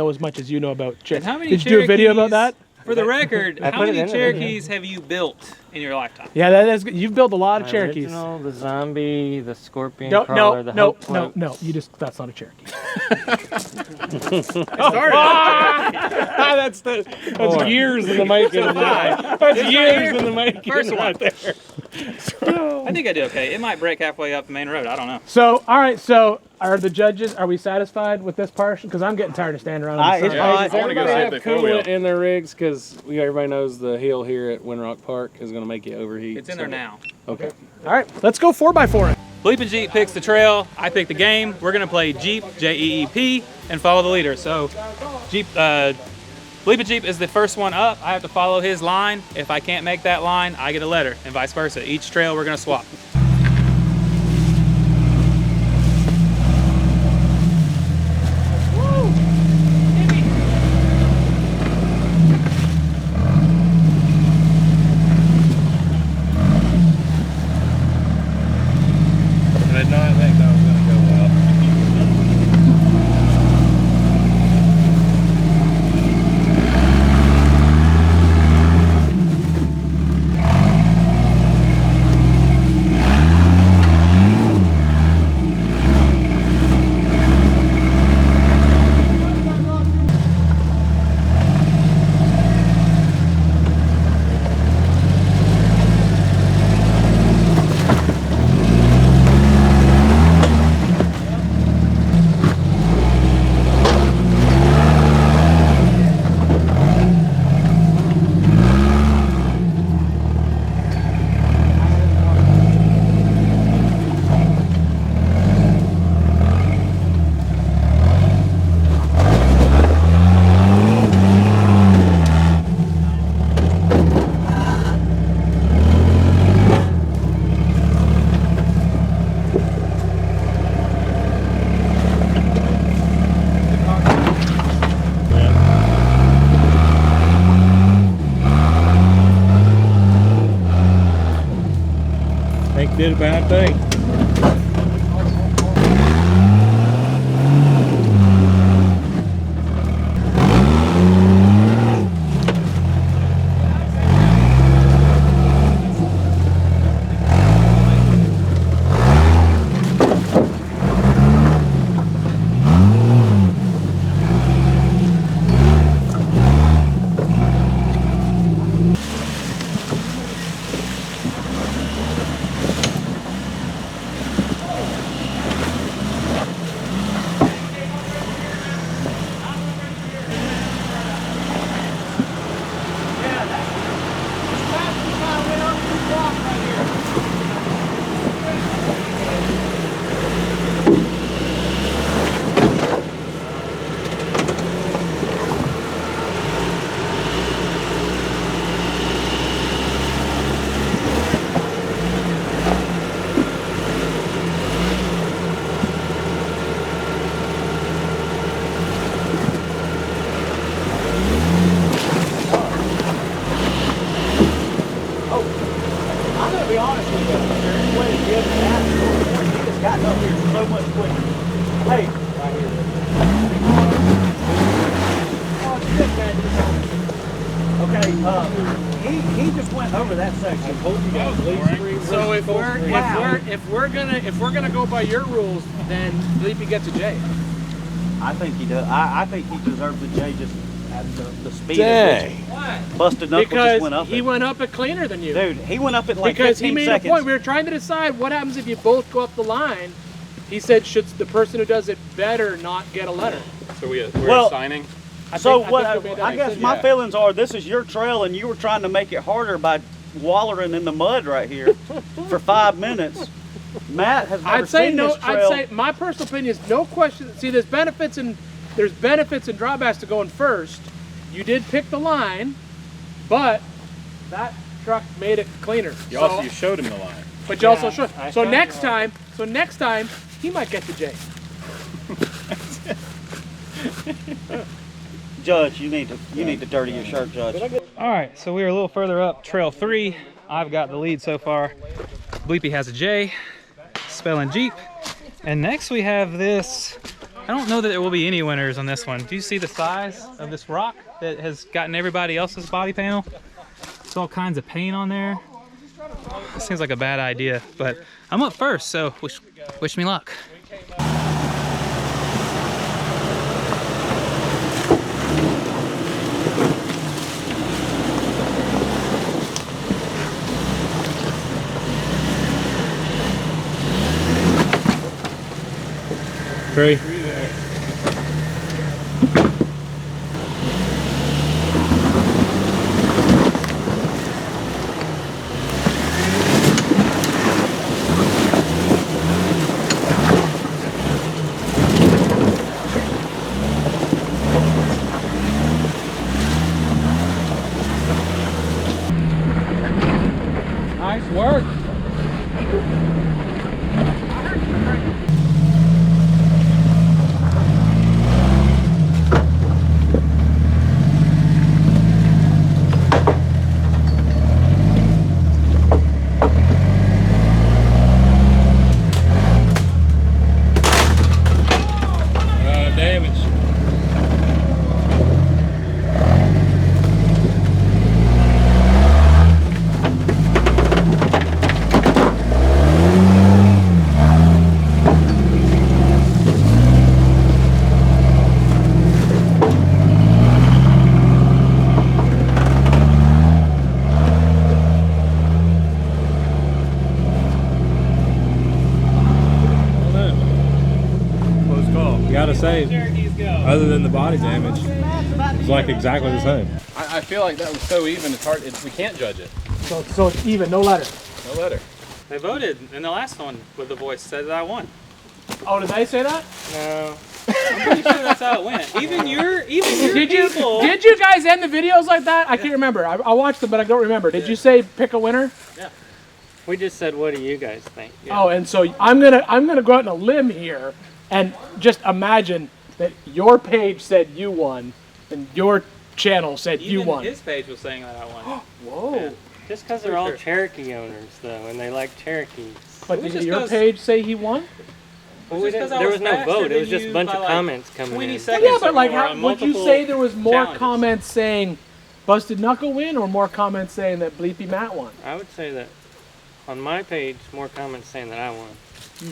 C: as much as you know about Cherokee.
A: And how many
C: Did you do a video about that?
A: For the record, how
D: put it
A: many
D: in there,
A: Cherokees have you built in your lifetime?
C: Yeah, that's good. You've built a lot of
D: My
C: Cherokees.
D: original, the zombie, the scorpion
C: No,
D: crawler,
C: no,
D: the
C: no,
D: hope
C: no,
D: float.
C: no. That's not a Cherokee.
J: That's years in the making. That's years in the making.
A: First one.
J: Right there.
A: I think I did okay. It might break halfway up the main road. I don't know.
C: So, all right. So, are the judges? Are we satisfied with this portion? Because I'm getting tired of standing around.
F: It's
C: In the sun.
F: fine.
J: Does everybody
B: see if
J: have
B: they four wheel.
J: coolant in their rigs? Because everybody knows the hill here at Windrock Park is going to make you overheat.
A: It's in there now.
J: Okay.
C: All right. Let's go 4x4 it.
A: Bleepin' Jeep picks the trail. I pick the game. We're gonna play Jeep, J-E-E-P, and follow the leader. So, Bleepin' Jeep is the first one up. I have to follow his line. If I can't make that line, I get a letter, and vice versa. Each trail we're gonna swap.
G: I did not think that was going to go well. Think you did a bad thing.
F: I'm gonna be honest with you. Is there any way to give that? He just got up here so much quicker. Hey, right here. Oh, it's good, man. Okay, he just went over that section. I told you guys.
C: So if we're gonna go by your rules, then Bleepy gets a J.
F: I think he does. I think he deserves a J just at the speed
J: Dang.
F: at which Busted Knuckle
C: Because
F: just went up
C: he
F: it.
C: went up it cleaner than you.
F: Dude, he went up it like
C: Because
F: 15
C: he made
F: seconds.
C: a point. We were trying to decide what happens if you both go up the line. He said, should the person who does it better not get a letter?
B: So we're
F: Well,
B: assigning?
C: I
F: guess my feelings are this is your trail and you were trying to make it harder by wallering in the mud right here for 5 minutes. Matt has never seen this trail.
C: I'd say my personal opinion is no question. See, there's benefits and drawbacks to going first. You did pick the line, but that truck made it cleaner.
B: You showed him the line.
C: But you also showed. So next time, he might get the J.
F: Judge, you need to dirty your shirt, Judge.
A: All right, so we're a little further up trail 3. I've got the lead so far. Bleepy has a J, spelling Jeep, And next we have this. I don't know that there will be any winners on this one. Do you see the size of this rock that has gotten everybody else's body panel? There's all kinds of paint on there. This seems like a bad idea, but I'm up first, so wish me luck.
G: Three.
B: Nice work.
G: Gotta say, other than the body damage, it's like exactly the same.
B: I feel like that was so even, it's hard, we can't judge it.
C: So it's even, no letter.
B: No letter.
A: They voted in the last one with the voice said that I won.
C: Oh, did they say that?
A: No. I'm pretty sure that's how it went. Even your people.
C: Did you guys end the videos like that? I can't remember. I watched them, but I don't remember. Did you say pick a winner?
A: Yeah.
D: We just said, what do you guys think?
C: Yeah. Oh, and so I'm gonna go out on a limb here and just imagine that your page said you won and your channel said you won.
A: His page was saying that I won.
C: Whoa.
A: Yeah.
D: Just because they're all Cherokee owners, though, and they like Cherokees.
C: But did your page say he won?
D: Well, there was no vote. It was just a bunch of comments coming in.
C: Well, yeah, but like, how, would you say there was more comments saying Busted Knuckle win or more comments saying that Bleepy Matt won?
D: I would say that on my page, more comments saying that I won.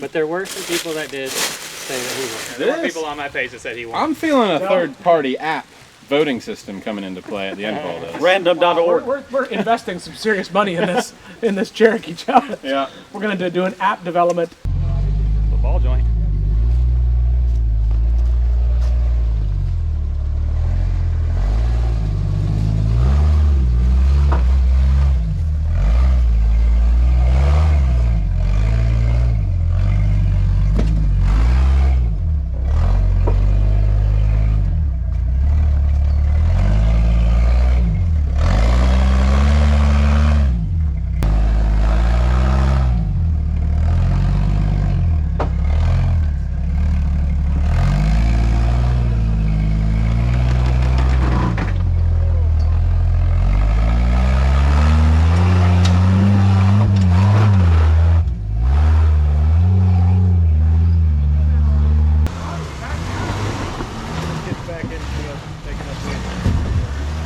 D: But there were some people that did say that he won.
A: Yeah, there were people on my page that said he won.
B: I'm feeling a third-party app voting system coming into play at the end of all this.
F: Random.org.
C: We're investing some serious money in this Cherokee challenge.
B: Yeah.
C: We're gonna do an app development.
A: The ball joint.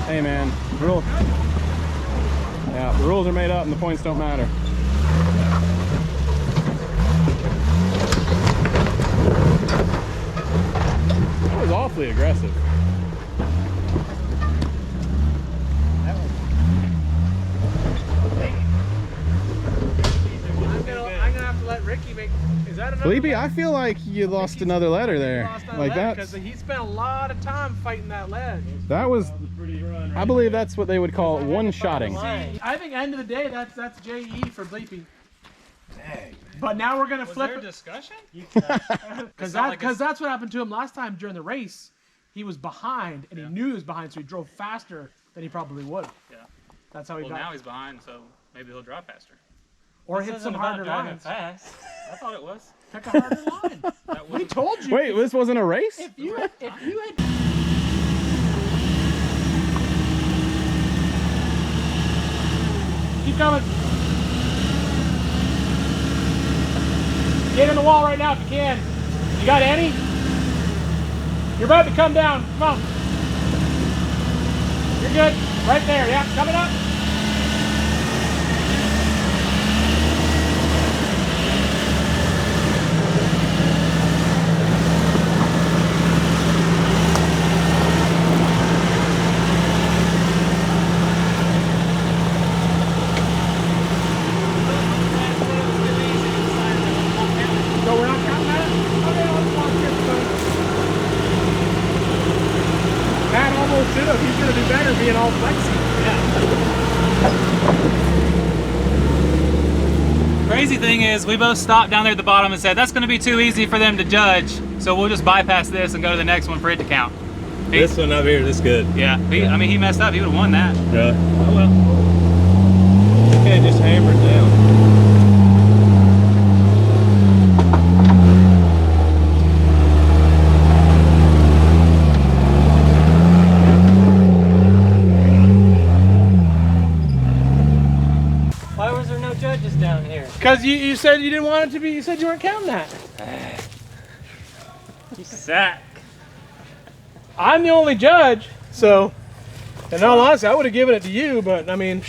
B: Hey man, the rules are made up and the points don't matter. That was awfully aggressive.
C: I'm gonna have to let Ricky make. Is that another?
B: Bleepy, I feel like you lost another letter there. Like that.
C: Because he spent a lot of time fighting that ledge.
B: That was. I believe that's what they would call one-shotting.
C: I think end of the day, that's JE for Bleepy. Dang. But now we're gonna flip it.
A: Discussion?
C: Because that's what happened to him last time during the race. He was behind, and he knew he was behind, so he drove faster than he probably would.
A: Yeah.
C: That's how he got.
A: Well, now he's behind, so maybe he'll drive faster.
C: Or hit some harder lines.
A: Fast. I thought it was.
C: Pick a harder line. We told you.
B: Wait, this wasn't a race?
C: If you had. Keep coming. Get in the wall right now if you can. You got any? You're about to come down. Come on. You're good. Right there. Yeah, coming up. So we're not counting that? Okay, let's watch this one. Matt almost should have. He's going to do better being all flexy.
A: Yeah. Crazy thing is, we both stopped down there at the bottom and said, that's going to be too easy for them to judge, so we'll just bypass this and go to the next one for it to count.
G: This one up here, this good.
A: Yeah, I mean, he messed up. He would have won that.
G: Really?
A: Oh, well.
G: You can't just hammer it down.
D: Why was there no judges down here?
C: Because you said you didn't want it to be, you said you weren't counting that.
A: You suck.
C: I'm the only judge, so in all honesty, I would have given it to you, but I mean.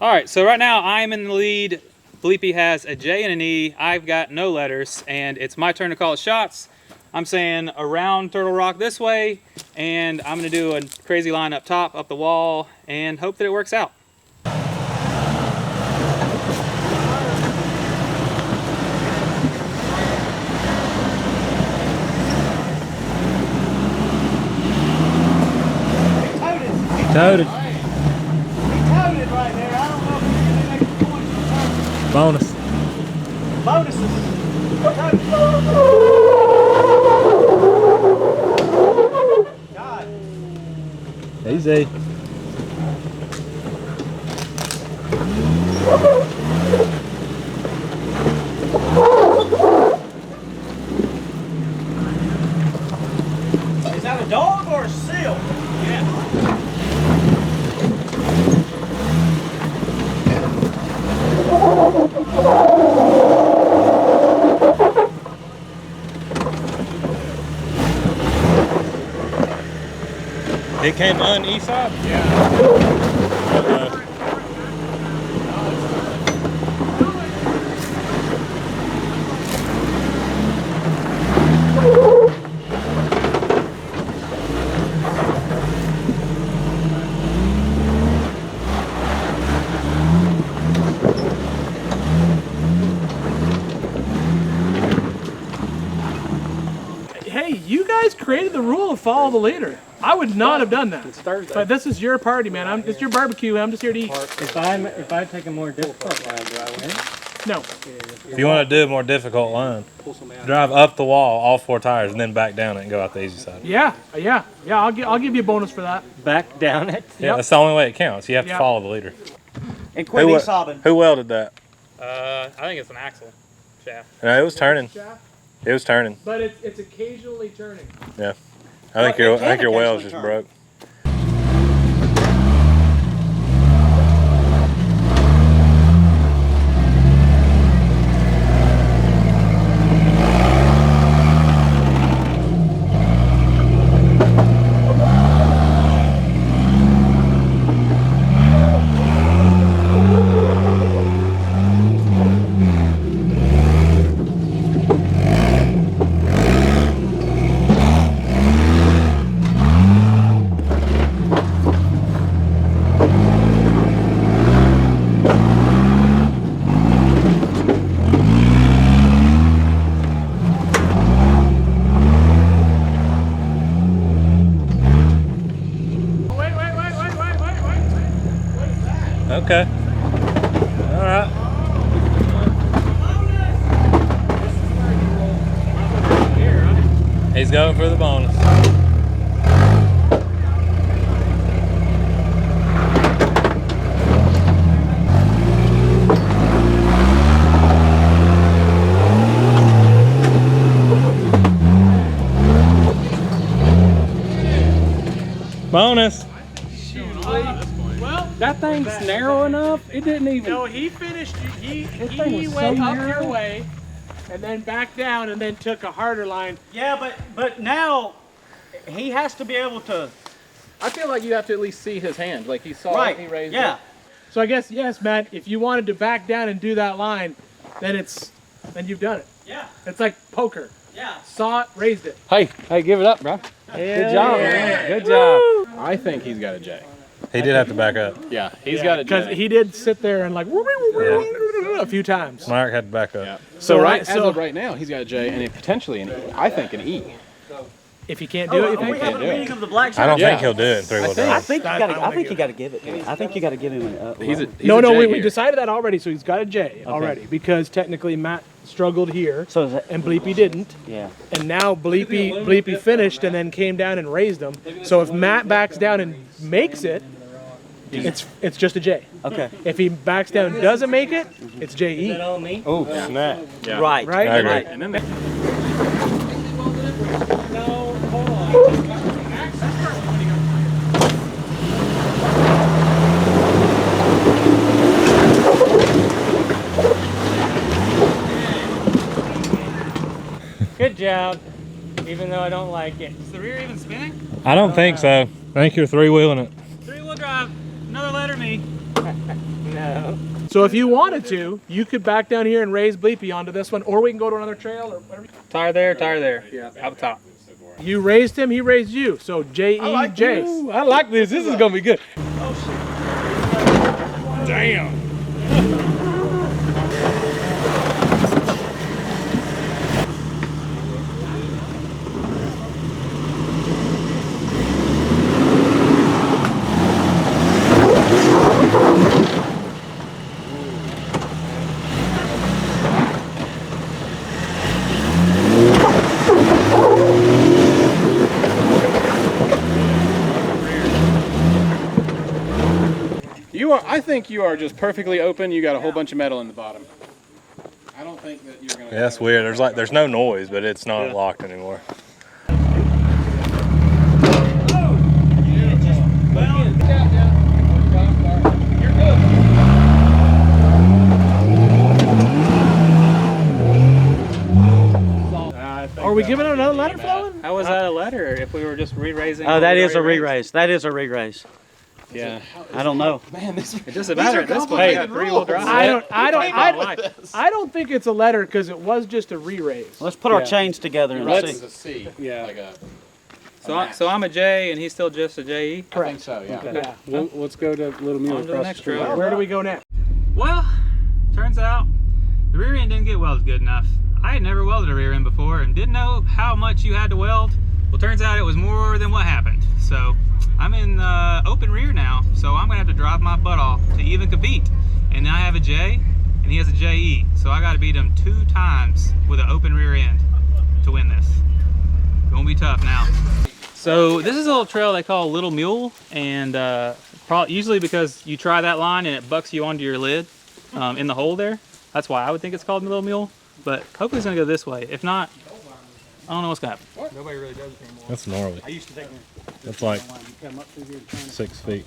A: All right, so right now I'm in the lead. Bleepy has a J and an E. I've got no letters, and it's my turn to call shots. I'm saying around Turtle Rock this way, and I'm gonna do a crazy line up top, up the wall, and hope that it works out.
G: Toted.
F: He toted right there. I don't know if he's going to make the points for
G: Bonus.
F: bonuses. God.
G: Easy.
F: Is that a dog or a seal? Yeah.
G: It came on east side?
C: Yeah. Hey, you guys created the rule of follow the leader. I would not have done that.
J: It's Thursday.
C: But this is your party, man. It's your barbecue. I'm just here to eat.
D: If I take a more difficult line, do I win?
C: No.
G: If you want to do a more difficult line, drive up the wall, all 4 tires, and then back down it and go out the easy side.
C: Yeah. I'll give you a bonus for that.
D: Back down it?
G: Yeah,
C: Yep.
G: that's the only way it counts. You have to
C: Yep.
G: follow the leader.
F: And quit sobbing.
G: Who welded that?
A: I think it's an axle shaft.
G: No, it was turning. It was turning.
C: But it's occasionally turning.
G: Yeah. I think your weld just broke. Okay. All right. He's going for the bonus. Bonus.
C: Well,
J: That thing's narrow enough. It didn't even.
C: no, he finished. He
J: thing was
C: went
J: so
C: up
J: narrow.
C: your way. and then back down and then took a harder line.
F: Yeah, but now he has to be able to.
B: I feel like you have to at least see his hand. Like he saw it, he raised it.
C: So I guess, yes, Matt, if you wanted to back down and do that line, then you've done it.
F: Yeah.
C: It's like poker.
F: Yeah.
C: Saw it, raised it.
B: Hey, give it up, bro. Good job, man. Good job. I think he's got a J.
G: He did have to back up.
B: Yeah, he's got a J.
C: Because he did sit there and like a few times.
G: Mark had to back up.
B: Yeah. So as of right now, he's got a J and potentially an E. I think an E.
C: If he can't do it,
F: are we having a meeting of the black
G: I don't think he'll do it in 3-wheel drive.
F: I think you got to give it. I think you got to give him a.
C: We decided that already, so he's got a J already because technically Matt struggled here, and Bleepy didn't.
F: Yeah.
C: And now Bleepy finished and then came down and raised him. So if Matt backs down and makes it, it's just a J.
F: Okay.
C: If he backs down and doesn't make it, it's JE.
G: Oh, snap.
B: Yeah.
F: Right.
C: Right.
G: I agree.
F: Right.
B: And then
D: Good job, even though I don't like it.
A: Is the rear even spinning?
G: I don't think so. I think you're 3-wheeling it.
A: 3-wheel drive. Another letter me.
D: No.
C: So if you wanted to, you could back down here and raise Bleepy onto this one, or we can go to another trail or whatever.
A: Tire there. Yeah, out the top.
C: You raised him, he raised you. So J-E-J.
B: I like this. This is gonna be good. Damn. I think you are just perfectly open. You got a whole bunch of metal in the bottom. I don't think that you're gonna.
G: Yeah, that's weird. There's no noise, but it's not locked anymore.
C: Are we giving it another letter flowing?
A: How was that a letter if we were just re-raising?
F: Oh, that is a re-raise. That is a re-raise.
B: Yeah.
F: I don't know.
B: Man, this
A: It doesn't matter at this point.
B: Hey,
A: We got 3-wheel drive.
C: I don't think it's a letter because it was just a re-raise.
F: Let's put our chains together and
B: Let's
F: see.
B: see.
C: Yeah.
B: Like a.
A: So I'm a J and he's still just a JE.
B: I think so. Yeah.
C: Yeah.
J: Let's go to Little Mule
A: On to the
J: across
A: next
J: the street.
A: trail.
C: Where do we go next?
A: Well, turns out the rear end didn't get welded good enough. I had never welded a rear end before and didn't know how much you had to weld. Well, turns out it was more than what happened. So I'm in open rear now, so I'm gonna have to drive my butt off to even compete. And I have a J and he has a JE. So I gotta beat him 2 times with an open rear end to win this. Gonna be tough now. So this is a little trail they call Little Mule, and usually because you try that line and it bucks you onto your lid in the hole there. That's why I would think it's called Little Mule, but hopefully it's gonna go this way. If not, I don't know what's gonna happen. Nobody really does it anymore.
G: That's gnarly.
F: I used to think
G: That's like 6 feet.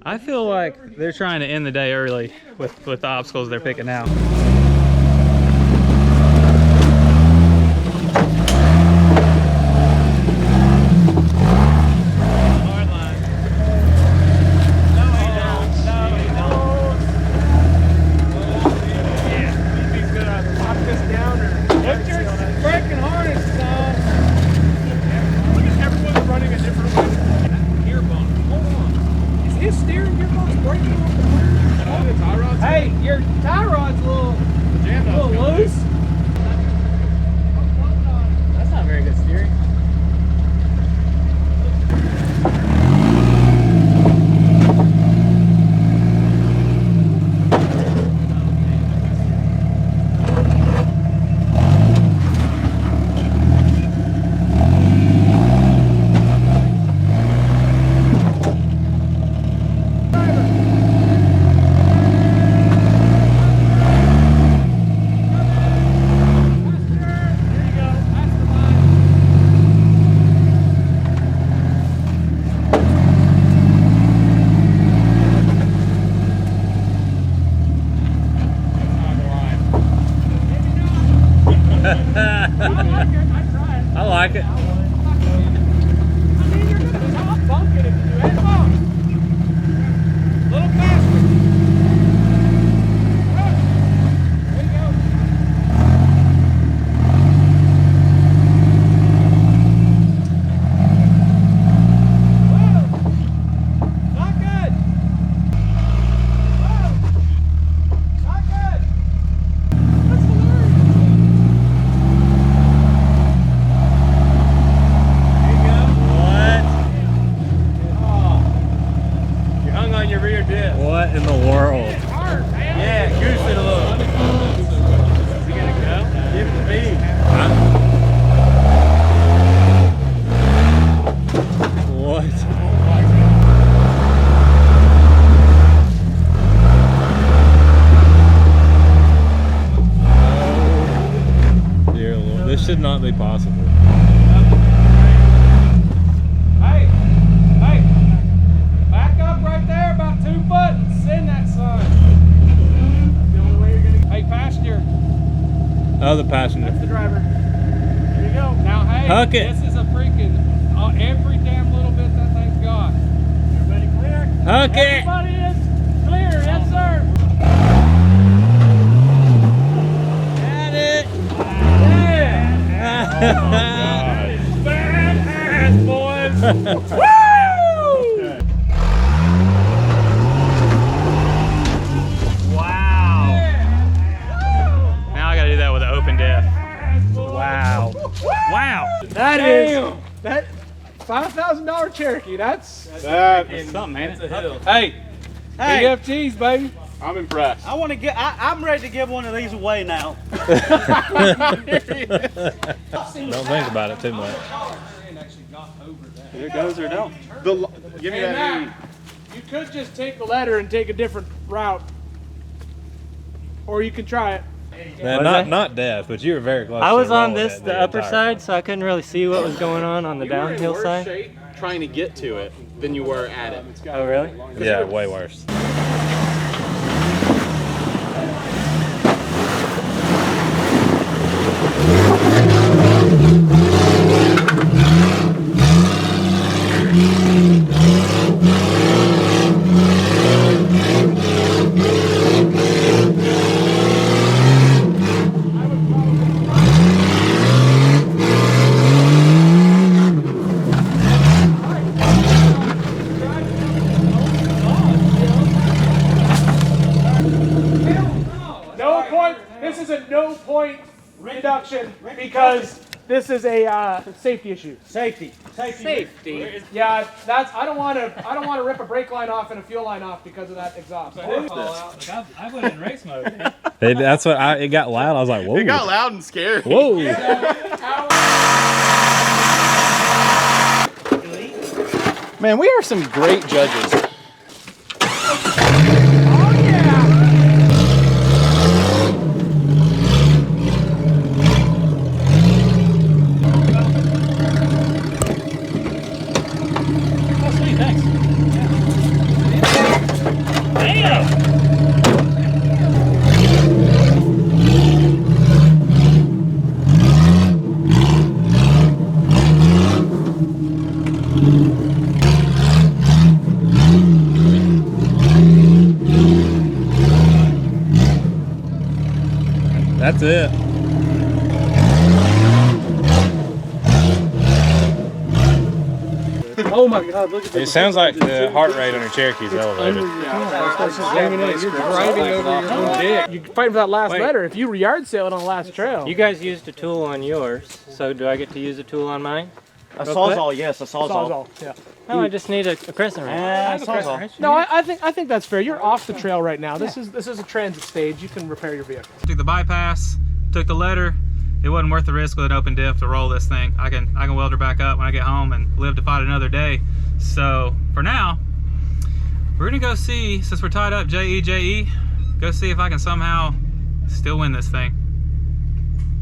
A: I feel like they're trying to end the day early with the obstacles they're picking out.
C: Hey, your tie rod's a little loose.
A: That's not very good steering.
G: I like it.
C: I mean, you're gonna top bunk it if you do it. Come on. Little faster. There you go. Whoa. Not good. Whoa. Not good. That's hilarious.
B: On your rear diff.
G: What in the world?
B: Yeah, goose it a little. You gonna go? Give it to me.
G: What? Oh, dear Lord, this should not be possible.
C: Hey, hey, back up right there about 2 foot and send that son. That's the only way you're gonna. Hey, passenger.
G: Oh, the passenger.
C: That's the driver. There you go. Now, hey,
G: Huck it.
C: this is a freaking every damn little bit that thing's got. Everybody clear?
G: Huck it.
C: Everybody is clear, yes, sir.
G: Got it.
C: Yeah. Badass, boys. Woo!
A: Wow. Now I gotta do that with an open diff. Wow. Wow.
C: That is that $5,000 Cherokee. That's
A: Something, man.
C: hey,
F: Hey,
C: BFGs, baby.
B: I'm impressed.
F: I want to get. I'm ready to give one of these away now.
G: Don't think about it too much.
B: Here goes or no. Give me
C: Hey,
B: that.
C: Matt, you could just take the letter and take a different route, or you can try it.
G: Man, not death, but you were very close.
D: I was
G: to
D: on
G: rolling
D: this,
G: it
D: the upper
G: entire
D: side, so I couldn't really see what was going on the downhill side.
B: shape trying to get to it than you were at it.
D: Oh, really?
G: time. Yeah, way worse.
C: No point. This is a no point reduction because this is a safety issue.
F: Safety.
C: Yeah, that's. I don't want to rip a brake line off and a fuel line off because of that exhaust.
A: I went in race mode.
G: That's what it got loud. I was like, whoa.
B: It got loud and scary.
G: Whoa.
B: Man, we are some great judges.
G: That's it.
C: Oh my God! Look at
G: It sounds like the heart rate on your Cherokee's elevated.
C: You're driving over your own dick. You're fighting for that last letter. If you yard sale it on the last trail.
D: You guys used a tool on yours, so do I get to use a tool on mine?
F: A sawzall, yes, a sawzall.
C: Sawzall, yeah.
D: Oh, I just need a crescent wrench.
F: Sawzall.
C: No, I think that's fair. You're off the trail right now. This is a transit stage. You can repair your vehicle.
A: Took the bypass, took the letter. It wasn't worth the risk with an open diff to roll this thing. I can weld her back up when I get home and live to fight another day. So for now, we're gonna go see, since we're tied up JE, go see if I can somehow still win this thing.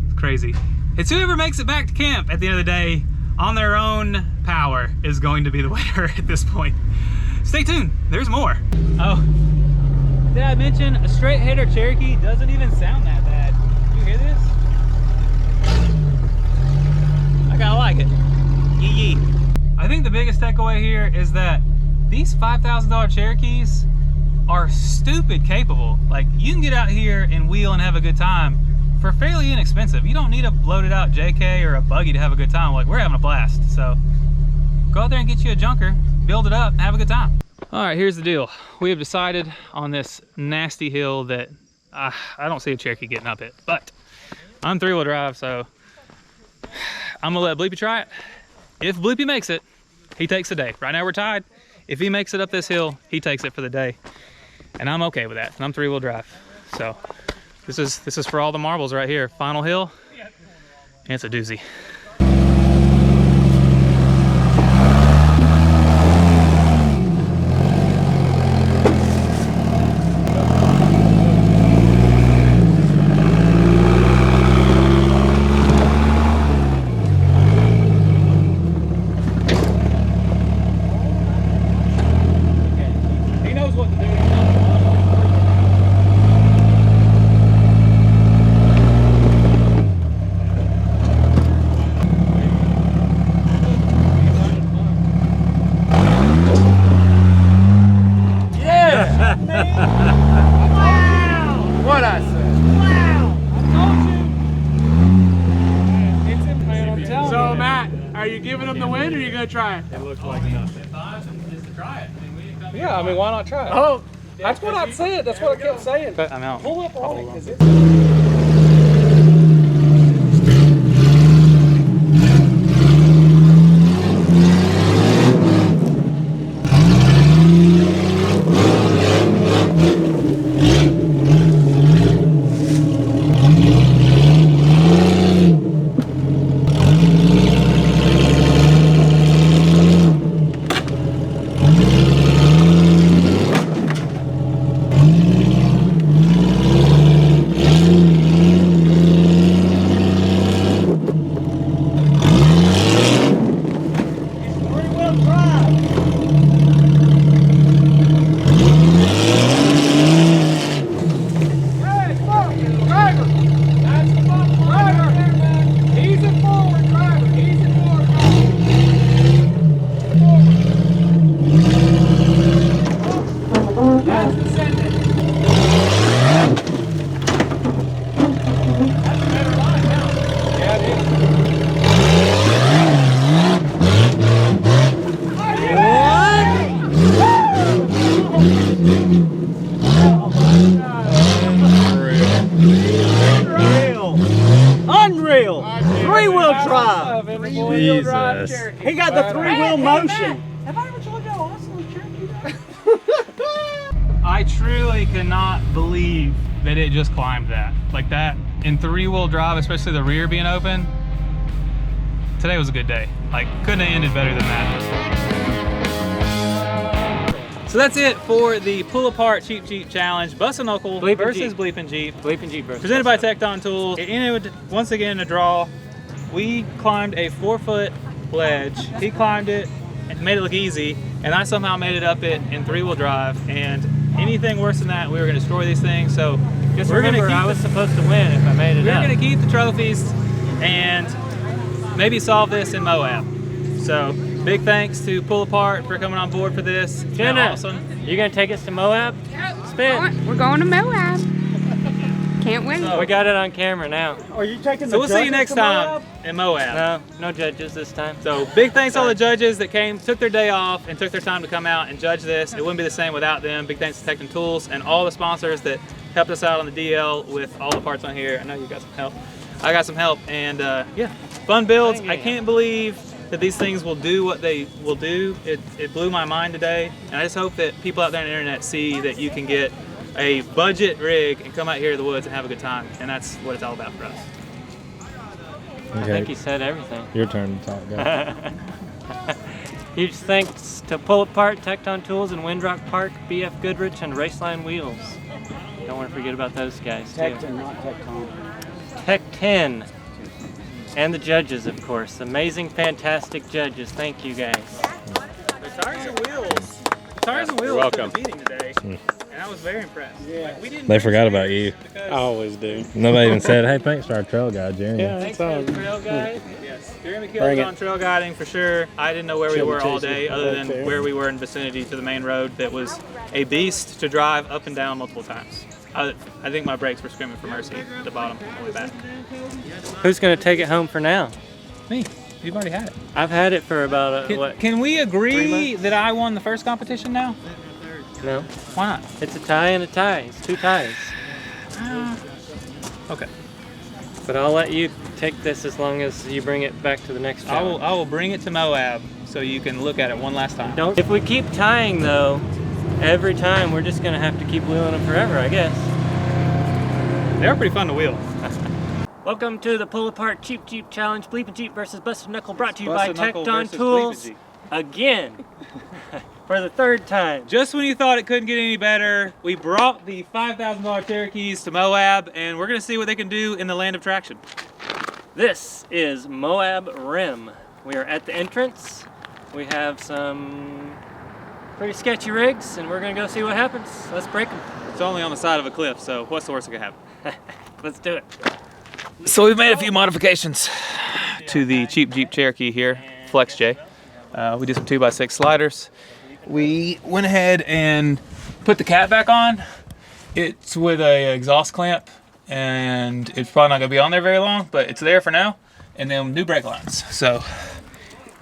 A: It's crazy. It's whoever makes it back to camp at the end of the day on their own power is going to be the winner at this point. Stay tuned, there's more. Oh, did I mention a straight header Cherokee doesn't even sound that bad? You hear this? I like it. Yee yee. I think the biggest takeaway here is that these $5,000 Cherokees are stupid capable. Like, you can get out here and wheel and have a good time for fairly inexpensive. You don't need a bloated out JK or a buggy to have a good time. Like, we're having a blast. So go out there and get you a junker, build it up, and have a good time. All right, here's the deal. We have decided on this nasty hill that I don't see a Cherokee getting up it, but I'm 3-wheel drive, so I'm gonna let Bleepy try it. If Bleepy makes it, he takes the day. Right now we're tied. If he makes it up this hill, he takes it for the day. And I'm okay with that. And I'm 3-wheel drive. So this is for all the marbles right here. Final hill. And it's a doozy.
C: Try it.
B: It looks like nothing.
A: Just to try it.
B: Yeah, I mean, why not try it?
C: Oh,
B: that's what I said. That's what I kept saying.
A: But I'm out.
B: Pull up on it, 'cause it's...
F: Unreal. 3-wheel drive.
G: Jesus.
F: He got the 3-wheel motion.
C: Have I ever told you how awesome a Cherokee is?
A: I truly cannot believe that it just climbed that. Like that in 3-wheel drive, especially the rear being open. Today was a good day. Like, couldn't have ended better than that. So that's it for the pull apart Cheap Jeep challenge. Bust a Knuckle versus Bleepin' Jeep.
D: Bleepin' Jeep versus
A: Presented by Tecton Tools. It ended once again in a draw. We climbed a 4-foot ledge. He climbed it and made it look easy, and I somehow made it up it in 3-wheel drive. And anything worse than that, we were gonna destroy these things. So
D: just remember, I was supposed to win if I made it up.
A: We're gonna keep the trophies and maybe solve this in Moab. So big thanks to Pull Apart for coming on board for this. It's been awesome.
D: You gonna take us to Moab? Spin.
K: We're going to Moab. Can't wait.
D: We got it on camera now.
F: Are you taking the
A: So we'll see you
F: judges
A: next
F: to
A: time
F: Moab?
A: in Moab.
D: No judges this time.
A: So big thanks to all the judges that came, took their day off, and took their time to come out and judge this. It wouldn't be the same without them. Big thanks to Tecton Tools and all the sponsors that helped us out on the DL with all the parts on here. I know you got some help. I got some help, and yeah, fun builds. I can't believe that these things will do what they will do. It blew my mind today, and I just hope that people out there on the internet see that you can get a budget rig and come out here to the woods and have a good time, and that's what it's all about for us.
D: I think he said everything.
G: Your turn to talk, guys.
D: Huge thanks to Pull Apart, Tecton Tools, and Windrock Park, BF Goodrich, and Raceline Wheels. Don't want to forget about those guys too.
F: Tecton, not Tecton.
D: Tecton. And the judges, of course. Amazing, fantastic judges. Thank you, guys.
A: The tires and wheels. The tires and wheels took a beating today, and I was very impressed. Yeah. Like, we didn't
G: They forgot about you.
J: I always do.
G: Nobody even said, hey, thanks to our trail guy, Jeremy.
J: Yeah,
D: Thanks to the trail guys.
A: Yes. Jeremy killed it on trail guiding for sure. I didn't know where we were all day other than where we were in vicinity to the main road that was a beast to drive up and down multiple times. I think my brakes were screaming for mercy at the bottom on the way back.
D: Who's going to take it home for now?
A: Me. You've already had it.
D: I've had it for about, what?
A: Can we agree that I won the first competition now?
D: No.
A: Why not?
D: It's a tie and a tie. It's 2 ties.
A: Okay.
D: But I'll let you take this as long as you bring it back to the next challenge.
A: I will bring it to Moab so you can look at it one last time.
D: If we keep tying though, every time we're just gonna have to keep wheeling them forever, I guess.
A: They're pretty fun to wheel.
D: Welcome to the Pull Apart Cheap Jeep Challenge, Bleepin' Jeep versus Busted Knuckle, brought to you by
A: Busted Knuckle
D: Tecton
A: versus
D: Tools.
A: Bleepin' Jeep.
D: Again, for the 3rd time.
A: Just when you thought it couldn't get any better, we brought the $5,000 Cherokees to Moab, and we're gonna see what they can do in the land of traction.
D: This is Moab Rim. We are at the entrance. We have some pretty sketchy rigs, and we're gonna go see what happens. Let's break them.
A: It's only on the side of a cliff, so what's the worst that could happen?
D: Let's do it.
A: So we've made a few modifications to the cheap Jeep Cherokee here, Flex J. We did some 2x6 sliders. We went ahead and put the cap back on. It's with a exhaust clamp, and it's probably not gonna be on there very long, but it's there for now. And then new brake lines. So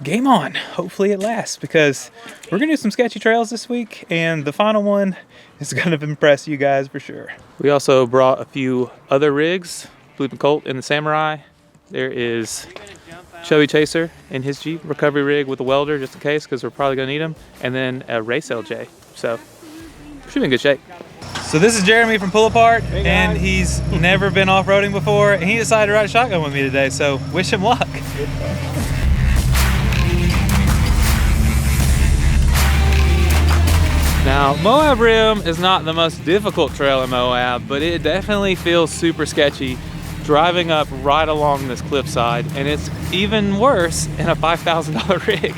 A: game on. Hopefully it lasts, because we're gonna do some sketchy trails this week, and the final one is gonna impress you guys for sure. We also brought a few other rigs, Bleepin' Colt and the Samurai. There is Chubby Chaser in his Jeep recovery rig with a welder just in case, because we're probably gonna need them, and then a race LJ. So should be in good shape. So this is Jeremy from Pull Apart, and he's never been off-roading before, and he decided to ride a shotgun with me today, so wish him luck. Now, Moab Rim is not the most difficult trail in Moab, but it definitely feels super sketchy driving up right along this cliffside, and it's even worse in a $5,000 rig.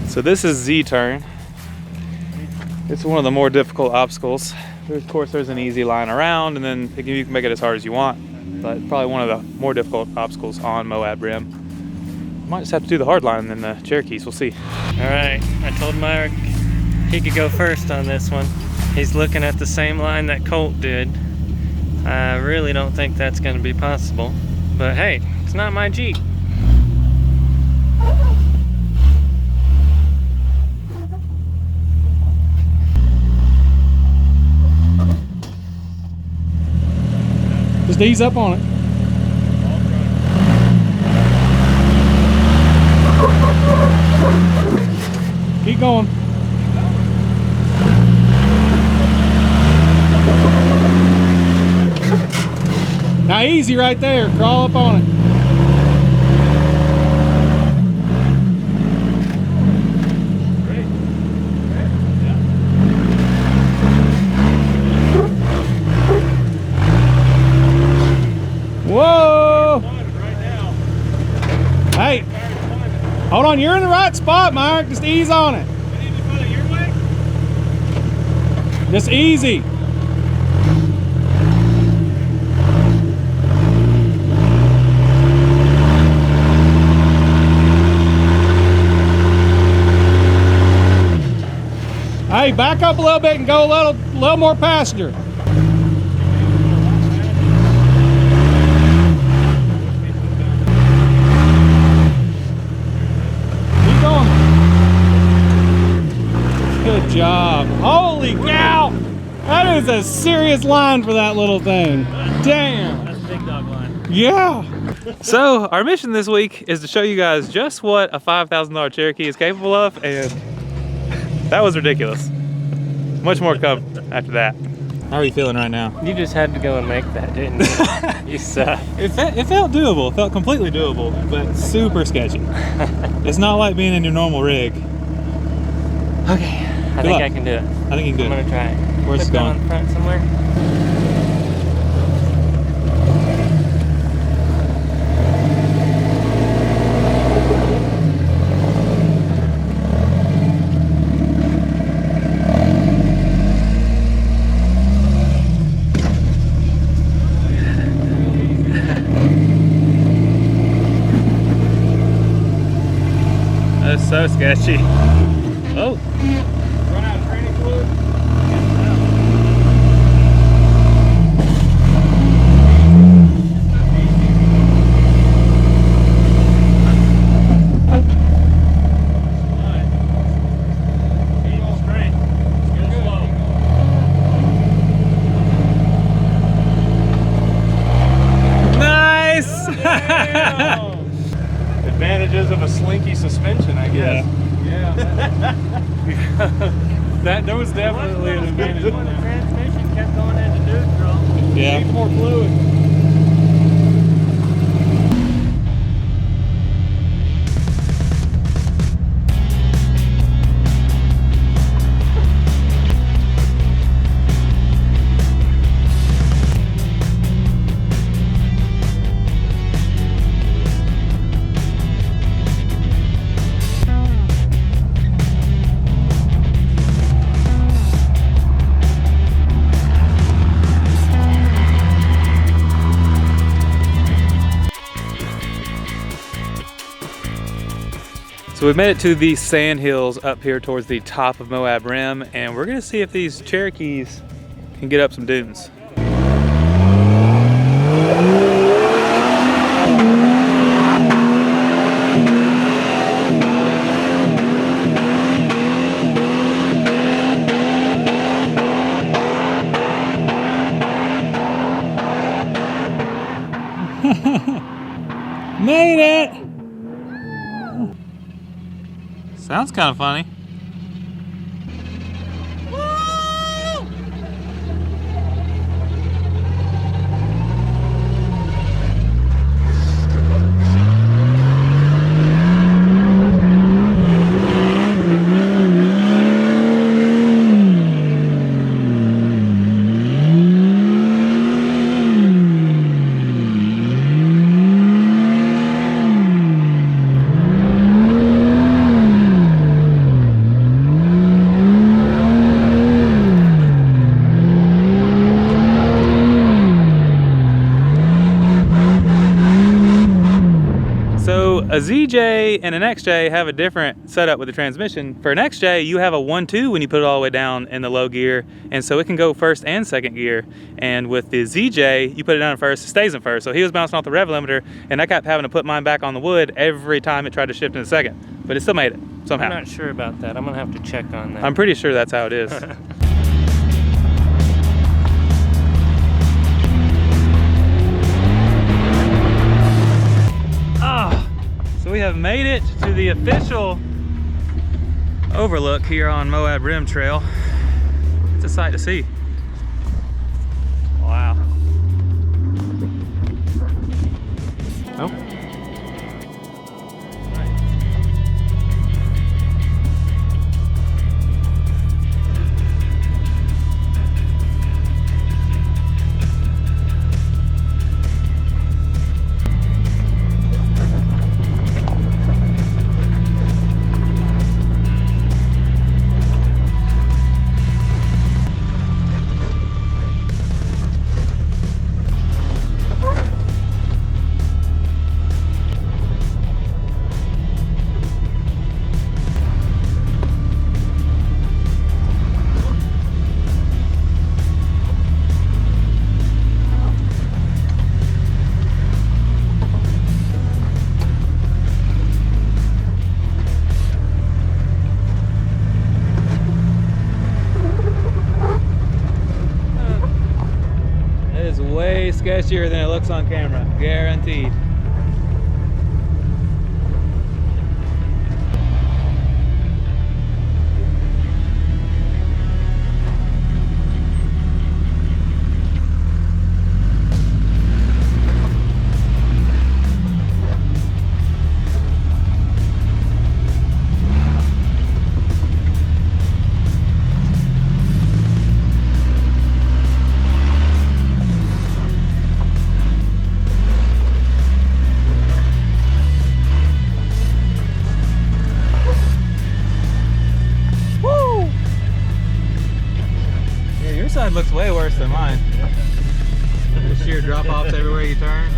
A: So this is Z-turn. It's one of the more difficult obstacles. Of course, there's an easy line around, and then you can make it as hard as you want. But it's probably one of the more difficult obstacles on Moab Rim. Might just have to do the hard line and then the Cherokees, we'll see.
D: All right, I told Myrick he could go first on this one. He's looking at the same line that Colt did. I really don't think that's gonna be possible. But hey, it's not my Jeep.
C: Just ease up on it. Keep going. Now easy right there. Crawl up on it. Whoa! Hey, hold on, you're in the right spot, Mark. Just ease on it. Just easy. Hey, back up a little bit and go a little more passenger.
G: Holy cow! That is a serious line for that little thing. Damn.
D: That's a big dog line.
G: Yeah.
A: So our mission this week is to show you guys just what a $5,000 Cherokee is capable of, and that was ridiculous. Much more come after that.
G: How are you feeling right now?
D: You just had to go and make that, didn't you? You suck.
G: It felt doable. It felt completely doable, but super sketchy. It's not like being in your normal rig.
D: Okay, I think I can do it.
G: I think you can do
D: I'm
G: it.
D: gonna try it.
G: Where's it
D: Put that
G: going?
D: on the front somewhere.
A: That's so sketchy. Oh.
C: Run out of training fluid?
A: Nice!
B: Advantages of a slinky suspension, I guess.
C: Yeah.
B: That was definitely an advantage.
D: When the transmission kept going into neutral.
G: Yeah.
C: Need more fluid.
A: So we made it to the sand hills up here towards the top of Moab Rim, and we're gonna see if these Cherokees can get up some dunes.
G: Made it!
A: Sounds kind of funny. A ZJ and an XJ have a different setup with the transmission. For an XJ, you have a 1-2 when you put it all the way down in the low gear, and so it can go first and second gear. And with the ZJ, you put it down in first, it stays in first. So he was bouncing off the rev limiter, and I kept having to put mine back on the wood every time it tried to shift into second. But it still made it, somehow.
D: I'm not sure about that. I'm gonna have to check on that.
A: I'm pretty sure that's how it is. So we have made it to the official overlook here on Moab Rim Trail. It's a sight to see. Wow. Oh. sketchier than it looks on camera, guaranteed. Side looks way worse than mine. The sheer drop-offs everywhere you turn.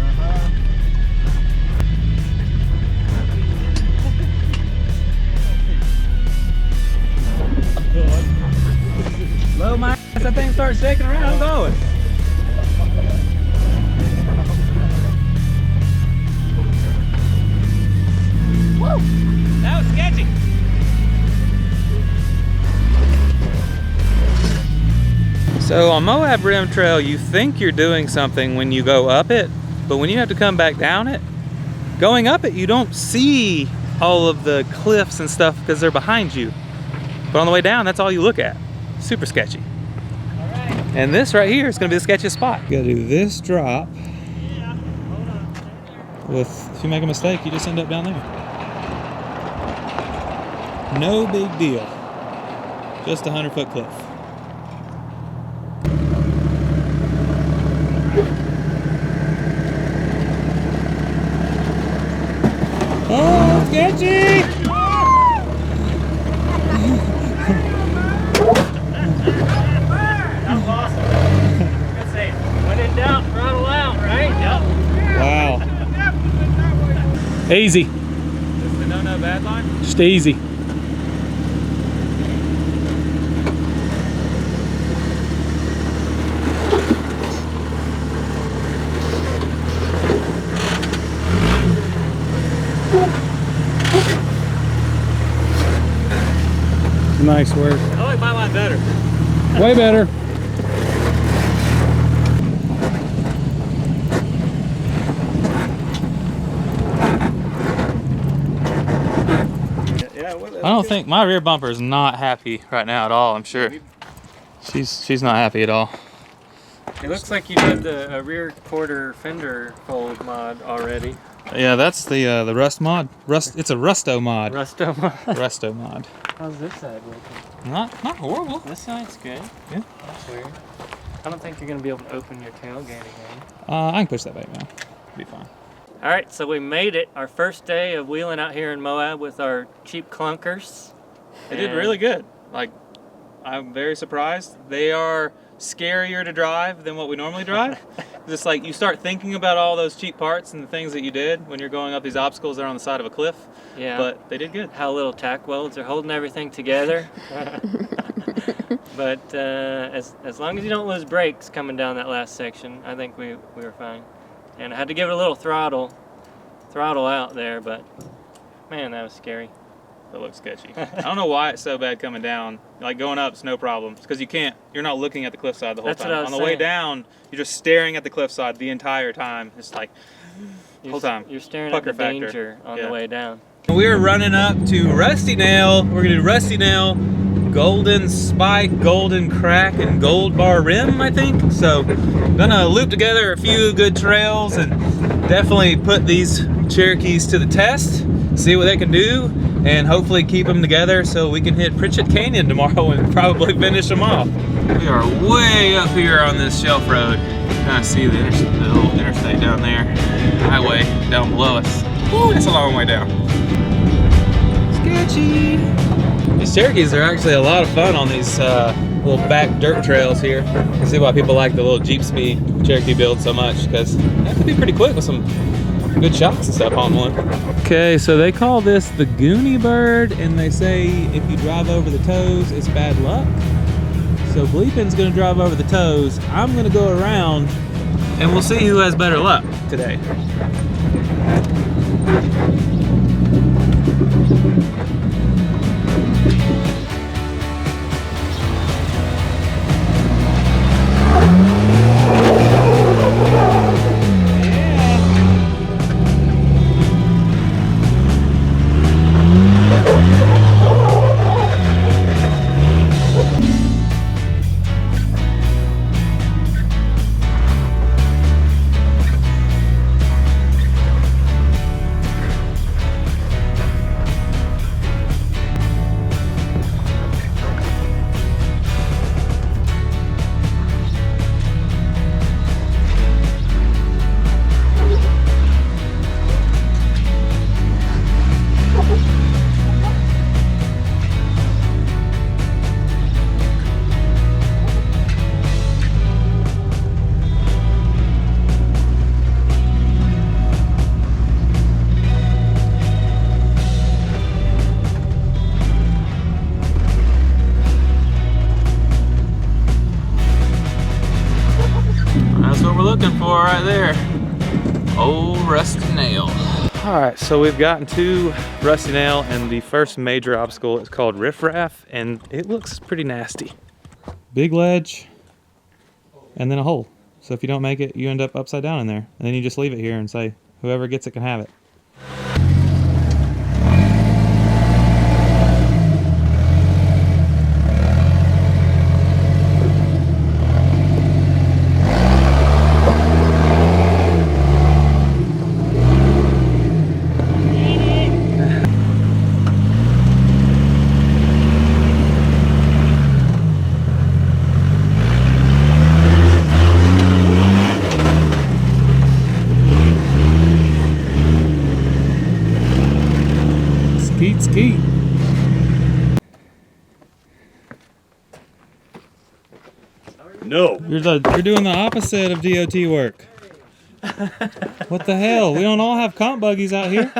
A: Low my ass, that thing starts shaking around, I'm going. Woo! That was sketchy. So on Moab Rim Trail, you think you're doing something when you go up it, but when you have to come back down it, going up it, you don't see all of the cliffs and stuff because they're behind you. But on the way down, that's all you look at. Super sketchy. All right. And this right here is gonna be the sketchiest spot. You gotta do this drop. Yeah. Hold on. If you make a mistake, you just end up down there. No big deal. Just a 100-foot cliff. Oh, sketchy!
D: That was awesome. Good save. When in doubt, throttle out, right? Yep.
A: Wow. Easy.
B: This is the no bad line?
A: Just easy. Nice work.
D: I like my line better.
A: Way better. I don't think my rear bumper is not happy right now at all. I'm sure she's not happy at all.
D: It looks like you did the rear quarter fender fold mod already.
A: Yeah, that's the rust mod. It's a rusto mod.
D: Rusto mod.
A: Rusto mod.
D: How's this side working?
A: Not horrible.
D: This side's good.
A: Yeah.
D: That's weird. I don't think you're gonna be able to open your tailgate again.
A: I can push that back now. Be fine.
D: All right, so we made it. Our first day of wheeling out here in Moab with our cheap clunkers.
A: They did really good. Like, I'm very surprised. They are scarier to drive than what we normally drive. Just like you start thinking about all those cheap parts and the things that you did when you're going up these obstacles that are on the side of a cliff.
D: Yeah.
A: But they did good.
D: How little tack welds are holding everything together. But as long as you don't lose brakes coming down that last section, I think we were fine. And I had to give it a little throttle out there, but man, that was scary.
A: That looks sketchy. I don't know why it's so bad coming down. Like going up's no problem. It's because you're not looking at the cliffside the whole
D: That's
A: time.
D: what I was
A: On the way
D: saying.
A: down, you're just staring at the cliffside the entire time. It's like, the whole time.
D: You're staring at the danger on the way down.
A: We're running up to Rusty Nail. We're gonna do Rusty Nail, Golden Spike, Golden Crack, and Gold Bar Rim, I think. So, gonna loop together a few good trails and definitely put these Cherokees to the test, see what they can do, and hopefully keep them together so we can hit Pritchett Canyon tomorrow and probably finish them off. We are way up here on this shelf road. You kind of see the little interstate down there, highway down below us. Woo, that's a long way down. Sketchy. These Cherokees are actually a lot of fun on these little back dirt trails here. You can see why people like the little Jeep Speed Cherokee build so much, because you have to be pretty quick with some good shocks and stuff on one. Okay, so they call this the Goonie Bird, and they say if you drive over the toes, it's bad luck. So Bleepin's gonna drive over the toes. I'm gonna go around, and we'll see who has better luck today.
I: right there. Old rusty nail.
A: All right, so we've gotten to Rusty Nail, and the first major obstacle is called Riff Raff, and it looks pretty nasty. Big ledge, and then a hole. So if you don't make it, you end up upside down in there, and then you just leave it here and say, whoever gets it can have it. Skeet.
G: No. You're doing the opposite of DOT work. What the hell? We don't all have comp buggies out here.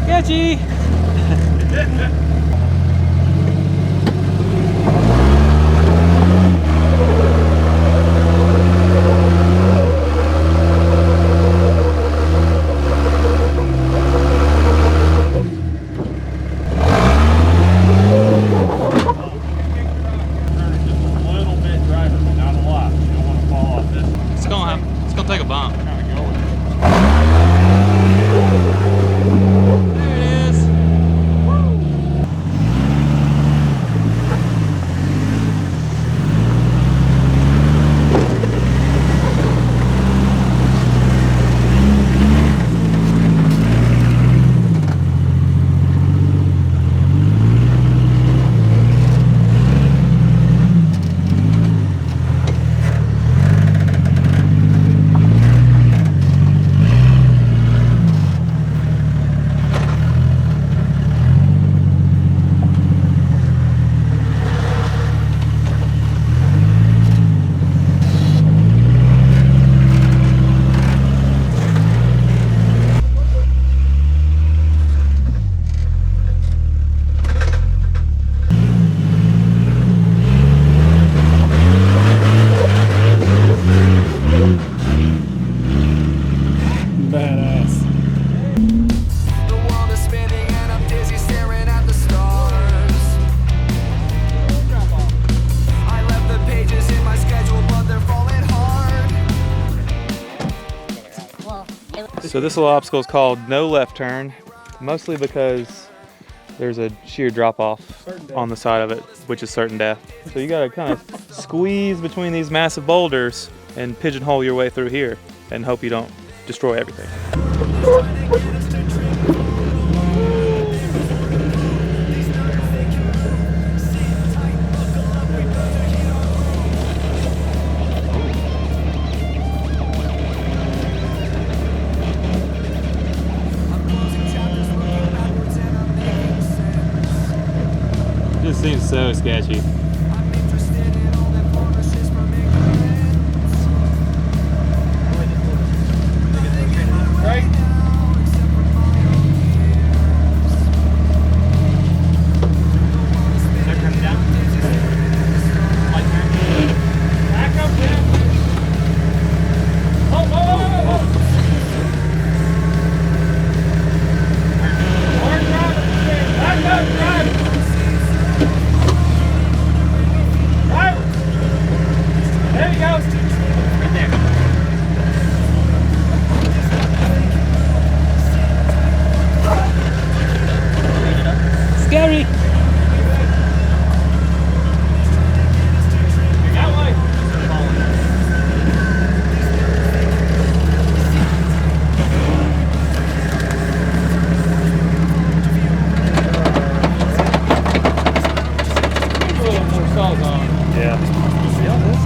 G: Sketchy! It's gonna take a bump. So this little obstacle is called no left turn, mostly because there's a sheer drop off on the side of it, which is certain death. So you gotta kind of squeeze between these massive boulders and pigeonhole your way through here and hope you don't destroy everything. This seems so sketchy.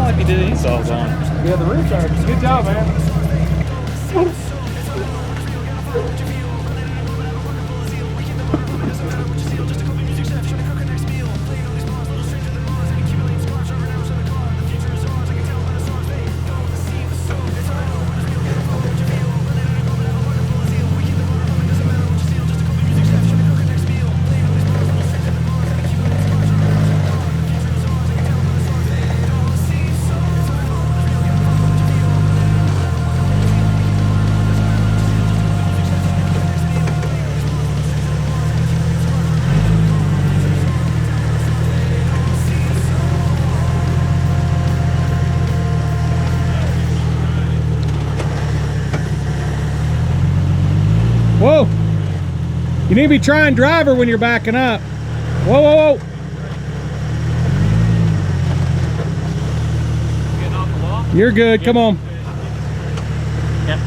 G: not like he did any saws on.
C: Yeah, the roots are. Good job, man. Whoa! You need to be trying driver when you're backing up. Whoa, whoa, whoa!
D: Getting off the wall?
C: You're good. Come on.
D: Yep.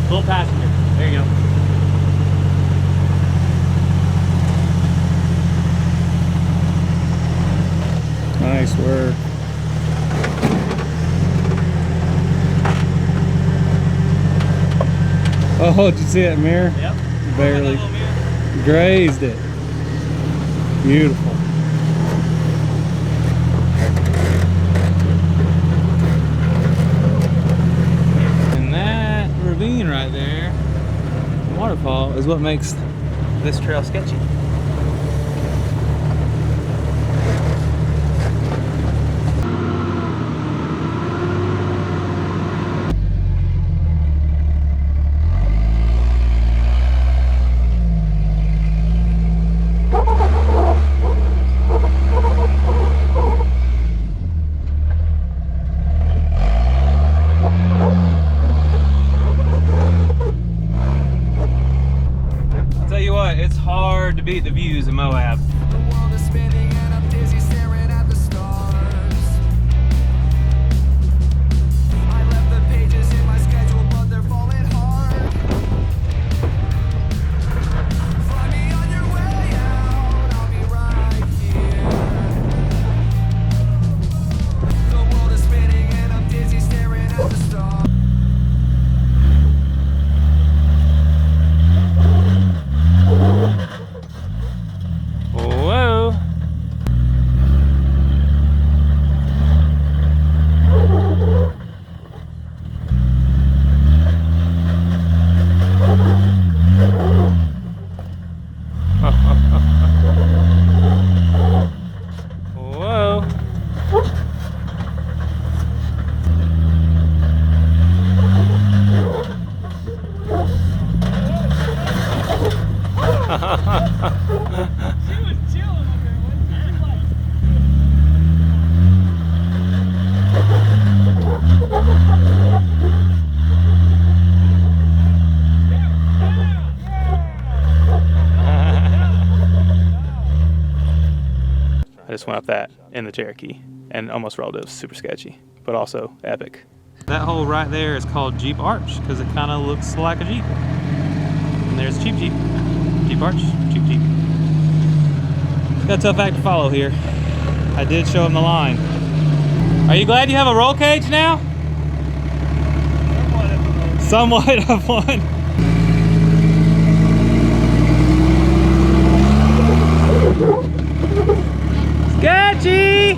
D: Full passenger. There you go.
C: Nice work. Oh, did you see that mirror?
D: Yep.
C: Barely grazed it. Beautiful.
G: And that ravine right there, the waterfall, is what makes this trail sketchy. It's hard to beat the views in Moab.
L: The world is spinning and I'm dizzy staring at the stars. I left the pages in my schedule, but they're falling hard. Find me on your way out, I'll be right here. The world is spinning and I'm dizzy staring at the stars.
G: Whoa! Whoa! I just went up that in the Cherokee and almost rolled it. It was super sketchy, but also epic. That hole right there is called Jeep Arch because it kind of looks like a Jeep. And there's Cheap Jeep. Jeep Arch, Cheap Jeep. Got a tough act to follow here. I did show him the line. Are you glad you have a roll cage now? Somewhat of one. Sketchy!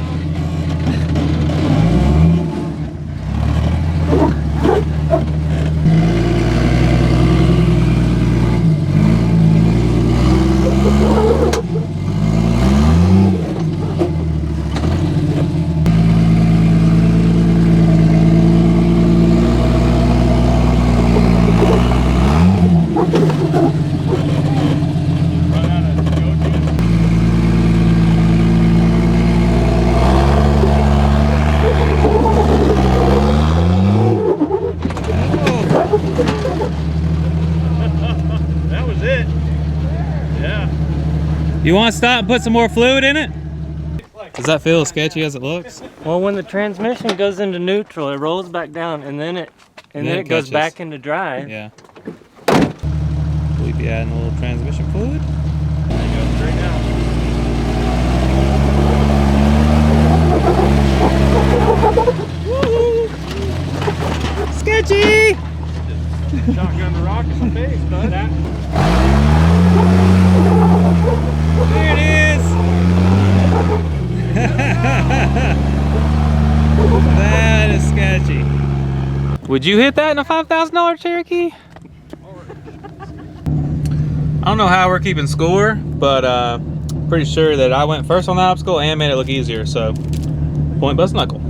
G: You want to stop and put some more fluid in it? Does that feel as sketchy as it looks?
D: Well, when the transmission goes into neutral, it rolls back down, and then it goes back into drive.
G: Yeah. Will you be adding a little transmission fluid?
D: There you go, straight down.
A: Would you hit that in a $5,000 Cherokee? I don't know how we're keeping score, but pretty sure that I went first on the obstacle and made it look easier, so point bust Knuckle.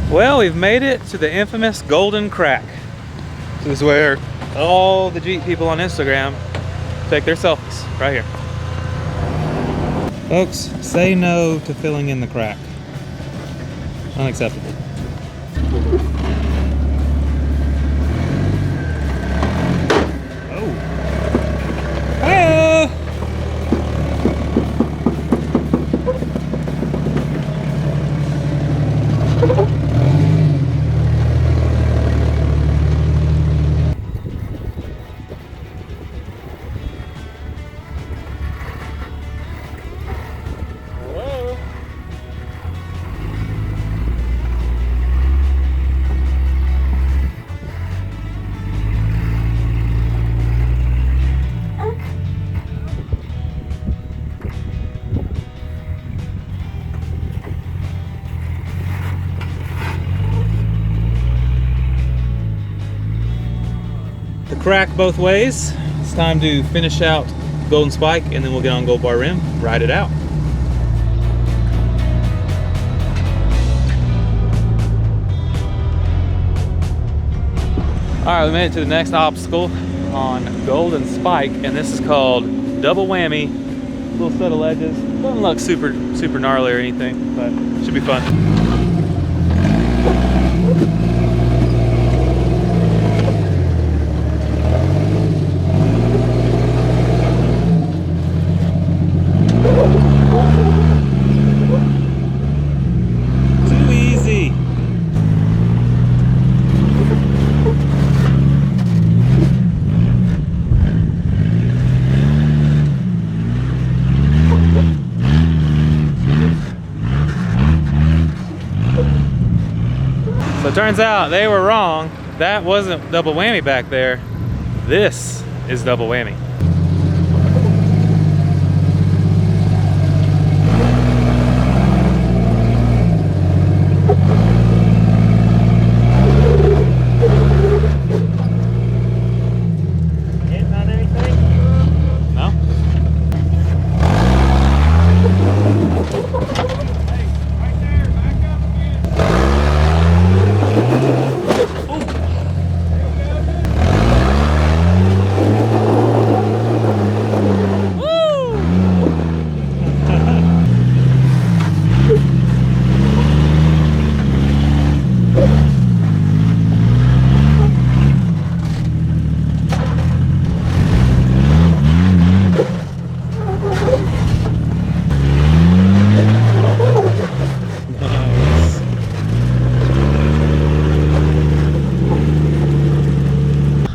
A: Well, we've made it to the infamous Golden Crack. This is where all the Jeep people on Instagram take their selfies, right here. Folks, say no to filling in the crack. Unacceptable. Oh. Hey! Crack both ways. It's time to finish out Golden Spike and then we'll get on Gold Bar Rim, ride it out. All right, we made it to the next obstacle on Golden Spike, and this is called Double Whammy. Little set of ledges. Doesn't look super gnarly or anything, but should be fun. So it turns out they were wrong. That wasn't double whammy back there. This is double whammy.
D: Hitting on anything?
A: No?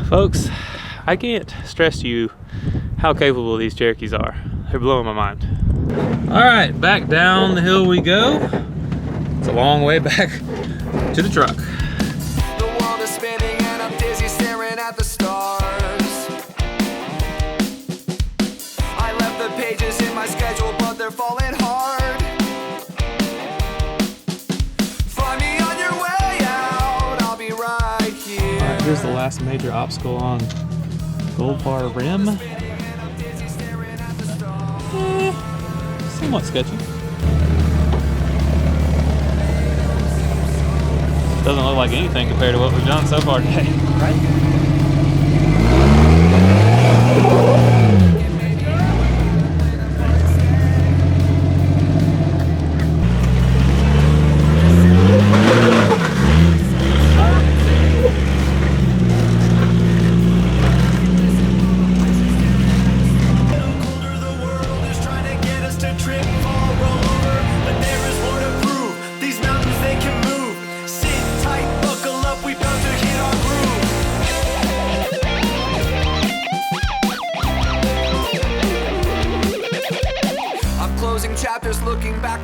A: Folks, I can't stress to you how capable these Cherokees are. They're blowing my mind. All right, back down the hill we go. It's a long way back to the truck.
L: The world is spinning and I'm dizzy staring at the stars. I left the pages in my schedule, but they're falling hard. Find me on your way out, I'll be right here.
A: All right, here's the last major obstacle on Gold Bar Rim. Somewhat sketchy. Doesn't look like anything compared to what we've done so far today. Right?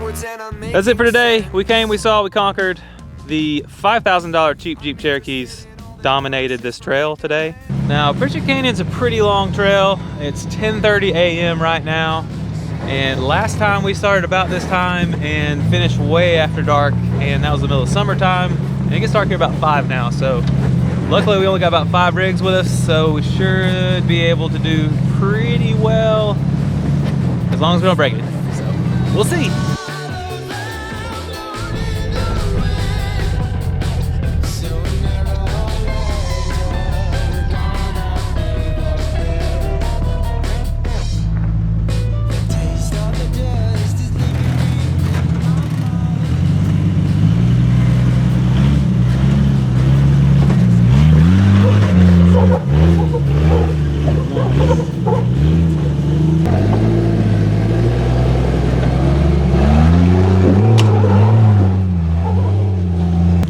L: backwards and I'm
A: That's it for today. We came, we saw, we conquered. The $5,000 cheap Jeep Cherokees dominated this trail today. Now, Pritchett Canyon's a pretty long trail. It's 10:30 a.m. right now. And last time we started about this time and finished way after dark, and that was the middle of summertime. And it gets dark here about 5 now, so luckily we only got about 5 rigs with us, so we should be able to do pretty well as long as we don't break it. So we'll see.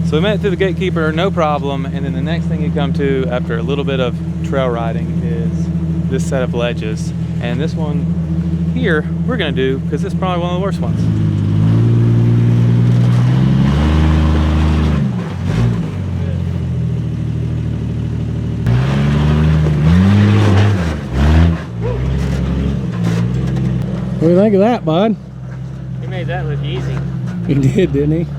A: So we made it through the gatekeeper, no problem, and then the next thing you come to after a little bit of trail riding is this set of ledges. And this one here, we're gonna do, because it's probably one of the worst ones.
J: What do you think of that, bud?
D: He made that look easy.
J: He did, didn't he?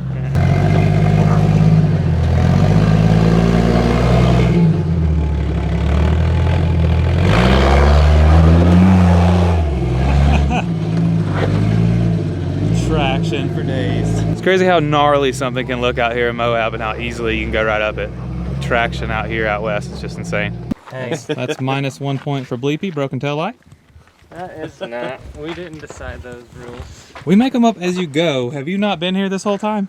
A: Traction for days. It's crazy how gnarly something can look out here in Moab and how easily you can go right up it. Traction out here out west is just insane.
D: Hey.
A: That's minus 1 point for Bleepy, broken tail light.
D: That is not. We didn't decide those rules.
A: We make them up as you go. Have you not been here this whole time?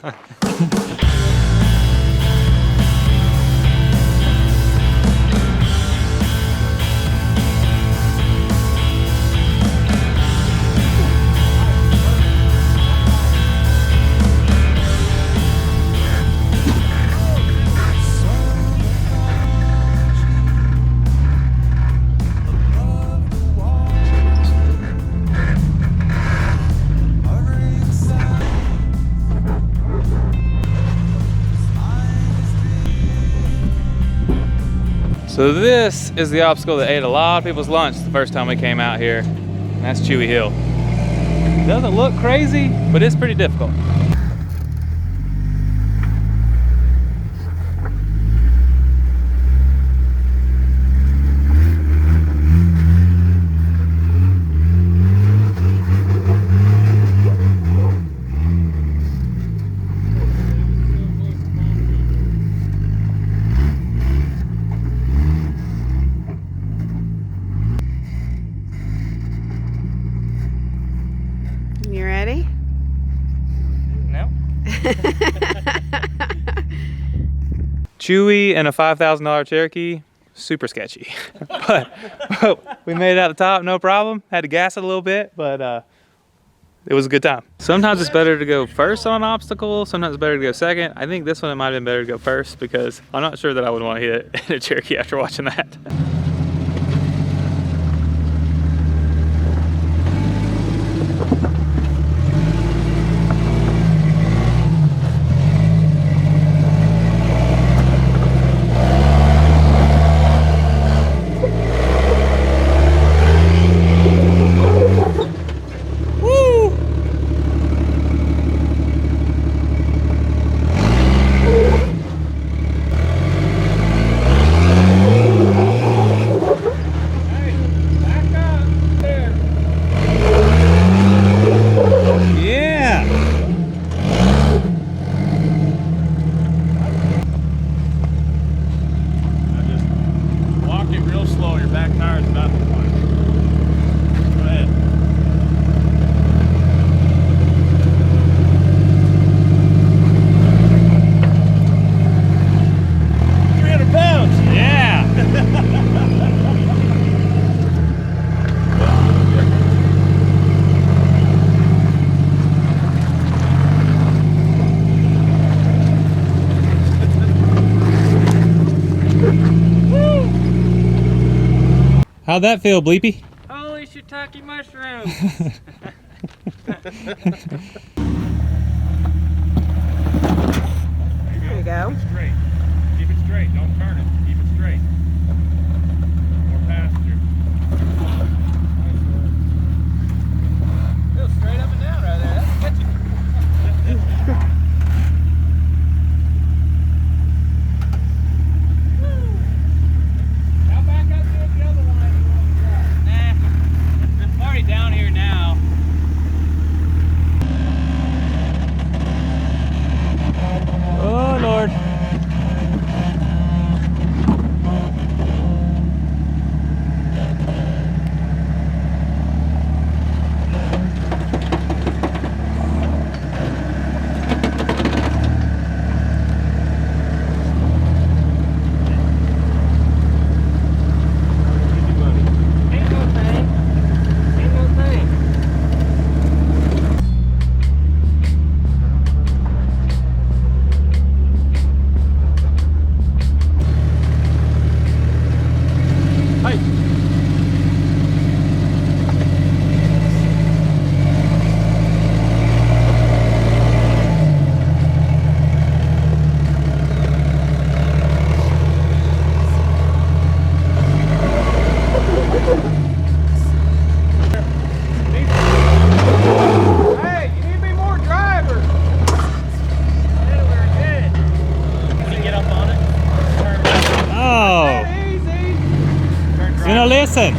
A: So this is the obstacle that ate a lot of people's lunch the first time we came out here, and that's Chewy Hill. It doesn't look crazy, but it's pretty difficult.
K: You ready?
D: No.
A: Chewy and a $5,000 Cherokee, super sketchy. but we made it out the top, no problem. Had to gas it a little bit, but it was a good time. Sometimes it's better to go first on an obstacle, sometimes it's better to go second. I think this one it might have been better to go first because I'm not sure that I would want to hit it in a Cherokee after watching that. How'd that feel, Bleepy?
D: Holy shiitake mushrooms!
K: you go.
B: Straight. Keep it straight. Don't turn it. Keep it straight. More passenger.
D: Go straight up and down right there. That's catchy.
C: Now back up to the other line you want to drive.
D: Nah, it's already down here now.
A: Oh, Lord.
D: Ain't no thing. Ain't no thing.
C: Hey, you need to be more drivers.
D: Can you get up on it? Turn right.
A: Oh,
C: Easy.
D: Turn
A: you know, listen.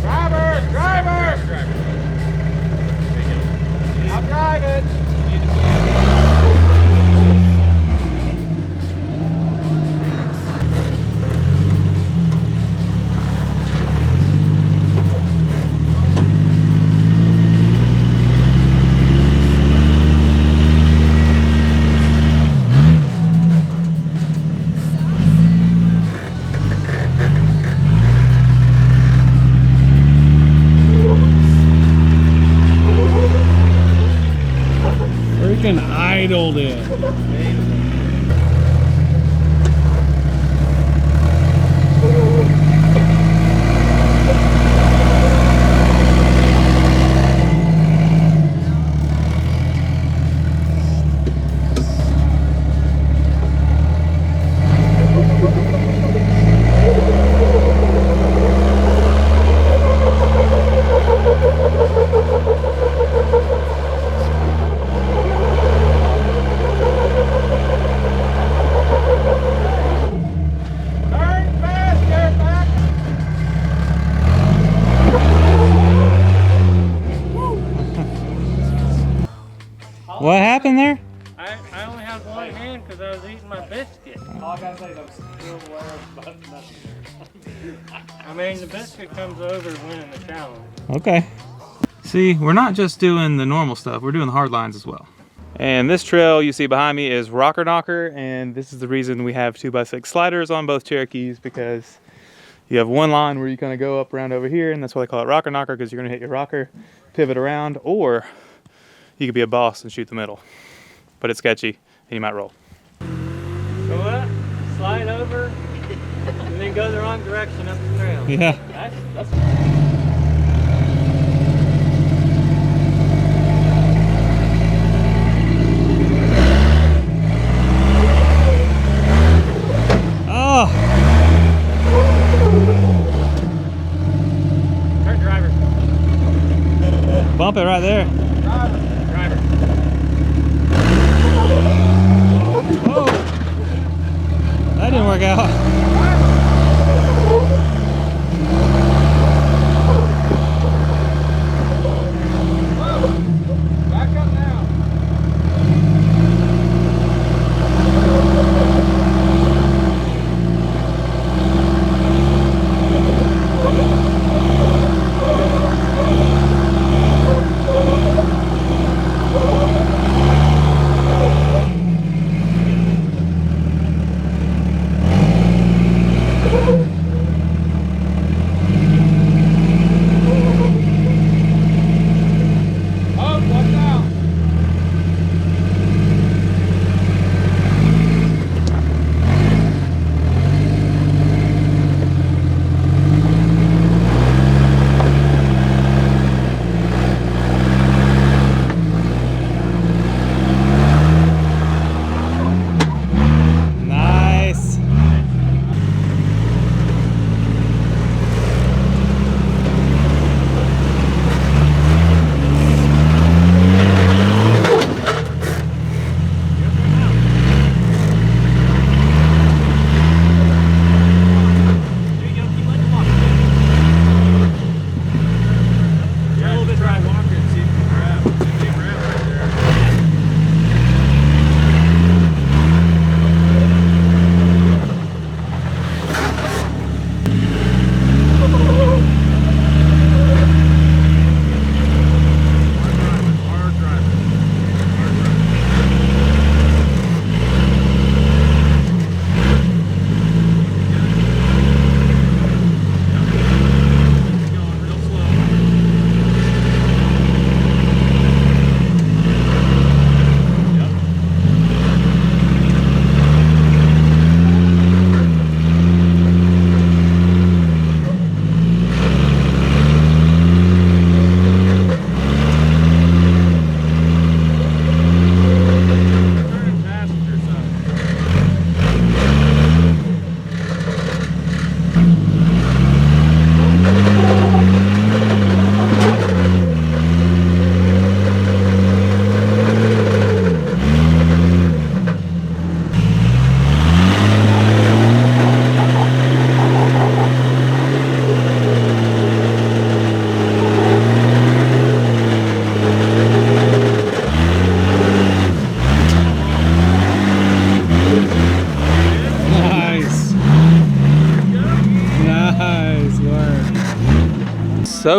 C: Driver. I'm driving.
J: Freaking idled it.
C: Turn faster. Back.
A: What happened there?
D: I only had one hand because I was eating my biscuit.
C: All I gotta say is I'm still wearing button-up.
D: I mean, the biscuit comes over winning the challenge.
A: Okay. See, we're not just doing the normal stuff, we're doing the hard lines as well. And this trail you see behind me is Rocker Knocker, and this is the reason we have 2x6 sliders on both Cherokees, because you have one line where you kind of go up around over here, and that's why they call it Rocker Knocker, because you're gonna hit your rocker, pivot around, or you could be a boss and shoot the middle. But it's sketchy, and you might roll.
D: Go up, slide over, and then go the wrong direction up the trail.
A: Yeah.
D: That's
A: Oh!
D: turn driver.
A: Bump it right there.
D: Driver.
A: Oh! That didn't work out.
C: Back up now.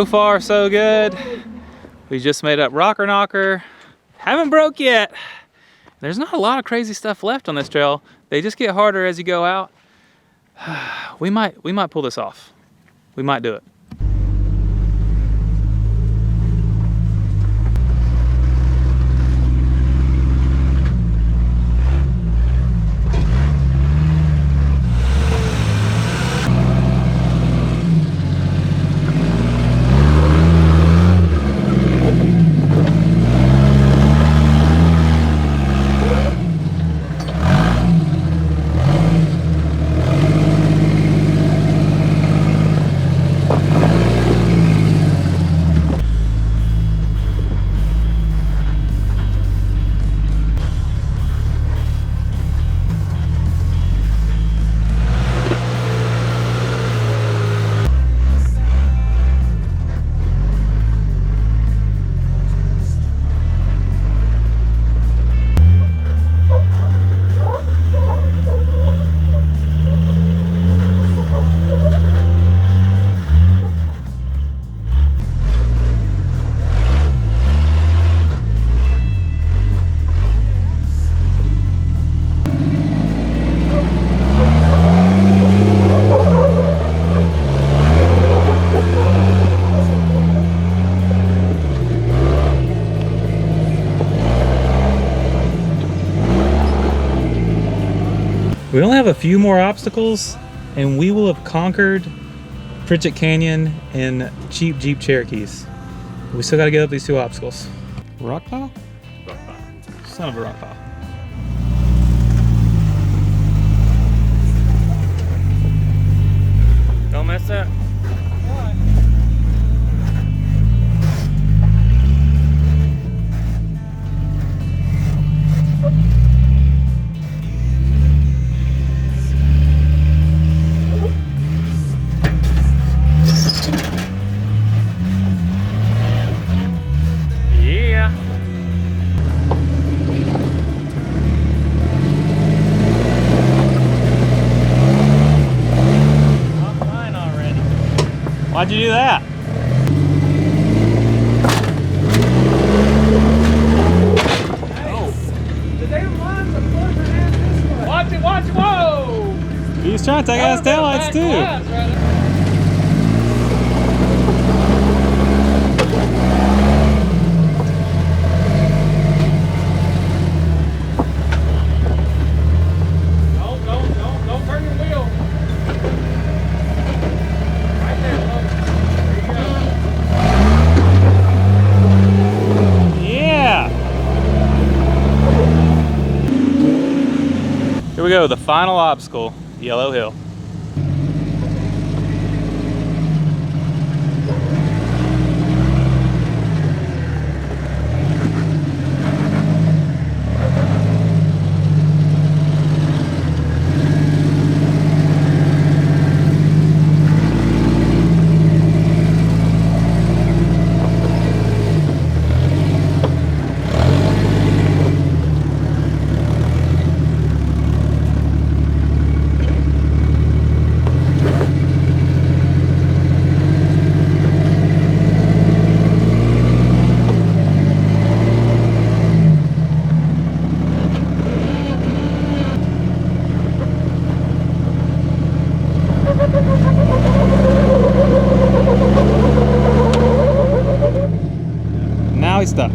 A: So far, so good. We just made up Rocker Knocker. Haven't broke yet. There's not a lot of crazy stuff left on this trail. They just get harder as you go out. We might pull this off. We might do it. We only have a few more obstacles and we will have conquered Pritchett Canyon in cheap Jeep Cherokees. We still gotta get up these 2 obstacles. Rock pile?
B: Rock pile.
A: Son of a rock pile.
D: Don't mess up. Yeah. I'm fine already.
A: Why'd you do that?
C: Watch it, watch it, whoa!
A: He's trying to take out his taillights too.
C: Don't turn your wheel. Right there, folks. There you go.
A: Yeah! Here we go, the final obstacle, Yellow Hill. Now he's stuck.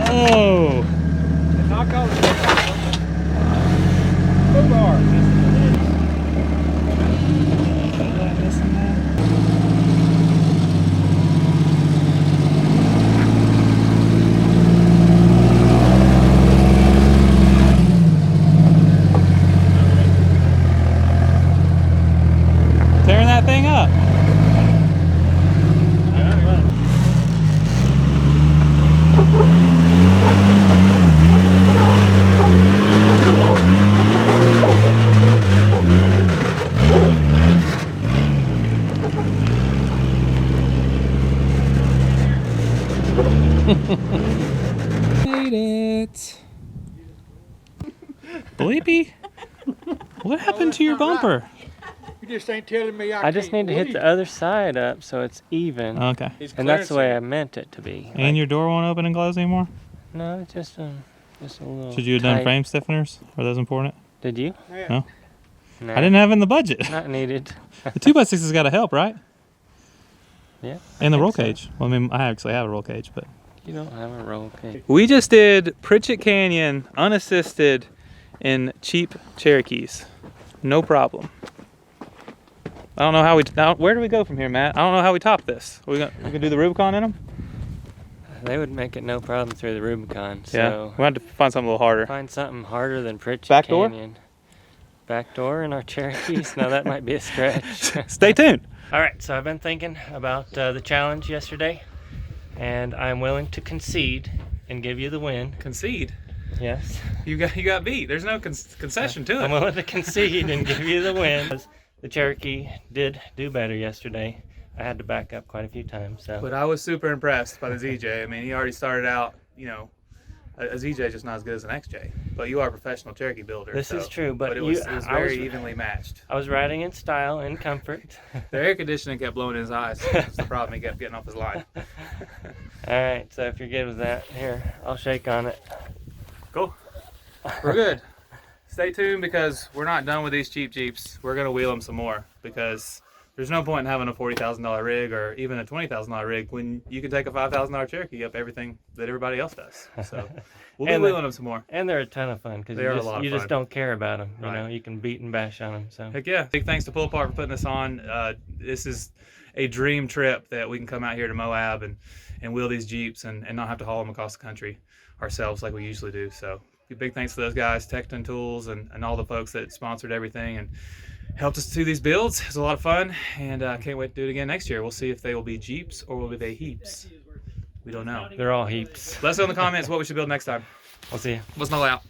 A: Oh!
C: Knock out the foot bar.
A: Tearing that thing up. Made it. Bleepy? What happened to your bumper?
C: You just ain't telling me
D: I just need to hit the other side up so it's even.
A: Okay.
D: And that's the way I meant it to be.
A: And your door won't open and close anymore?
D: No, it's just a little.
A: Should you have done
D: tight.
A: frame stiffeners? Are those important?
D: Did you?
A: No.
D: Nah,
A: I didn't have it in the budget.
D: Not needed.
A: The 2x6 has got to help, right?
D: Yeah.
A: And the
D: I
A: roll
D: think so.
A: cage. Well, I mean, I actually have a roll cage, but.
D: You don't have a roll cage.
A: We just did Pritchett Canyon unassisted in cheap Cherokees. No problem. I don't know how where do we go from here, Matt? I don't know how we top this. We can do the Rubicon in them?
D: They would make it no problem through the Rubicon.
A: Yeah.
D: So
A: We'll have to find something a little harder.
D: find something harder than Pritchett
A: Back door?
D: Canyon. Back door in our Cherokees? Now that might be a stretch.
A: Stay tuned.
D: All right, so I've been thinking about the challenge yesterday, and I'm willing to concede and give you the win.
A: Concede.
D: Yes.
A: You got beat. There's no concession to
D: I'm
A: it.
D: willing to concede and give you the win. The Cherokee did do better yesterday. I had to back up quite a few times. So.
A: But I was super impressed by the ZJ. I mean, he already started out, you know, a ZJ just not as good as an XJ. But you are a professional Cherokee builder.
D: This is true, but
A: it was very evenly matched.
D: I was riding in style and comfort.
A: The air conditioning kept blowing in his eyes. That's the problem. He kept getting off his line.
D: All right, so if you're good with that, here, I'll shake on it.
A: Cool. We're good. Stay tuned because we're not done with these cheap Jeeps. We're going to wheel them some more because there's no point in having a $40,000 rig or even a $20,000 rig when you can take a $5,000 Cherokee up everything that everybody else does. So we'll be wheeling them some more.
D: And they're a ton of fun because you just don't care about them. You know, you can beat and bash on them. So
A: heck yeah! Big thanks to Pull Apart for putting this on. This is a dream trip that we can come out here to Moab and wheel these Jeeps and not have to haul them across the country ourselves like we usually do. So big thanks to those guys, Tecton Tools, and all the folks that sponsored everything and helped us do these builds. It was a lot of fun, and I can't wait to do it again next year. We'll see if they will be Jeeps or will they heaps. We don't know.
D: They're all heaps.
A: Let us know in the comments what we should build next time.
D: We'll see you.
A: Let's know out.